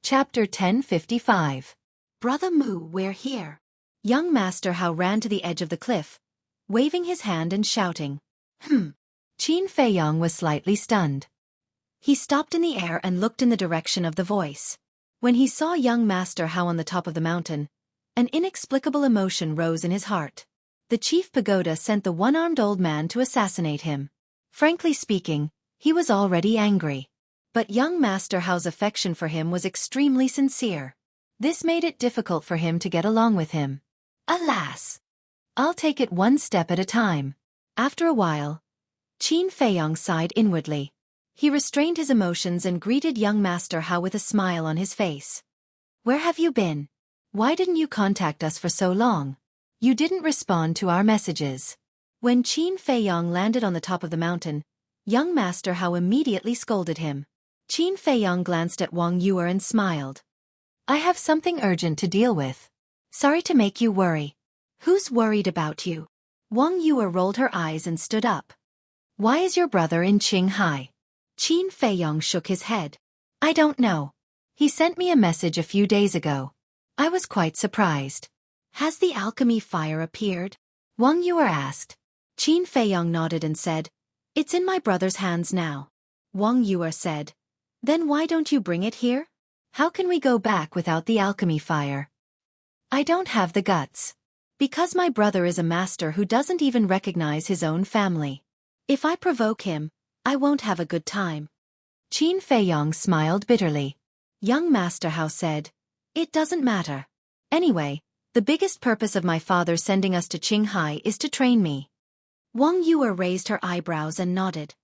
S1: Chapter 1055. Brother Mu, we're here. Young Master Hao ran to the edge of the cliff, waving his hand and shouting. Qin Feiyong was slightly stunned. He stopped in the air and looked in the direction of the voice. When he saw young Master Hao on the top of the mountain, an inexplicable emotion rose in his heart. The chief pagoda sent the one-armed old man to assassinate him. Frankly speaking, he was already angry. But young Master Hao's affection for him was extremely sincere. This made it difficult for him to get along with him. Alas! I'll take it one step at a time. After a while, Qin Feiyong sighed inwardly. He restrained his emotions and greeted young Master Hao with a smile on his face. Where have you been? Why didn't you contact us for so long? You didn't respond to our messages. When Qin Feiyong landed on the top of the mountain, young Master Hao immediately scolded him. Qin Feiyong glanced at Wang Yuer and smiled. I have something urgent to deal with. Sorry to make you worry. Who's worried about you? Wang Yuer rolled her eyes and stood up. Why is your brother in Qinghai? Qin Feiyong shook his head. I don't know. He sent me a message a few days ago. I was quite surprised. Has the alchemy fire appeared? Wang Yuer asked. Qin Feiyong nodded and said, It's in my brother's hands now. Wang Yuer said, Then why don't you bring it here? How can we go back without the alchemy fire? I don't have the guts. Because my brother is a master who doesn't even recognize his own family. If I provoke him, I won't have a good time. Qin Feiyong smiled bitterly. Young Master Hao said, It doesn't matter. Anyway, the biggest purpose of my father sending us to Qinghai is to train me. Wang Yuer raised her eyebrows and nodded.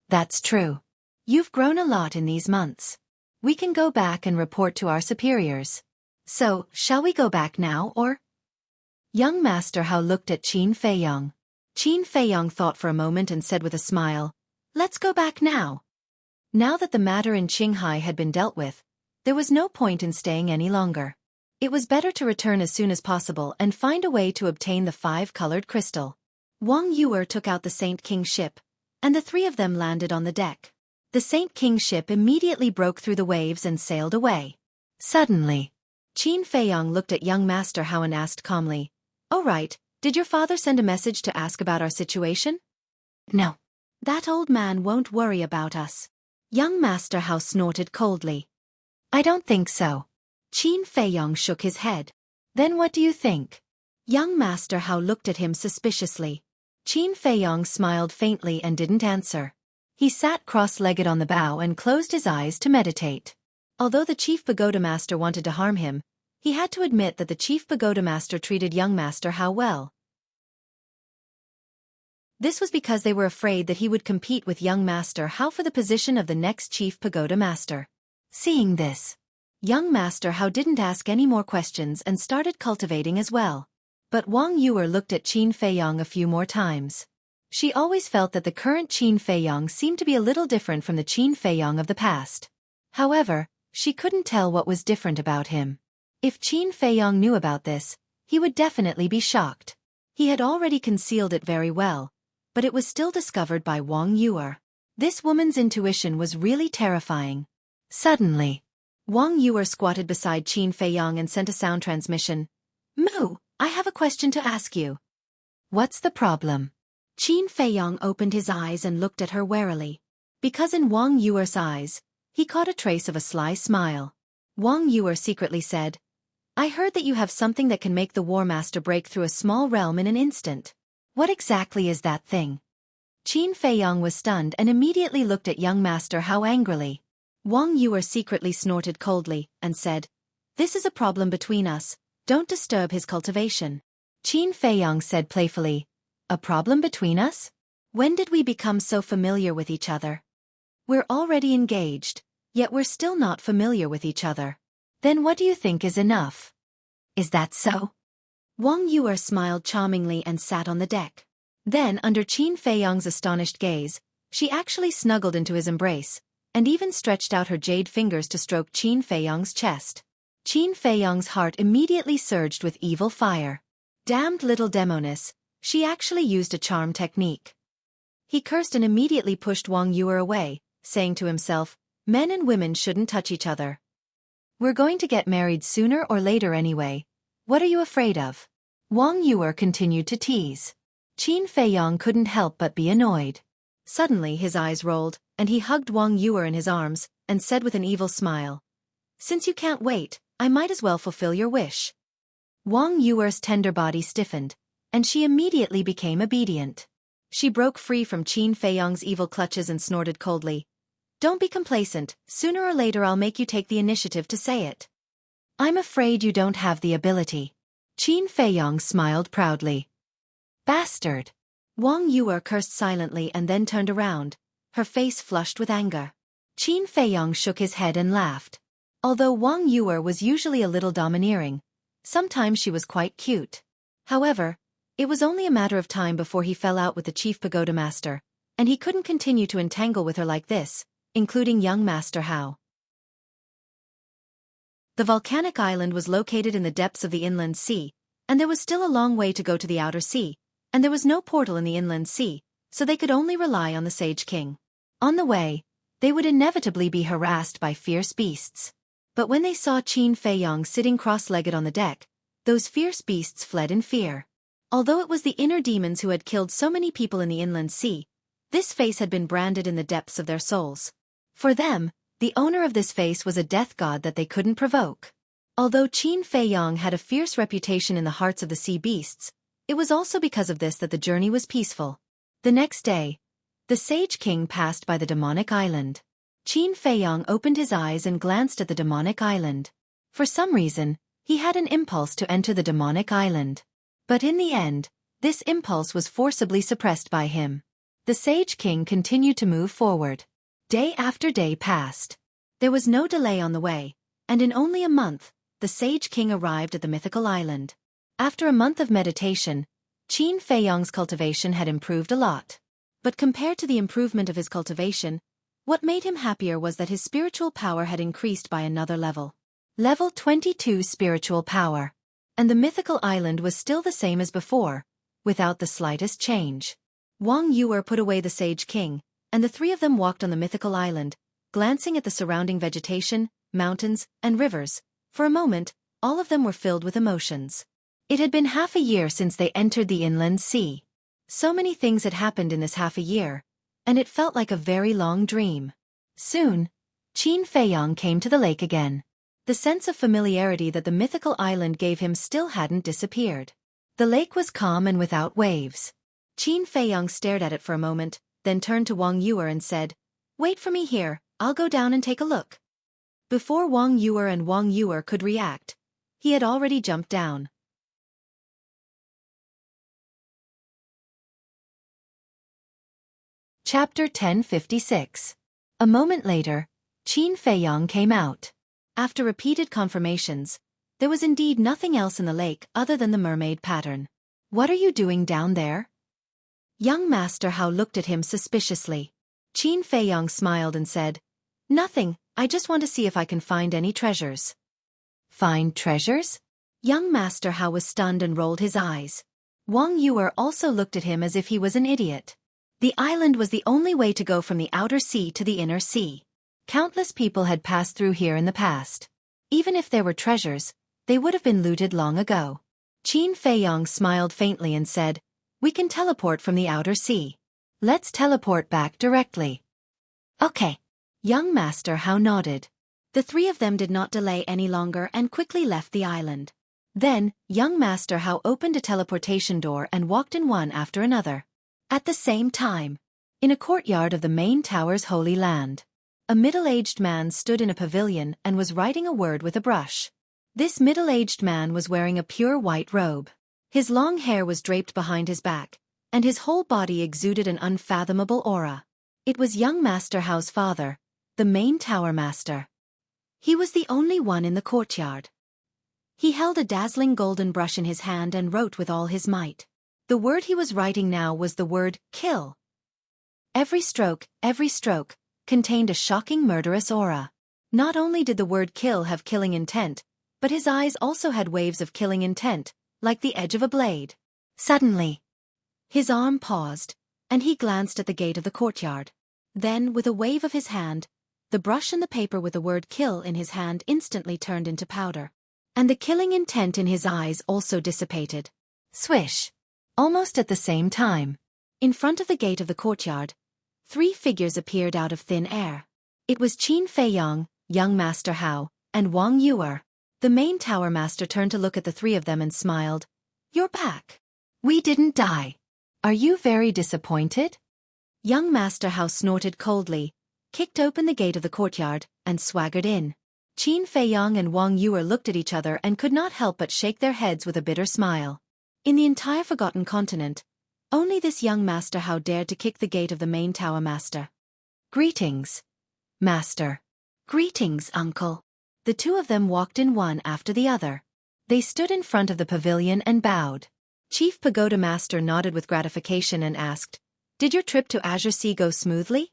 S1: That's true. You've grown a lot in these months. We can go back and report to our superiors. So, shall we go back now or? Young Master Hao looked at Qin Feiyong. Qin Feiyong thought for a moment and said with a smile, Let's go back now. Now that the matter in Qinghai had been dealt with, there was no point in staying any longer. It was better to return as soon as possible and find a way to obtain the 5-colored crystal. Wang Yuer took out the Saint King ship, and the three of them landed on the deck. The Saint King ship immediately broke through the waves and sailed away. Suddenly, Qin Feiyong looked at young Master Hao and asked calmly, All right, did your father send a message to ask about our situation? No. That old man won't worry about us. Young Master Hao snorted coldly. I don't think so. Qin Feiyong shook his head. Then what do you think? Young Master Hao looked at him suspiciously. Qin Feiyong smiled faintly and didn't answer. He sat cross-legged on the bow and closed his eyes to meditate. Although the Chief Pagoda Master wanted to harm him, he had to admit that the Chief Pagoda Master treated young Master Hao well. This was because they were afraid that he would compete with young Master Hao for the position of the next Chief Pagoda Master. Seeing this, young Master Hao didn't ask any more questions and started cultivating as well. But Wang Yuer looked at Qin Feiyong a few more times. She always felt that the current Qin Feiyong seemed to be a little different from the Qin Feiyong of the past. However, she couldn't tell what was different about him. If Qin Feiyong knew about this, he would definitely be shocked. He had already concealed it very well, but it was still discovered by Wang Yuer. This woman's intuition was really terrifying. Suddenly, Wang Yuer squatted beside Qin Feiyong and sent a sound transmission. Mu, I have a question to ask you. What's the problem? Qin Feiyong opened his eyes and looked at her warily. Because in Wang Yuer's eyes, he caught a trace of a sly smile. Wang Yuer secretly said, I heard that you have something that can make the War Master break through a small realm in an instant. What exactly is that thing? Qin Feiyang was stunned and immediately looked at young Master Hao angrily. Wang Yuer secretly snorted coldly and said, "This is a problem between us, don't disturb his cultivation." Qin Feiyang said playfully, "A problem between us? When did we become so familiar with each other? We're already engaged, yet we're still not familiar with each other. Then what do you think is enough?" "Is that so?" Wang Yuer smiled charmingly and sat on the deck. Then, under Qin Feiyang's astonished gaze, she actually snuggled into his embrace, and even stretched out her jade fingers to stroke Qin Feiyang's chest. Qin Feiyang's heart immediately surged with evil fire. Damned little demoness, she actually used a charm technique. He cursed and immediately pushed Wang Yuer away, saying to himself, "Men and women shouldn't touch each other. We're going to get married sooner or later anyway. What are you afraid of?" Wang Yuer continued to tease. Qin Feiyang couldn't help but be annoyed. Suddenly his eyes rolled, and he hugged Wang Yuer in his arms, and said with an evil smile, "Since you can't wait, I might as well fulfill your wish." Wang Yuer's tender body stiffened, and she immediately became obedient. She broke free from Qin Feiyang's evil clutches and snorted coldly, "Don't be complacent, sooner or later I'll make you take the initiative to say it." "I'm afraid you don't have the ability." Qin Feiyang smiled proudly. "Bastard!" Wang Yuer cursed silently and then turned around, her face flushed with anger. Qin Feiyang shook his head and laughed. Although Wang Yuer was usually a little domineering, sometimes she was quite cute. However, it was only a matter of time before he fell out with the chief pagoda master, and he couldn't continue to entangle with her like this, including young Master Hao. The volcanic island was located in the depths of the inland sea, and there was still a long way to go to the outer sea, and there was no portal in the inland sea, so they could only rely on the Sage King. On the way, they would inevitably be harassed by fierce beasts. But when they saw Qin Feiyang sitting cross-legged on the deck, those fierce beasts fled in fear. Although it was the inner demons who had killed so many people in the inland sea, this face had been branded in the depths of their souls. For them, the owner of this face was a death god that they couldn't provoke. Although Qin Feiyang had a fierce reputation in the hearts of the sea beasts, it was also because of this that the journey was peaceful. The next day, the Sage King passed by the demonic island. Qin Feiyang opened his eyes and glanced at the demonic island. For some reason, he had an impulse to enter the demonic island. But in the end, this impulse was forcibly suppressed by him. The Sage King continued to move forward. Day after day passed. There was no delay on the way, and in only a month, the Sage King arrived at the mythical island. After a month of meditation, Qin Feiyang's cultivation had improved a lot. But compared to the improvement of his cultivation, what made him happier was that his spiritual power had increased by another level. Level 22 spiritual power. And the mythical island was still the same as before, without the slightest change. Wang Yuer put away the Sage King, and the three of them walked on the mythical island, glancing at the surrounding vegetation, mountains, and rivers. For a moment, all of them were filled with emotions. It had been half a year since they entered the inland sea. So many things had happened in this half a year, and it felt like a very long dream. Soon, Qin Feiyang came to the lake again. The sense of familiarity that the mythical island gave him still hadn't disappeared. The lake was calm and without waves. Qin Feiyang stared at it for a moment, then turned to Wang Yuer and said, "Wait for me here, I'll go down and take a look." Before Wang Yuer could react, he had already jumped down. Chapter 1056. A moment later, Qin Feiyang came out. After repeated confirmations, there was indeed nothing else in the lake other than the mermaid pattern. "What are you doing down there?" Young Master Hao looked at him suspiciously. Qin Feiyang smiled and said, "Nothing, I just want to see if I can find any treasures." "Find treasures?" Young Master Hao was stunned and rolled his eyes. Wang Yuer also looked at him as if he was an idiot. The island was the only way to go from the outer sea to the inner sea. Countless people had passed through here in the past. Even if there were treasures, they would have been looted long ago. Qin Feiyang smiled faintly and said, "We can teleport from the outer sea. Let's teleport back directly." "Okay." Young Master Hao nodded. The three of them did not delay any longer and quickly left the island. Then, young Master Hao opened a teleportation door and walked in one after another. At the same time, In a courtyard of the main tower's holy land, a middle-aged man stood in a pavilion and was writing a word with a brush. This middle-aged man was wearing a pure white robe. His long hair was draped behind his back, and his whole body exuded an unfathomable aura. It was young Master Hao's father, the main tower master. He was the only one in the courtyard. He held a dazzling golden brush in his hand and wrote with all his might. The word he was writing now was the word kill. Every stroke, contained a shocking murderous aura. Not only did the word kill have killing intent, but his eyes also had waves of killing intent, like the edge of a blade. Suddenly, his arm paused, and he glanced at the gate of the courtyard. Then, with a wave of his hand, the brush and the paper with the word kill in his hand instantly turned into powder. And the killing intent in his eyes also dissipated. Swish! Almost at the same time, in front of the gate of the courtyard, 3 figures appeared out of thin air. It was Qin Feiyong, young Master Hao, and Wang Yuer. The main tower master turned to look at the 3 of them and smiled. "You're back. We didn't die. Are you very disappointed?" Young Master Hao snorted coldly, kicked open the gate of the courtyard, and swaggered in. Qin Feiyong and Wang Yuer looked at each other and could not help but shake their heads with a bitter smile. In the entire Forgotten Continent, only this young Master Hao dared to kick the gate of the main tower master. "Greetings, Master." "Greetings, Uncle." The 2 of them walked in one after the other. They stood in front of the pavilion and bowed. Chief Pagoda Master nodded with gratification and asked, "Did your trip to Azure Sea go smoothly?"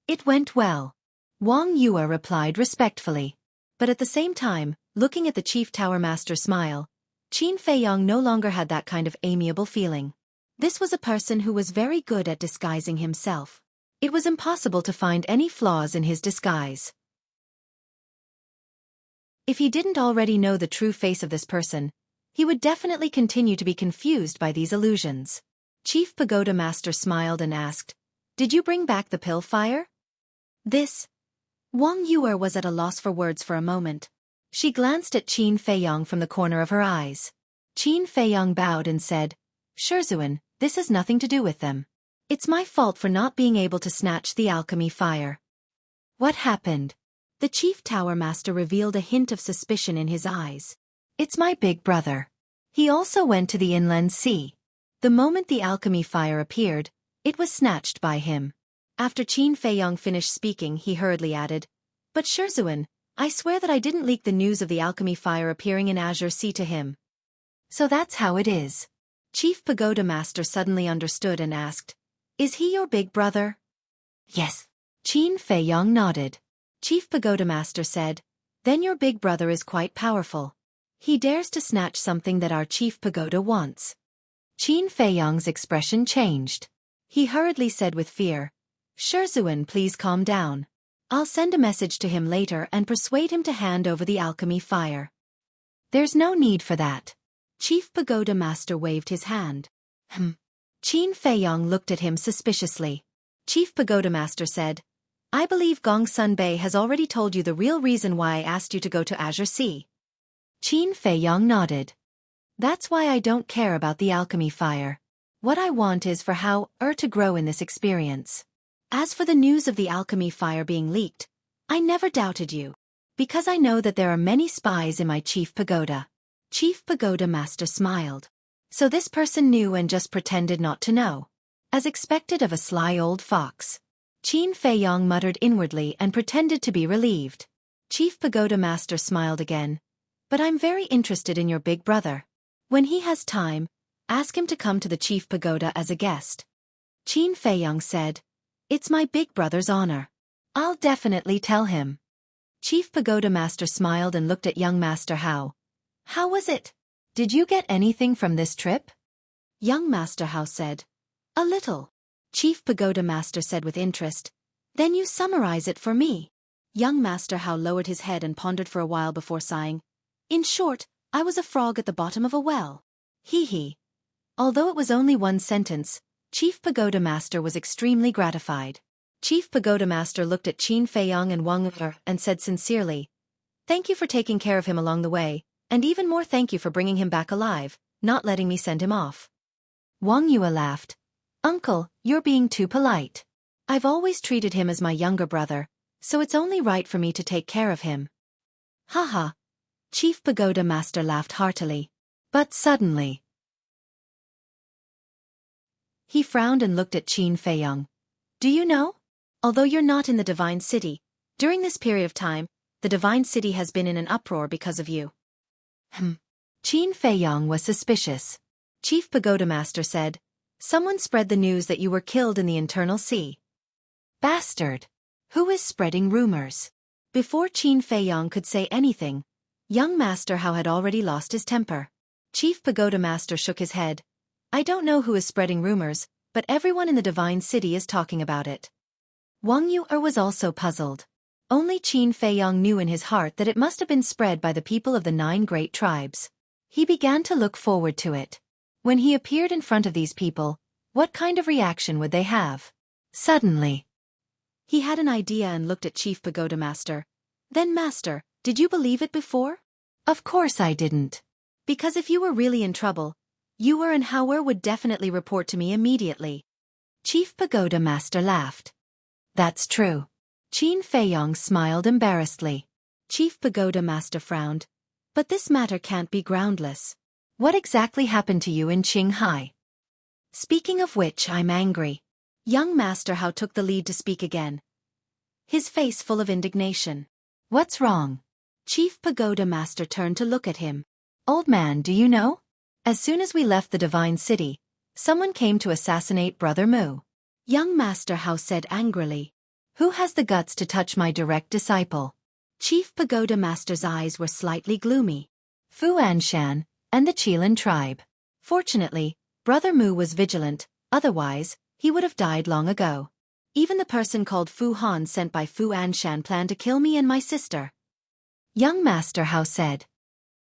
S1: "It went well," Wang Yuer replied respectfully. But at the same time, looking at the Chief Tower Master smile, Qin Feiyong no longer had that kind of amiable feeling. This was a person who was very good at disguising himself. It was impossible to find any flaws in his disguise. If he didn't already know the true face of this person, he would definitely continue to be confused by these illusions. Chief Pagoda Master smiled and asked, "Did you bring back the pill fire?" This. Wang Yuer was at a loss for words for a moment. She glanced at Qin Feiyong from the corner of her eyes. Qin Feiyong bowed and said, "Shurzhuan, this has nothing to do with them. It's my fault for not being able to snatch the alchemy fire." "What happened?" The Chief Tower Master revealed a hint of suspicion in his eyes. "It's my big brother. He also went to the inland sea. The moment the alchemy fire appeared, it was snatched by him." After Qin Feiyong finished speaking, he hurriedly added, "But Shurzhuan, I swear that I didn't leak the news of the alchemy fire appearing in Azure Sea to him." "So that's how it is." Chief Pagoda Master suddenly understood and asked, "Is he your big brother?" "Yes." Qin Feiyong nodded. Chief Pagoda Master said, "Then your big brother is quite powerful. He dares to snatch something that our Chief Pagoda wants." Qin Feiyong's expression changed. He hurriedly said with fear, "Shurzhuan, please calm down. I'll send a message to him later and persuade him to hand over the alchemy fire." "There's no need for that." Chief Pagoda Master waved his hand. Qin Feiyong looked at him suspiciously. Chief Pagoda Master said, "I believe Gongsun Bei has already told you the real reason why I asked you to go to Azure Sea." Qin Feiyong nodded. "That's why I don't care about the alchemy fire. What I want is for Hao to grow in this experience. As for the news of the alchemy fire being leaked, I never doubted you, because I know that there are many spies in my Chief Pagoda." Chief Pagoda Master smiled. So this person knew and just pretended not to know. As expected of a sly old fox. Qin Feiyong muttered inwardly and pretended to be relieved. Chief Pagoda Master smiled again. "But I'm very interested in your big brother. When he has time, ask him to come to the Chief Pagoda as a guest." Qin Feiyong said, "It's my big brother's honor. I'll definitely tell him." Chief Pagoda Master smiled and looked at young Master Hao. "How was it? Did you get anything from this trip?" Young Master Hao said, "A little." Chief Pagoda Master said with interest, "Then you summarize it for me." Young Master Hao lowered his head and pondered for a while before sighing. "In short, I was a frog at the bottom of a well." Hee. Although it was only one sentence, Chief Pagoda Master was extremely gratified. Chief Pagoda Master looked at Qin Feiyong and Wang Yuer and said sincerely, "Thank you for taking care of him along the way, and even more thank you for bringing him back alive, not letting me send him off." Wang Yuer laughed. Uncle, you're being too polite. I've always treated him as my younger brother, so it's only right for me to take care of him. Haha. Chief Pagoda Master laughed heartily. But suddenly, he frowned and looked at Qin Feiyong. Do you know? Although you're not in the Divine City, during this period of time, the Divine City has been in an uproar because of you. Qin Feiyong was suspicious. Chief Pagoda Master said, someone spread the news that you were killed in the Internal Sea. Bastard! Who is spreading rumors? Before Qin Feiyong could say anything, young Master Hao had already lost his temper. Chief Pagoda Master shook his head. I don't know who is spreading rumors, but everyone in the Divine City is talking about it. Wang Yu was also puzzled. Only Qin Feiyong knew in his heart that it must have been spread by the people of the 9 great tribes. He began to look forward to it. When he appeared in front of these people, what kind of reaction would they have? Suddenly, he had an idea and looked at Chief Pagoda Master. Then Master, did you believe it before? Of course I didn't. Because if you were really in trouble, you and Hao would definitely report to me immediately. Chief Pagoda Master laughed. That's true. Qin Feiyong smiled embarrassedly. Chief Pagoda Master frowned. But this matter can't be groundless. What exactly happened to you in Qinghai? Speaking of which, I'm angry. Young Master Hao took the lead to speak again, his face full of indignation. What's wrong? Chief Pagoda Master turned to look at him. Old man, do you know? As soon as we left the Divine City, someone came to assassinate Brother Mu. Young Master Hao said angrily. Who has the guts to touch my direct disciple? Chief Pagoda Master's eyes were slightly gloomy. Fu Anshan and the Qilin tribe. Fortunately, Brother Mu was vigilant, otherwise, he would have died long ago. Even the person called Fu Han sent by Fu Anshan planned to kill me and my sister. Young Master Hao said.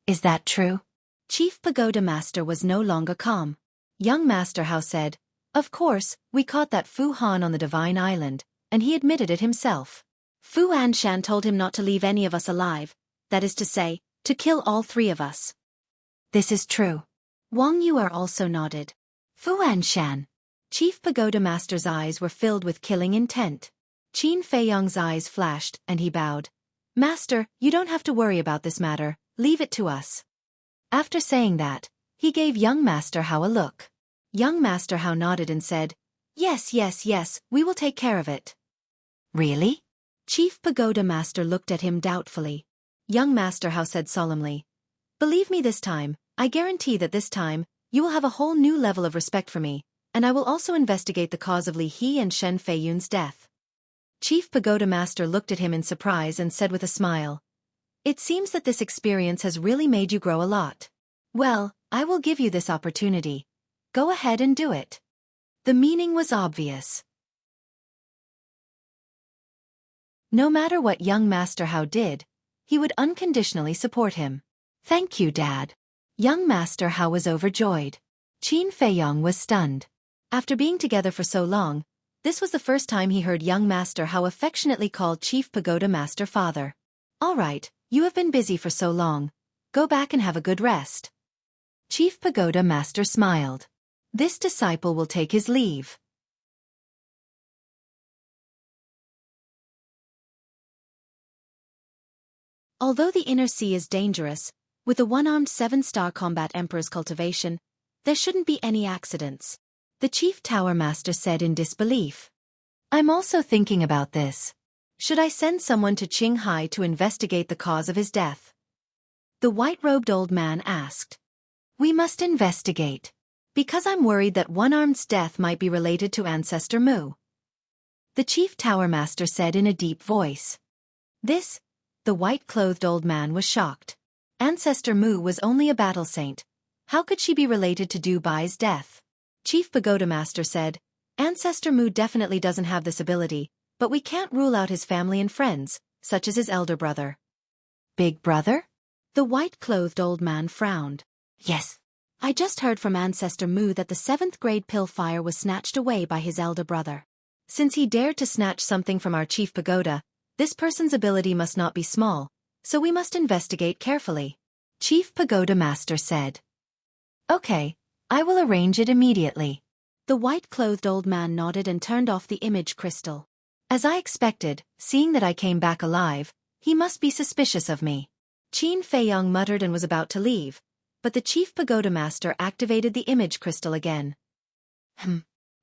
S1: Is that true? Chief Pagoda Master was no longer calm. Young Master Hao said, of course, we caught that Fu Han on the Divine Island, and he admitted it himself. Fu Anshan told him not to leave any of us alive, that is to say, to kill all 3 of us. This is true. Wang Yu also nodded. Fu Anshan. Chief Pagoda Master's eyes were filled with killing intent. Qin Feiyong's eyes flashed, and he bowed. Master, you don't have to worry about this matter, leave it to us. After saying that, he gave young Master Hao a look. Young Master Hao nodded and said, yes, we will take care of it. Really? Chief Pagoda Master looked at him doubtfully. Young Master Hao said solemnly, believe me this time, I guarantee that this time, you will have a whole new level of respect for me, and I will also investigate the cause of Li He and Shen Feiyun's death. Chief Pagoda Master looked at him in surprise and said with a smile, it seems that this experience has really made you grow a lot. Well, I will give you this opportunity. Go ahead and do it. The meaning was obvious. No matter what young Master Hao did, he would unconditionally support him. Thank you, Dad. Young Master Hao was overjoyed. Qin Feiyong was stunned. After being together for so long, this was the first time he heard young Master Hao affectionately called Chief Pagoda Master father. All right, you have been busy for so long. Go back and have a good rest. Chief Pagoda Master smiled. This disciple will take his leave. Although the inner sea is dangerous, with the one-armed 7-star combat emperor's cultivation, there shouldn't be any accidents. The Chief Tower Master said in disbelief. I'm also thinking about this. Should I send someone to Qinghai to investigate the cause of his death? The white-robed old man asked. We must investigate. Because I'm worried that one-armed's death might be related to Ancestor Mu. The Chief Tower Master said in a deep voice. The white-clothed old man was shocked. Ancestor Mu was only a battle saint. How could she be related to Du Bai's death? Chief Pagoda Master said, Ancestor Mu definitely doesn't have this ability, but we can't rule out his family and friends, such as his elder brother. Big brother? The white-clothed old man frowned. Yes. I just heard from Ancestor Mu that the 7th grade pill fire was snatched away by his elder brother. Since he dared to snatch something from our Chief Pagoda, this person's ability must not be small, so we must investigate carefully. Chief Pagoda Master said. Okay, I will arrange it immediately. The white-clothed old man nodded and turned off the image crystal. As I expected, seeing that I came back alive, he must be suspicious of me. Qin Feiyong muttered and was about to leave, but the chief pagoda master activated the image crystal again.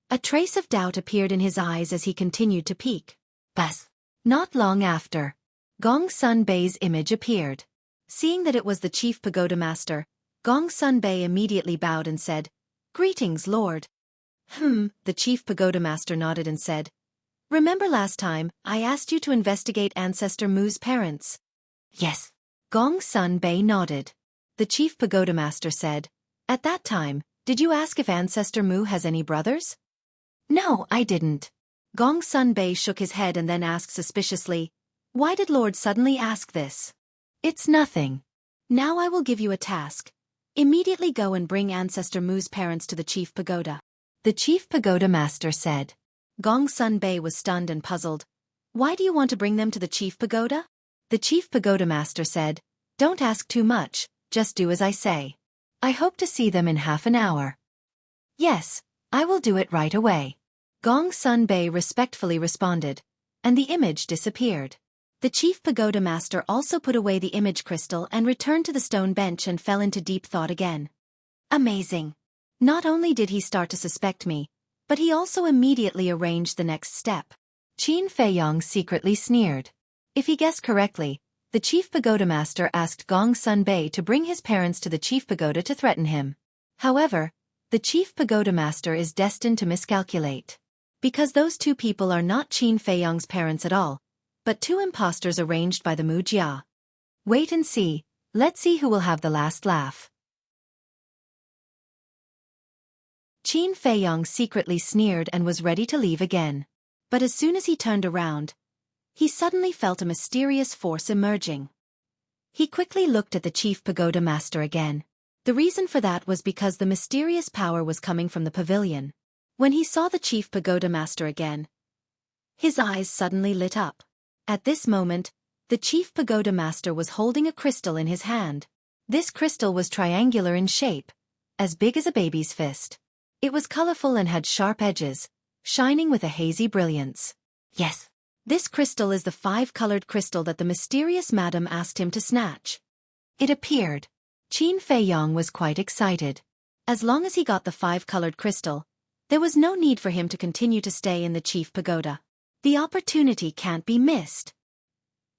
S1: A trace of doubt appeared in his eyes as he continued to peek. Buzz. Not long after, Gong Sun Bei's image appeared. Seeing that it was the chief pagoda master, Gong Sun Bei immediately bowed and said, "Greetings, Lord." The chief pagoda master nodded and said, "Remember last time, I asked you to investigate Ancestor Mu's parents?" "Yes." Gong Sun Bei nodded. The chief pagoda master said, "At that time, did you ask if Ancestor Mu has any brothers?" "No, I didn't." Gong Sun Bei shook his head and then asked suspiciously, "Why did Lord suddenly ask this?" "It's nothing. Now I will give you a task. Immediately go and bring Ancestor Mu's parents to the chief pagoda." The chief pagoda master said. Gong Sun Bei was stunned and puzzled. "Why do you want to bring them to the chief pagoda?" The chief pagoda master said, "Don't ask too much, just do as I say. I hope to see them in half an hour." "Yes, I will do it right away." Gong Sun Bei respectfully responded, and the image disappeared. The chief pagoda master also put away the image crystal and returned to the stone bench and fell into deep thought again. Amazing. Not only did he start to suspect me, but he also immediately arranged the next step. Qin Feiyong secretly sneered. If he guessed correctly, the chief pagoda master asked Gong Sun Bei to bring his parents to the chief pagoda to threaten him. However, the chief pagoda master is destined to miscalculate. Because those two people are not Qin Feiyong's parents at all, but two impostors arranged by the Mu Jia. Wait and see, let's see who will have the last laugh. Qin Feiyong secretly sneered and was ready to leave again. But as soon as he turned around, he suddenly felt a mysterious force emerging. He quickly looked at the chief pagoda master again. The reason for that was because the mysterious power was coming from the pavilion. When he saw the chief pagoda master again, his eyes suddenly lit up. At this moment, the chief pagoda master was holding a crystal in his hand. This crystal was triangular in shape, as big as a baby's fist. It was colorful and had sharp edges, shining with a hazy brilliance. Yes, this crystal is the 5-colored crystal that the mysterious madam asked him to snatch. It appeared. Qin Feiyong was quite excited. As long as he got the 5-colored crystal, there was no need for him to continue to stay in the chief pagoda. The opportunity can't be missed.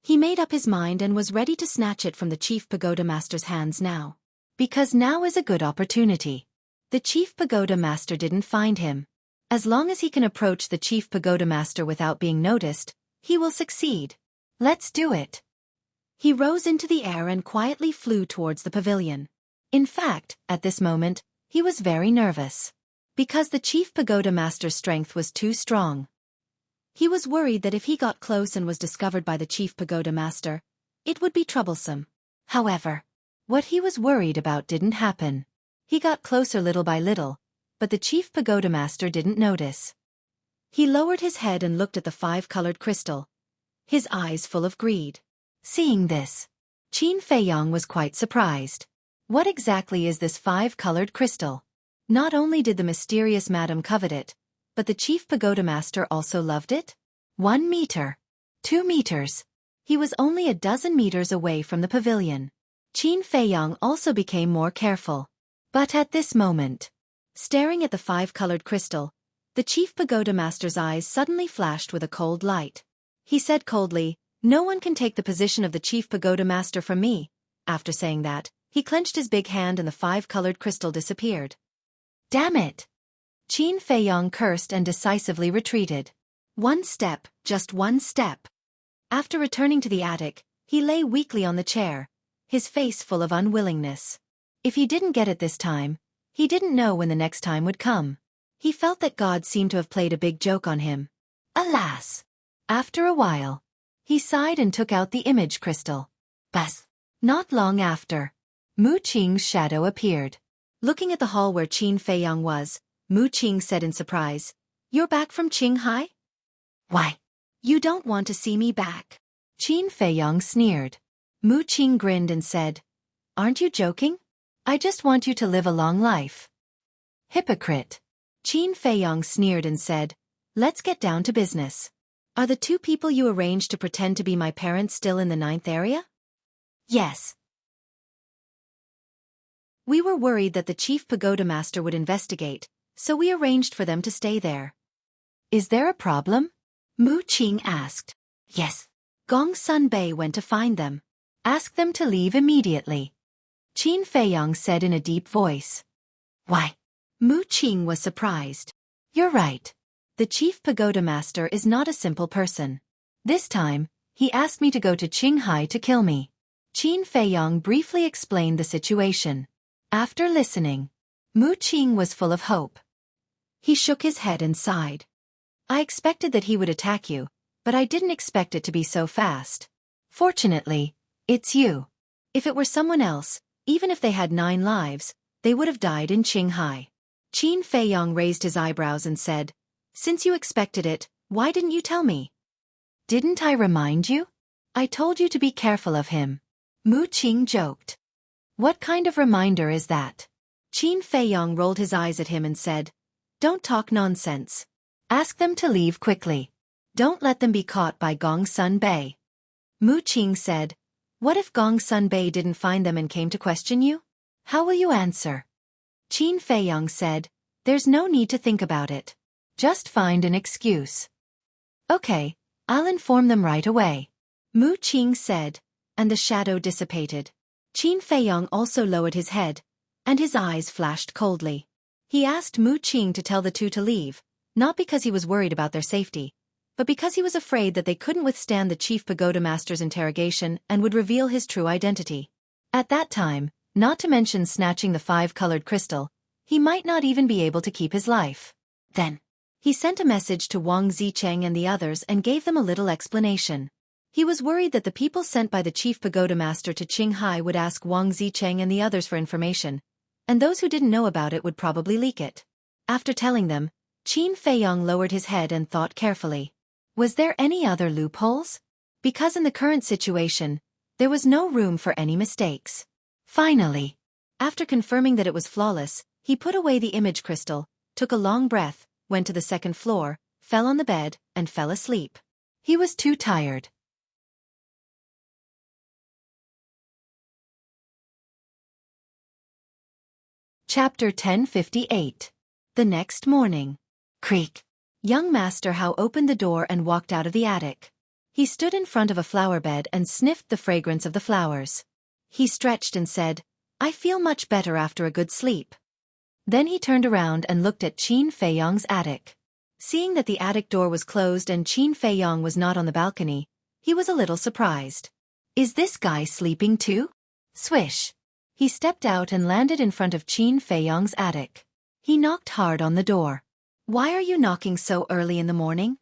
S1: He made up his mind and was ready to snatch it from the chief pagoda master's hands now. Because now is a good opportunity. The chief pagoda master didn't find him. As long as he can approach the chief pagoda master without being noticed, he will succeed. Let's do it. He rose into the air and quietly flew towards the pavilion. In fact, at this moment, he was very nervous. Because the chief pagoda master's strength was too strong. He was worried that if he got close and was discovered by the chief pagoda master, it would be troublesome. However, what he was worried about didn't happen. He got closer little by little, but the chief pagoda master didn't notice. He lowered his head and looked at the 5-colored crystal, his eyes full of greed. Seeing this, Qin Feiyong was quite surprised. What exactly is this 5-colored crystal? Not only did the mysterious madam covet it, but the chief pagoda master also loved it? 1 meter. 2 meters. He was only a dozen meters away from the pavilion. Qin Feiyong also became more careful. But at this moment, staring at the 5-colored crystal, the chief pagoda master's eyes suddenly flashed with a cold light. He said coldly, "No one can take the position of the chief pagoda master from me." After saying that, he clenched his big hand and the 5-colored crystal disappeared. Damn it! Qin Feiyong cursed and decisively retreated. 1 step, just 1 step. After returning to the attic, he lay weakly on the chair, his face full of unwillingness. If he didn't get it this time, he didn't know when the next time would come. He felt that God seemed to have played a big joke on him. Alas! After a while, he sighed and took out the image crystal. Buzz! Not long after, Mu Qing's shadow appeared. Looking at the hall where Qin Feiyong was, Mu Qing said in surprise, "You're back from Qinghai? Why? You don't want to see me back?" Qin Feiyong sneered. Mu Qing grinned and said, "Aren't you joking? I just want you to live a long life." Hypocrite. Qin Feiyong sneered and said, "Let's get down to business. Are the two people you arranged to pretend to be my parents still in the 9th area?" "Yes." "We were worried that the chief pagoda master would investigate, so we arranged for them to stay there." "Is there a problem?" Mu Qing asked. "Yes." Gong Sun Bei went to find them. "Ask them to leave immediately," Qin Feiyong said in a deep voice. "Why?" Mu Qing was surprised. "You're right. The chief pagoda master is not a simple person. This time, he asked me to go to Qinghai to kill me." Qin Feiyong briefly explained the situation. After listening, Mu Qing was full of hope. He shook his head and sighed. "I expected that he would attack you, but I didn't expect it to be so fast. Fortunately, it's you. If it were someone else, even if they had 9 lives, they would have died in Qinghai." Qin Feiyong raised his eyebrows and said, "Since you expected it, why didn't you tell me?" "Didn't I remind you? I told you to be careful of him," Mu Qing joked. "What kind of reminder is that?" Qin Feiyong rolled his eyes at him and said, "Don't talk nonsense. Ask them to leave quickly. Don't let them be caught by Gong Sun Bei." Mu Qing said, "What if Gong Sun Bei didn't find them and came to question you? How will you answer?" Qin Feiyong said, "There's no need to think about it. Just find an excuse." "Okay, I'll inform them right away," Mu Qing said, and the shadow dissipated. Qin Feiyong also lowered his head, and his eyes flashed coldly. He asked Mu Qing to tell the two to leave, not because he was worried about their safety, but because he was afraid that they couldn't withstand the chief pagoda master's interrogation and would reveal his true identity. At that time, not to mention snatching the 5-colored crystal, he might not even be able to keep his life. Then, he sent a message to Wang Zicheng and the others and gave them a little explanation. He was worried that the people sent by the chief pagoda master to Qinghai would ask Wang Zicheng and the others for information, and those who didn't know about it would probably leak it. After telling them, Qin Feiyong lowered his head and thought carefully. Was there any other loopholes? Because in the current situation, there was no room for any mistakes. Finally, after confirming that it was flawless, he put away the image crystal, took a long breath, went to the 2nd floor, fell on the bed, and fell asleep. He was too tired. Chapter 1058. The next morning. Creak. Young Master Hao opened the door and walked out of the attic. He stood in front of a flower bed and sniffed the fragrance of the flowers. He stretched and said, "I feel much better after a good sleep." Then he turned around and looked at Qin Feiyong's attic. Seeing that the attic door was closed and Qin Feiyong was not on the balcony, he was a little surprised. "Is this guy sleeping too?" Swish. He stepped out and landed in front of Qin Feiyong's attic. He knocked hard on the door. "Why are you knocking so early in the morning?"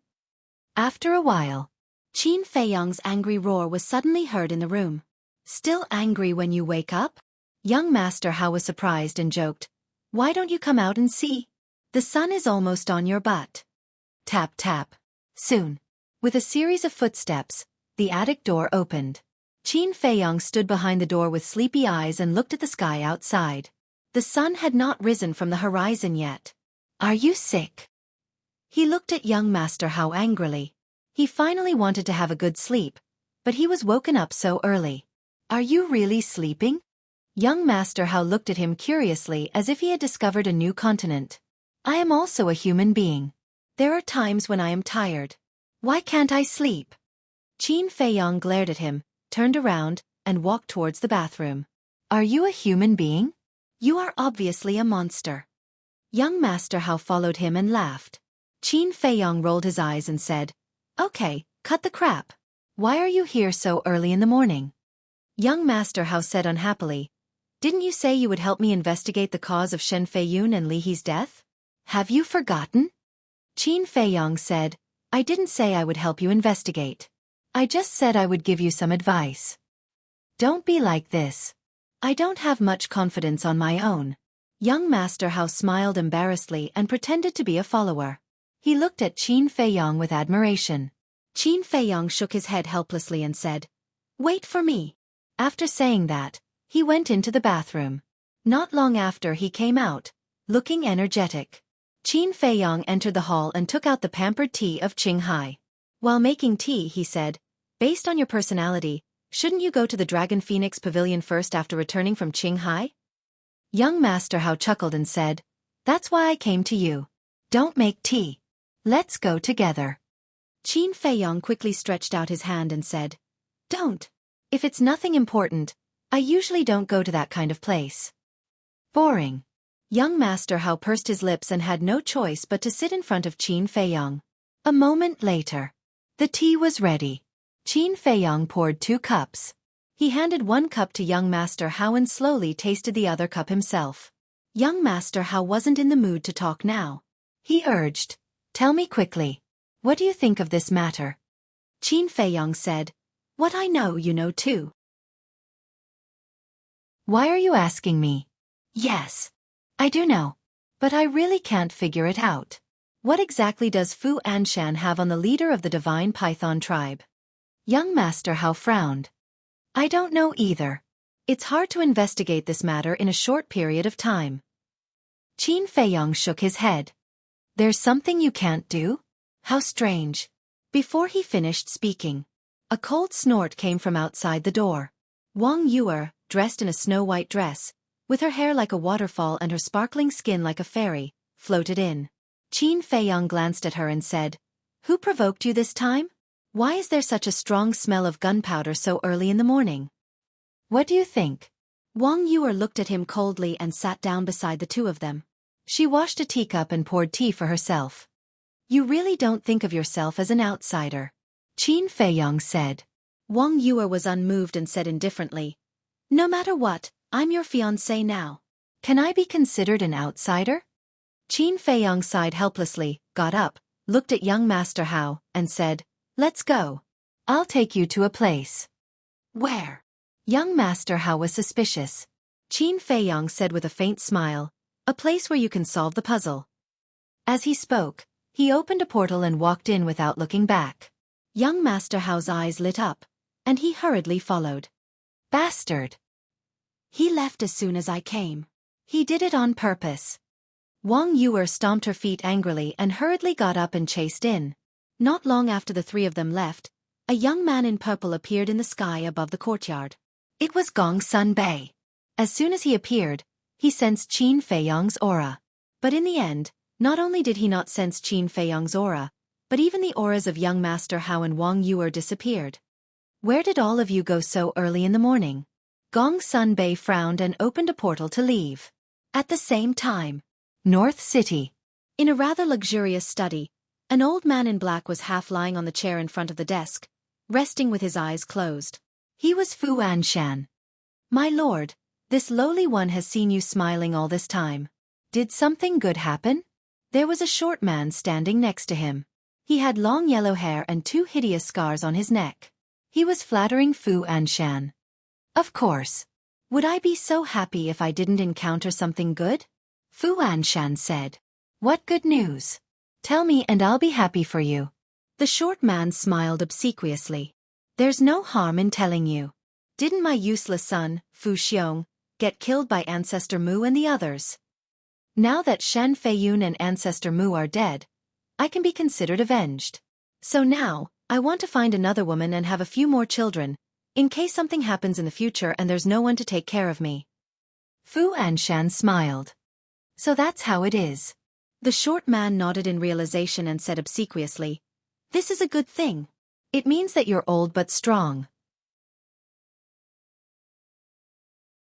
S1: After a while, Qin Feiyong's angry roar was suddenly heard in the room. "Still angry when you wake up?" Young Master Hao was surprised and joked, "Why don't you come out and see? The sun is almost on your butt." Tap tap. Soon, with a series of footsteps, the attic door opened. Qin Feiyong stood behind the door with sleepy eyes and looked at the sky outside. The sun had not risen from the horizon yet. "Are you sick?" He looked at young Master Hao angrily. He finally wanted to have a good sleep, but he was woken up so early. "Are you really sleeping?" Young Master Hao looked at him curiously as if he had discovered a new continent. "I am also a human being. There are times when I am tired. Why can't I sleep?" Qin Feiyong glared at him, turned around, and walked towards the bathroom. "Are you a human being? You are obviously a monster." Young Master Hao followed him and laughed. Qin Feiyong rolled his eyes and said, "Okay, cut the crap. Why are you here so early in the morning?" Young Master Hao said unhappily, "Didn't you say you would help me investigate the cause of Shen Feiyun and Li He's death? Have you forgotten?" Qin Feiyong said, "I didn't say I would help you investigate. I just said I would give you some advice. Don't be like this. I don't have much confidence on my own." Young Master Hao smiled embarrassedly and pretended to be a follower. He looked at Qin Feiyong with admiration. Qin Feiyong shook his head helplessly and said, "Wait for me." After saying that, he went into the bathroom. Not long after he came out, looking energetic. Qin Feiyong entered the hall and took out the pampered tea of Qinghai. While making tea, he said, "Based on your personality, shouldn't you go to the Dragon Phoenix Pavilion first after returning from Qinghai?" Young Master Hao chuckled and said, "That's why I came to you. Don't make tea. Let's go together." Qin Feiyong quickly stretched out his hand and said, "Don't. If it's nothing important, I usually don't go to that kind of place." Boring. Young Master Hao pursed his lips and had no choice but to sit in front of Qin Feiyong. A moment later, the tea was ready. Qin Feiyong poured 2 cups. He handed 1 cup to young Master Hao and slowly tasted the other cup himself. Young Master Hao wasn't in the mood to talk now. He urged, "Tell me quickly. What do you think of this matter?" Qin Feiyong said, "What I know you know too." "Why are you asking me?" "Yes. I do know. But I really can't figure it out. What exactly does Fu Anshan have on the leader of the Divine Python tribe?" Young Master Hao frowned. "I don't know either. It's hard to investigate this matter in a short period of time." Qin Feiyong shook his head. "There's something you can't do? How strange." Before he finished speaking, a cold snort came from outside the door. Wang Yuer, dressed in a snow-white dress, with her hair like a waterfall and her sparkling skin like a fairy, floated in. Qin Feiyong glanced at her and said, "Who provoked you this time? Why is there such a strong smell of gunpowder so early in the morning?" "What do you think?" Wang Yuer looked at him coldly and sat down beside the two of them. She washed a teacup and poured tea for herself. "You really don't think of yourself as an outsider," Qin Feiyong said. Wang Yuer was unmoved and said indifferently, "No matter what, I'm your fiancé now. Can I be considered an outsider?" Qin Feiyong sighed helplessly, got up, looked at young Master Hao, and said, "Let's go. I'll take you to a place." "Where?" Young Master Hao was suspicious. Qin Feiyong said with a faint smile, "A place where you can solve the puzzle." As he spoke, he opened a portal and walked in without looking back. Young Master Hao's eyes lit up, and he hurriedly followed. "Bastard! He left as soon as I came. He did it on purpose." Wang Yuer stomped her feet angrily and hurriedly got up and chased in. Not long after the 3 of them left, a young man in purple appeared in the sky above the courtyard. It was Gong Sun Bei. As soon as he appeared, he sensed Qin Feiyong's aura. But in the end, not only did he not sense Qin Feiyong's aura, but even the auras of young Master Hao and Wang Yuer disappeared. "Where did all of you go so early in the morning?" Gong Sun Bei frowned and opened a portal to leave. At the same time, North City. In a rather luxurious study, an old man in black was half lying on the chair in front of the desk, resting with his eyes closed. He was Fu Anshan. "My lord, this lowly one has seen you smiling all this time. Did something good happen?" There was a short man standing next to him. He had long yellow hair and 2 hideous scars on his neck. He was flattering Fu Anshan. "Of course. Would I be so happy if I didn't encounter something good?" Fu Anshan said. "What good news? Tell me and I'll be happy for you." The short man smiled obsequiously. "There's no harm in telling you. Didn't my useless son, Fu Xiong, get killed by Ancestor Mu and the others? Now that Shan Feiyun and Ancestor Mu are dead, I can be considered avenged. So now, I want to find another woman and have a few more children, in case something happens in the future and there's no one to take care of me." Fu Anshan smiled. "So that's how it is." The short man nodded in realization and said obsequiously, "This is a good thing. It means that you're old but strong.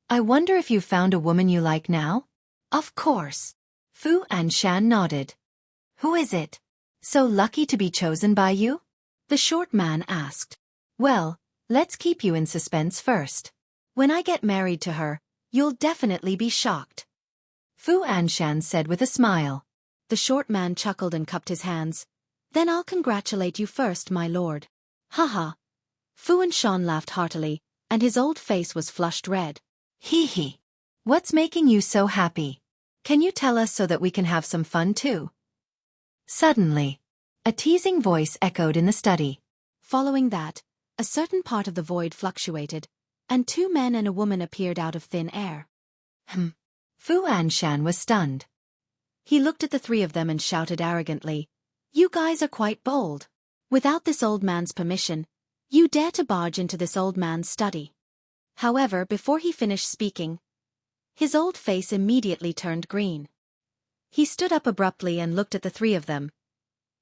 S1: I wonder if you found a woman you like now?" "Of course." Fu Anshan nodded. "Who is it? So lucky to be chosen by you?" the short man asked. "Well, let's keep you in suspense first. When I get married to her, you'll definitely be shocked," Fu Anshan said with a smile. The short man chuckled and cupped his hands. "Then I'll congratulate you first, my lord." "Haha." Fu Anshan laughed heartily, and his old face was flushed red. "Hee hee. What's making you so happy? Can you tell us so that we can have some fun too?" Suddenly, a teasing voice echoed in the study. Following that, a certain part of the void fluctuated, and 2 men and a woman appeared out of thin air. Fu Anshan was stunned. He looked at the three of them and shouted arrogantly, "You guys are quite bold. Without this old man's permission, you dare to barge into this old man's study." However, before he finished speaking, his old face immediately turned green. He stood up abruptly and looked at the three of them,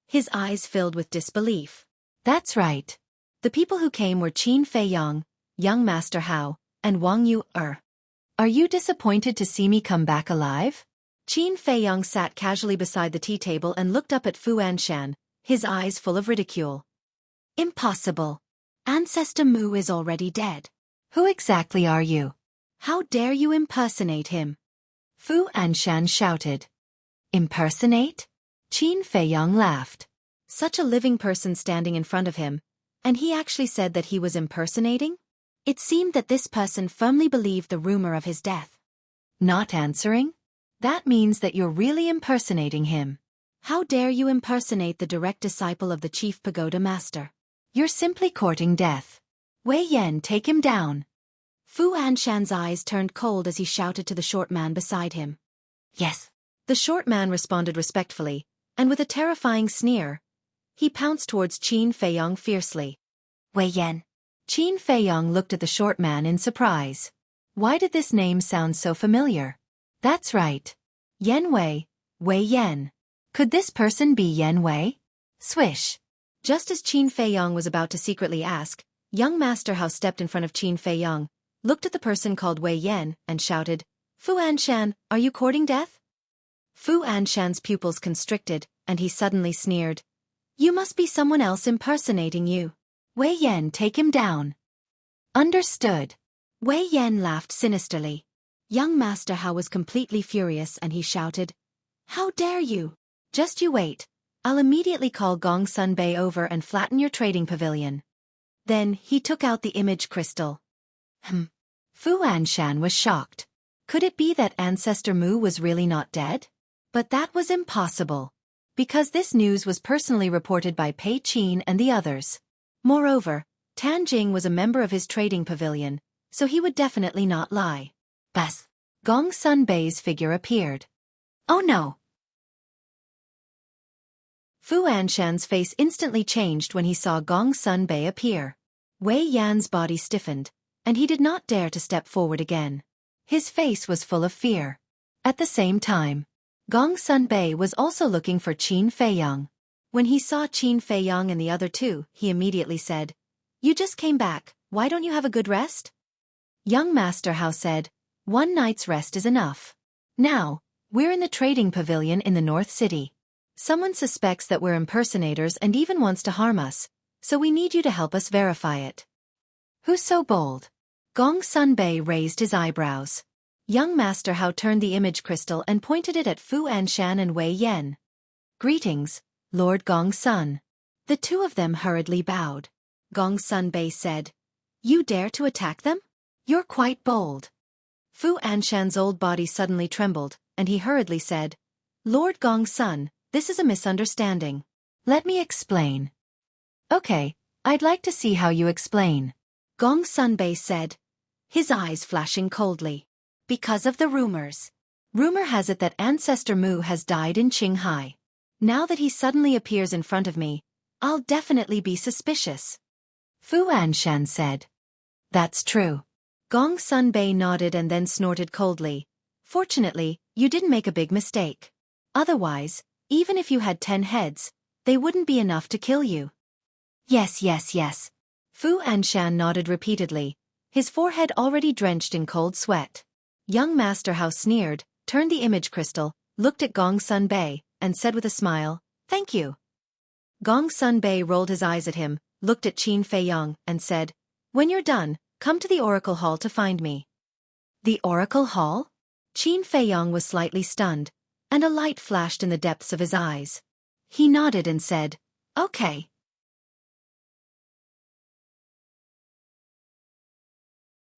S1: his eyes filled with disbelief. "That's right. The people who came were Qin Feiyang, young Master Hao, and Wang Yu. Are you disappointed to see me come back alive?" Qin Feiyang sat casually beside the tea table and looked up at Fu Anshan, his eyes full of ridicule. "Impossible. Ancestor Mu is already dead. Who exactly are you? How dare you impersonate him?" Fu Anshan shouted. "Impersonate?" Qin Feiyang laughed. Such a living person standing in front of him, and he actually said that he was impersonating? It seemed that this person firmly believed the rumor of his death. Not answering? That means that you're really impersonating him. How dare you impersonate the direct disciple of the chief pagoda master? You're simply courting death. Wei Yan, take him down. Fu Anshan's eyes turned cold as he shouted to the short man beside him. Yes. The short man responded respectfully, and with a terrifying sneer, he pounced towards Qin Feiyang fiercely. Wei Yan. Qin Feiyang looked at the short man in surprise. Why did this name sound so familiar? That's right. Yan Wei, Wei Yan. Could this person be Yan Wei? Swish. Just as Qin Feiyang was about to secretly ask, young Master Hao stepped in front of Qin Feiyang, looked at the person called Wei Yan, and shouted, "Fu Anshan, are you courting death?" Fu Anshan's pupils constricted, and he suddenly sneered. "You must be someone else impersonating you. Wei Yan, take him down." Understood. Wei Yan laughed sinisterly. Young Master Hao was completely furious and he shouted, "How dare you? Just you wait. I'll immediately call Gong Sun Bei over and flatten your trading pavilion." Then he took out the image crystal. Fu Anshan was shocked. Could it be that Ancestor Mu was really not dead? But that was impossible, because this news was personally reported by Pei Qin and the others. Moreover, Tan Jing was a member of his trading pavilion, so he would definitely not lie. Bas. Gong Sun Bei's figure appeared. Oh no! Fu Anshan's face instantly changed when he saw Gong Sun Bei appear. Wei Yan's body stiffened, and he did not dare to step forward again. His face was full of fear. At the same time, Gong Sun Bei was also looking for Qin Feiyang. When he saw Qin Feiyang and the other two, he immediately said, "You just came back, why don't you have a good rest?" Young Master Hao said, "One night's rest is enough. Now, we're in the trading pavilion in the North City. Someone suspects that we're impersonators and even wants to harm us, so we need you to help us verify it." "Who's so bold?" Gong Sun Bei raised his eyebrows. Young Master Hao turned the image crystal and pointed it at Fu Anshan and Wei Yan. "Greetings, Lord Gong Sun." The two of them hurriedly bowed. Gong Sun Bei said, "You dare to attack them? You're quite bold." Fu Anshan's old body suddenly trembled, and he hurriedly said, "Lord Gong Sun, this is a misunderstanding. Let me explain." "Okay, I'd like to see how you explain," Gong Sun Bei said, his eyes flashing coldly. "Because of the rumors. Rumor has it that Ancestor Mu has died in Qinghai. Now that he suddenly appears in front of me, I'll definitely be suspicious." Fu Anshan said. "That's true." Gong Sun Bei nodded and then snorted coldly. "Fortunately, you didn't make a big mistake. Otherwise, even if you had 10 heads, they wouldn't be enough to kill you." Yes. Fu Anshan nodded repeatedly, his forehead already drenched in cold sweat. Young Master Hao sneered, turned the image crystal, looked at Gong Sun Bei, and said with a smile, "Thank you." Gong Sun Bei rolled his eyes at him, looked at Qin Feiyang, and said, "When you're done, come to the Oracle Hall to find me." The Oracle Hall? Qin Feiyang was slightly stunned, and a light flashed in the depths of his eyes. He nodded and said, "Okay."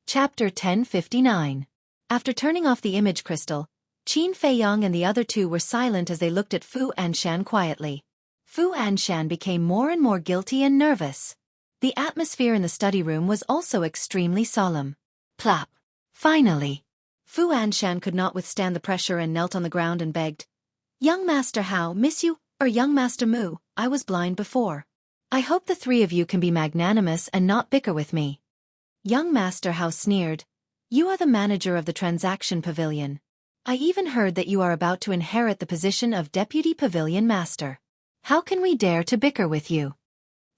S1: Chapter 1059. After turning off the image crystal, Qin Feiyang and the other two were silent as they looked at Fu Anshan quietly. Fu Anshan became more and more guilty and nervous. The atmosphere in the study room was also extremely solemn. Plop. Finally. Fu Anshan could not withstand the pressure and knelt on the ground and begged, Young Master Hao, miss you, or Young Master Mu, I was blind before. I hope the three of you can be magnanimous and not bicker with me. Young Master Hao sneered. You are the manager of the transaction pavilion. I even heard that you are about to inherit the position of Deputy Pavilion Master. How can we dare to bicker with you?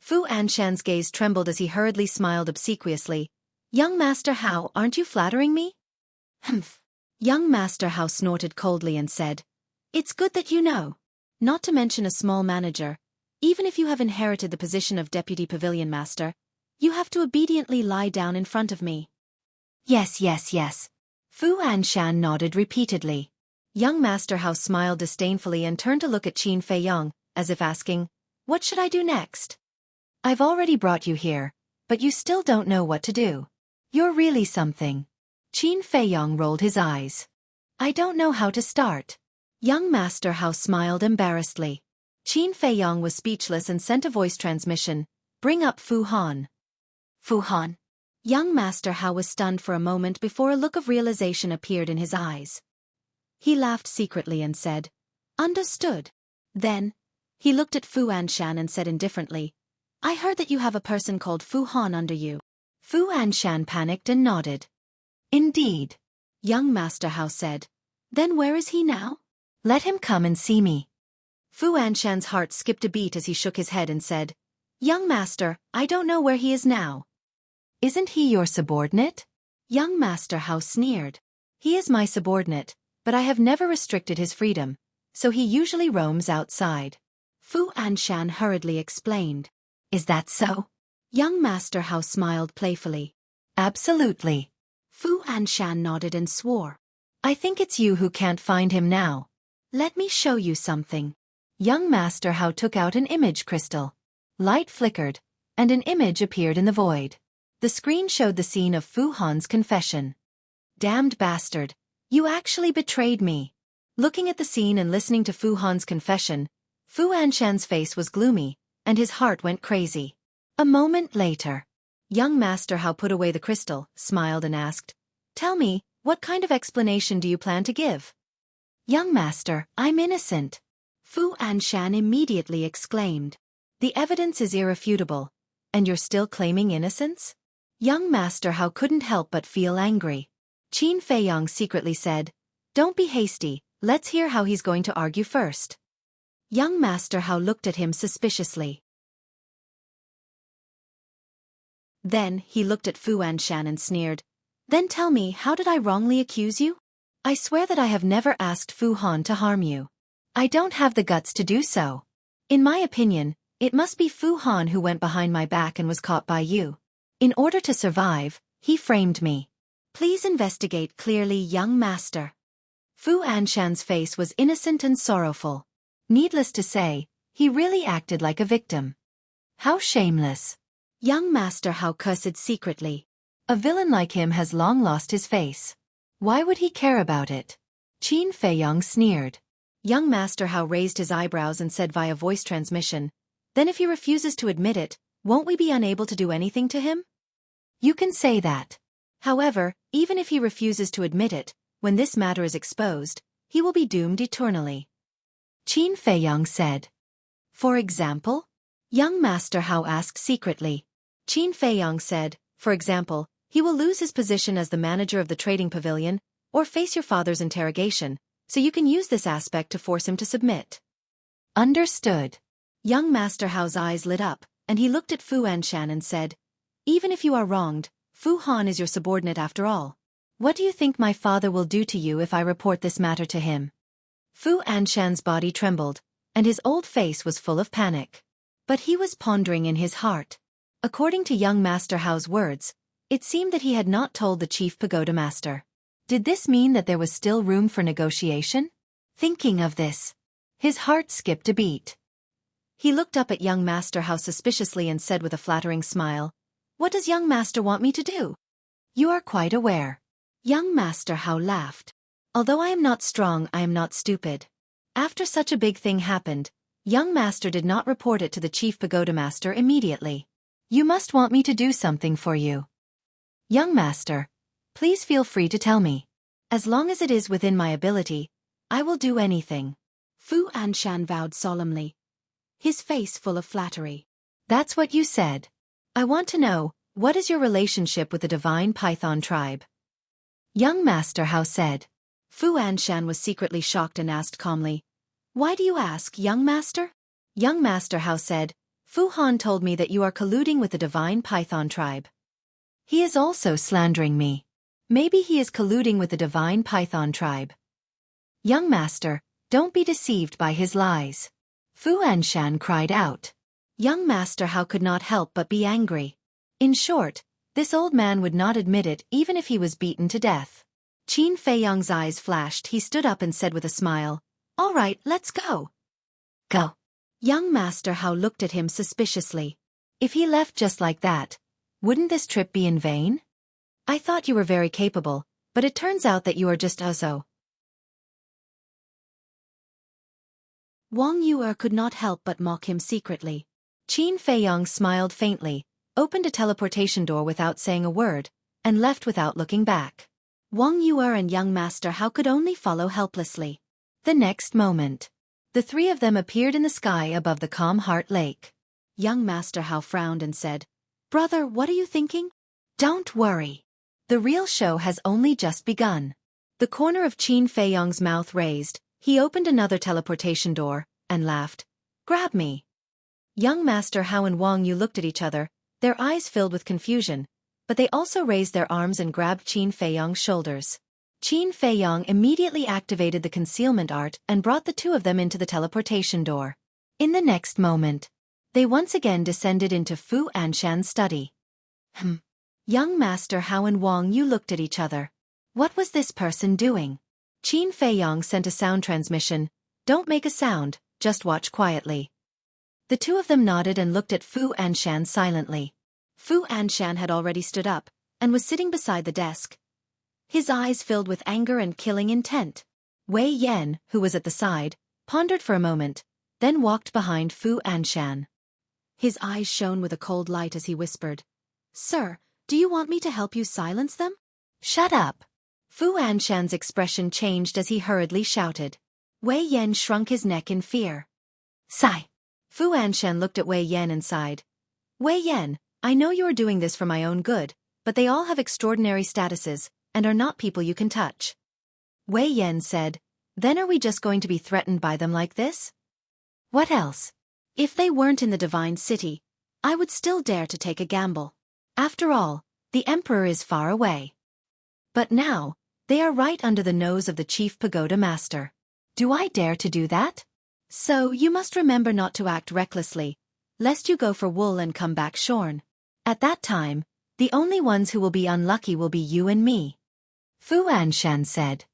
S1: Fu Anshan's gaze trembled as he hurriedly smiled obsequiously. Young Master Hao, aren't you flattering me? Humph. Young Master Hao snorted coldly and said, It's good that you know. Not to mention a small manager, even if you have inherited the position of Deputy Pavilion Master, you have to obediently lie down in front of me. Yes, yes, yes. Fu Anshan nodded repeatedly. Young Master Hao smiled disdainfully and turned to look at Qin Feiyong, as if asking, What should I do next? I've already brought you here, but you still don't know what to do. You're really something. Qin Feiyong rolled his eyes. I don't know how to start. Young Master Hao smiled embarrassedly. Qin Feiyong was speechless and sent a voice transmission, Bring up Fu Han. Fu Han. Young Master Hao was stunned for a moment before a look of realization appeared in his eyes. He laughed secretly and said, Understood. Then, he looked at Fu Anshan and said indifferently, I heard that you have a person called Fu Han under you. Fu Anshan panicked and nodded. Indeed. Young Master Hao said. Then where is he now? Let him come and see me. Fu Anshan's heart skipped a beat as he shook his head and said, Young Master, I don't know where he is now. Isn't he your subordinate? Young Master Hao sneered. He is my subordinate, but I have never restricted his freedom, so he usually roams outside. Fu Anshan hurriedly explained. Is that so? Young Master Hao smiled playfully. Absolutely. Fu Anshan nodded and swore. I think it's you who can't find him now. Let me show you something. Young Master Hao took out an image crystal. Light flickered, and an image appeared in the void. The screen showed the scene of Fu Han's confession. Damned bastard, you actually betrayed me. Looking at the scene and listening to Fu Han's confession, Fu Anshan's face was gloomy, and his heart went crazy. A moment later, young Master Hao put away the crystal, smiled and asked, Tell me, what kind of explanation do you plan to give? Young Master, I'm innocent. Fu Anshan immediately exclaimed. The evidence is irrefutable, and you're still claiming innocence? Young Master Hao couldn't help but feel angry. Qin Feiyong secretly said, Don't be hasty, let's hear how he's going to argue first. Young Master Hao looked at him suspiciously. Then he looked at Fu Anshan and sneered, Then tell me, how did I wrongly accuse you? I swear that I have never asked Fu Han to harm you. I don't have the guts to do so. In my opinion, it must be Fu Han who went behind my back and was caught by you. In order to survive, he framed me. Please investigate clearly, young master. Fu Anshan's face was innocent and sorrowful. Needless to say, he really acted like a victim. How shameless. Young Master Hao cursed secretly. A villain like him has long lost his face. Why would he care about it? Qin Feiyong sneered. Young Master Hao raised his eyebrows and said via voice transmission, Then if he refuses to admit it, won't we be unable to do anything to him? You can say that. However, even if he refuses to admit it, when this matter is exposed, he will be doomed eternally. Qin Feiyong said. For example? Young Master Hao asked secretly. Qin Feiyong said, for example, he will lose his position as the manager of the trading pavilion, or face your father's interrogation, so you can use this aspect to force him to submit. Understood. Young Master Hao's eyes lit up, and he looked at Fu Anshan and said, Even if you are wronged, Fu Han is your subordinate after all. What do you think my father will do to you if I report this matter to him? Fu Anshan's body trembled, and his old face was full of panic. But he was pondering in his heart. According to young Master Hao's words, it seemed that he had not told the chief pagoda master. Did this mean that there was still room for negotiation? Thinking of this, his heart skipped a beat. He looked up at young Master Hao suspiciously and said with a flattering smile, What does young master want me to do? You are quite aware. Young Master Hao laughed. Although I am not strong, I am not stupid. After such a big thing happened, young master did not report it to the chief pagoda master immediately. You must want me to do something for you. Young master, please feel free to tell me. As long as it is within my ability, I will do anything.
S2: Fu Anshan vowed solemnly, his face full of flattery.
S1: That's what you said. I want to know, what is your relationship with the divine python tribe? Young Master Hao said.
S2: Fu Anshan was secretly shocked and asked calmly, "Why do you ask, young master?"
S1: Young Master Hao said, Fu Han told me that you are colluding with the divine python tribe. He is also slandering me. Maybe he is colluding with the divine python tribe. Young Master, don't be deceived by his lies. Fu Anshan cried out. Young Master Hao could not help but be angry. In short, this old man would not admit it even if he was beaten to death. Qin Feiyong's eyes flashed. He stood up and said with a smile, "All right, let's go." Go. Young Master Hao looked at him suspiciously. If he left just like that, wouldn't this trip be in vain? I thought you were very capable, but it turns out that you are just Uzo.
S2: Wang Yu'er could not help but mock him secretly.
S1: Qin Feiyong smiled faintly, opened a teleportation door without saying a word, and left without looking back.
S2: Wang Yu'er and young Master Hao could only follow helplessly.
S1: The next moment, the three of them appeared in the sky above the calm Heart Lake.
S2: Young Master Hao frowned and said, "Brother, what are you thinking?"
S1: Don't worry. The real show has only just begun. The corner of Qin Feiyong's mouth raised, he opened another teleportation door, and laughed. Grab me. Young Master Hao and Wang Yu looked at each other, their eyes filled with confusion, but they also raised their arms and grabbed Qin Feiyong's shoulders. Qin Feiyong immediately activated the concealment art and brought the two of them into the teleportation door. In the next moment, they once again descended into Fu Anshan's study. Young Master Hao and Wang Yu looked at each other. What was this person doing? Qin Feiyong sent a sound transmission. Don't make a sound, just watch quietly. The two of them nodded and looked at Fu Anshan silently.
S2: Fu Anshan had already stood up, and was sitting beside the desk. His eyes filled with anger and killing intent.
S1: Wei Yan, who was at the side, pondered for a moment, then walked behind Fu Anshan.
S2: His eyes shone with a cold light as he whispered, "Sir, do you want me to help you silence them?"
S1: Shut up. Fu Anshan's expression changed as he hurriedly shouted. Wei Yan shrunk his neck in fear. Sigh. Fu Anshan looked at Wei Yan and sighed. Wei Yan, I know you are doing this for my own good, but they all have extraordinary statuses, and are not people you can touch. Wei Yan said, then are we just going to be threatened by them like this? What else?
S2: If they weren't in the Divine City, I would still dare to take a gamble.
S1: After all, the Emperor is far away. But now, they are right under the nose of the Chief Pagoda Master. Do I dare to do that? So you must remember not to act recklessly, lest you go for wool and come back shorn. At that time, the only ones who will be unlucky will be you and me. Fu Anshan said.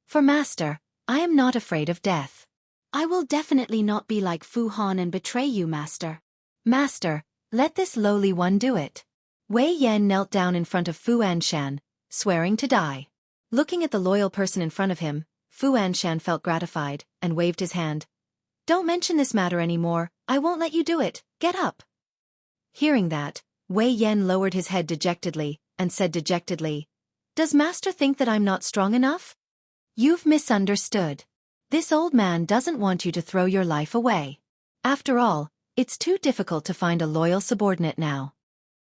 S1: For Master, I am not afraid of death.
S2: I will definitely not be like Fu Han and betray you, Master.
S1: Master, let this lowly one do it. Wei Yan knelt down in front of Fu Anshan, swearing to die. Looking at the loyal person in front of him, Fu Anshan felt gratified, and waved his hand. Don't mention this matter anymore, I won't let you do it, get up. Hearing that, Wei Yan lowered his head dejectedly, and said dejectedly, Does Master think that I'm not strong enough? You've misunderstood. This old man doesn't want you to throw your life away. After all, it's too difficult to find a loyal subordinate now.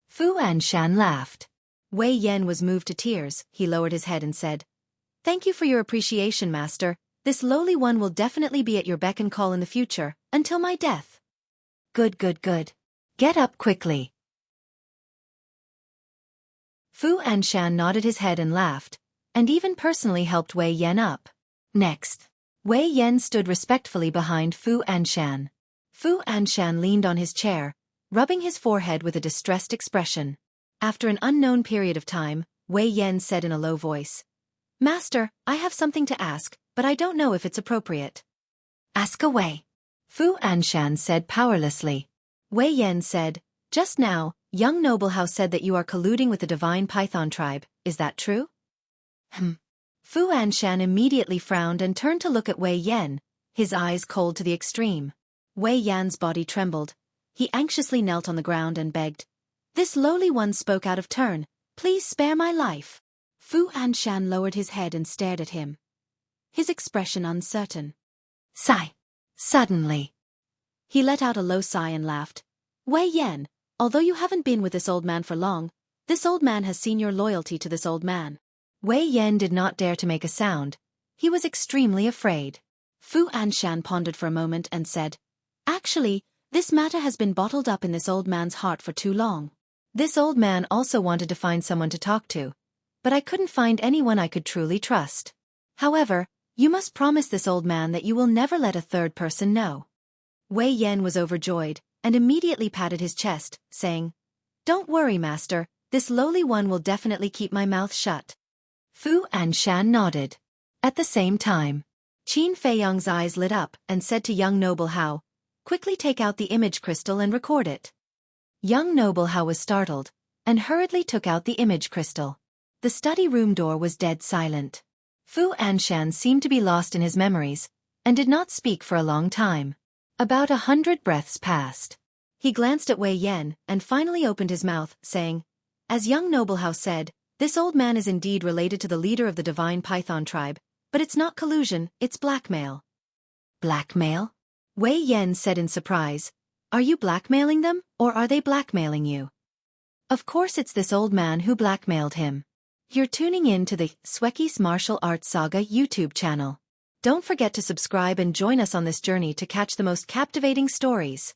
S1: Fu Anshan laughed. Wei Yan was moved to tears. He lowered his head and said, Thank you for your appreciation, Master. This lowly one will definitely be at your beck and call in the future, until my death. Good, good, good. Get up quickly. Fu Anshan nodded his head and laughed, and even personally helped Wei Yan up. Next, Wei Yan stood respectfully behind Fu Anshan. Fu Anshan leaned on his chair, rubbing his forehead with a distressed expression. After an unknown period of time, Wei Yan said in a low voice, Master, I have something to ask, but I don't know if it's appropriate. Ask away. Fu Anshan said powerlessly. Wei Yan said, Just now, young noble House said that you are colluding with the divine python tribe, is that true? Fu Anshan immediately frowned and turned to look at Wei Yan, his eyes cold to the extreme. Wei Yan's body trembled. He anxiously knelt on the ground and begged. This lowly one spoke out of turn, please spare my life. Fu Anshan lowered his head and stared at him, his expression uncertain. Sigh. Suddenly,
S2: He let out a low sigh and laughed. Wei Yan, although you haven't been with this old man for long, this old man has seen your loyalty to this old man.
S1: Wei Yan did not dare to make a sound. He was extremely afraid.
S2: Fu Anshan pondered for a moment and said, Actually, this matter has been bottled up in this old man's heart for too long.
S1: This old man also wanted to find someone to talk to, but I couldn't find anyone I could truly trust. However, you must promise this old man that you will never let a third person know.
S2: Wei Yan was overjoyed, and immediately patted his chest, saying, Don't worry, master, this lowly one will definitely keep my mouth shut.
S1: Fu Anshan nodded. At the same time,
S2: Qin Feiyang's eyes lit up and said to young noble Hao, Quickly take out the image crystal and record it.
S1: Young noble Hao was startled, and hurriedly took out the image crystal. The study room door was dead silent. Fu Anshan seemed to be lost in his memories, and did not speak for a long time. About 100 breaths passed.
S2: He glanced at Wei Yan and finally opened his mouth, saying, As young noble Hao said, this old man is indeed related to the leader of the divine python tribe, but it's not collusion, it's blackmail.
S1: Blackmail?
S2: Wei Yan said in surprise, Are you blackmailing them, or are they blackmailing you?
S1: Of course it's this old man who blackmailed him. You're tuning in to the Xueqi's Martial Arts Saga YouTube channel. Don't forget to subscribe and join us on this journey to catch the most captivating stories.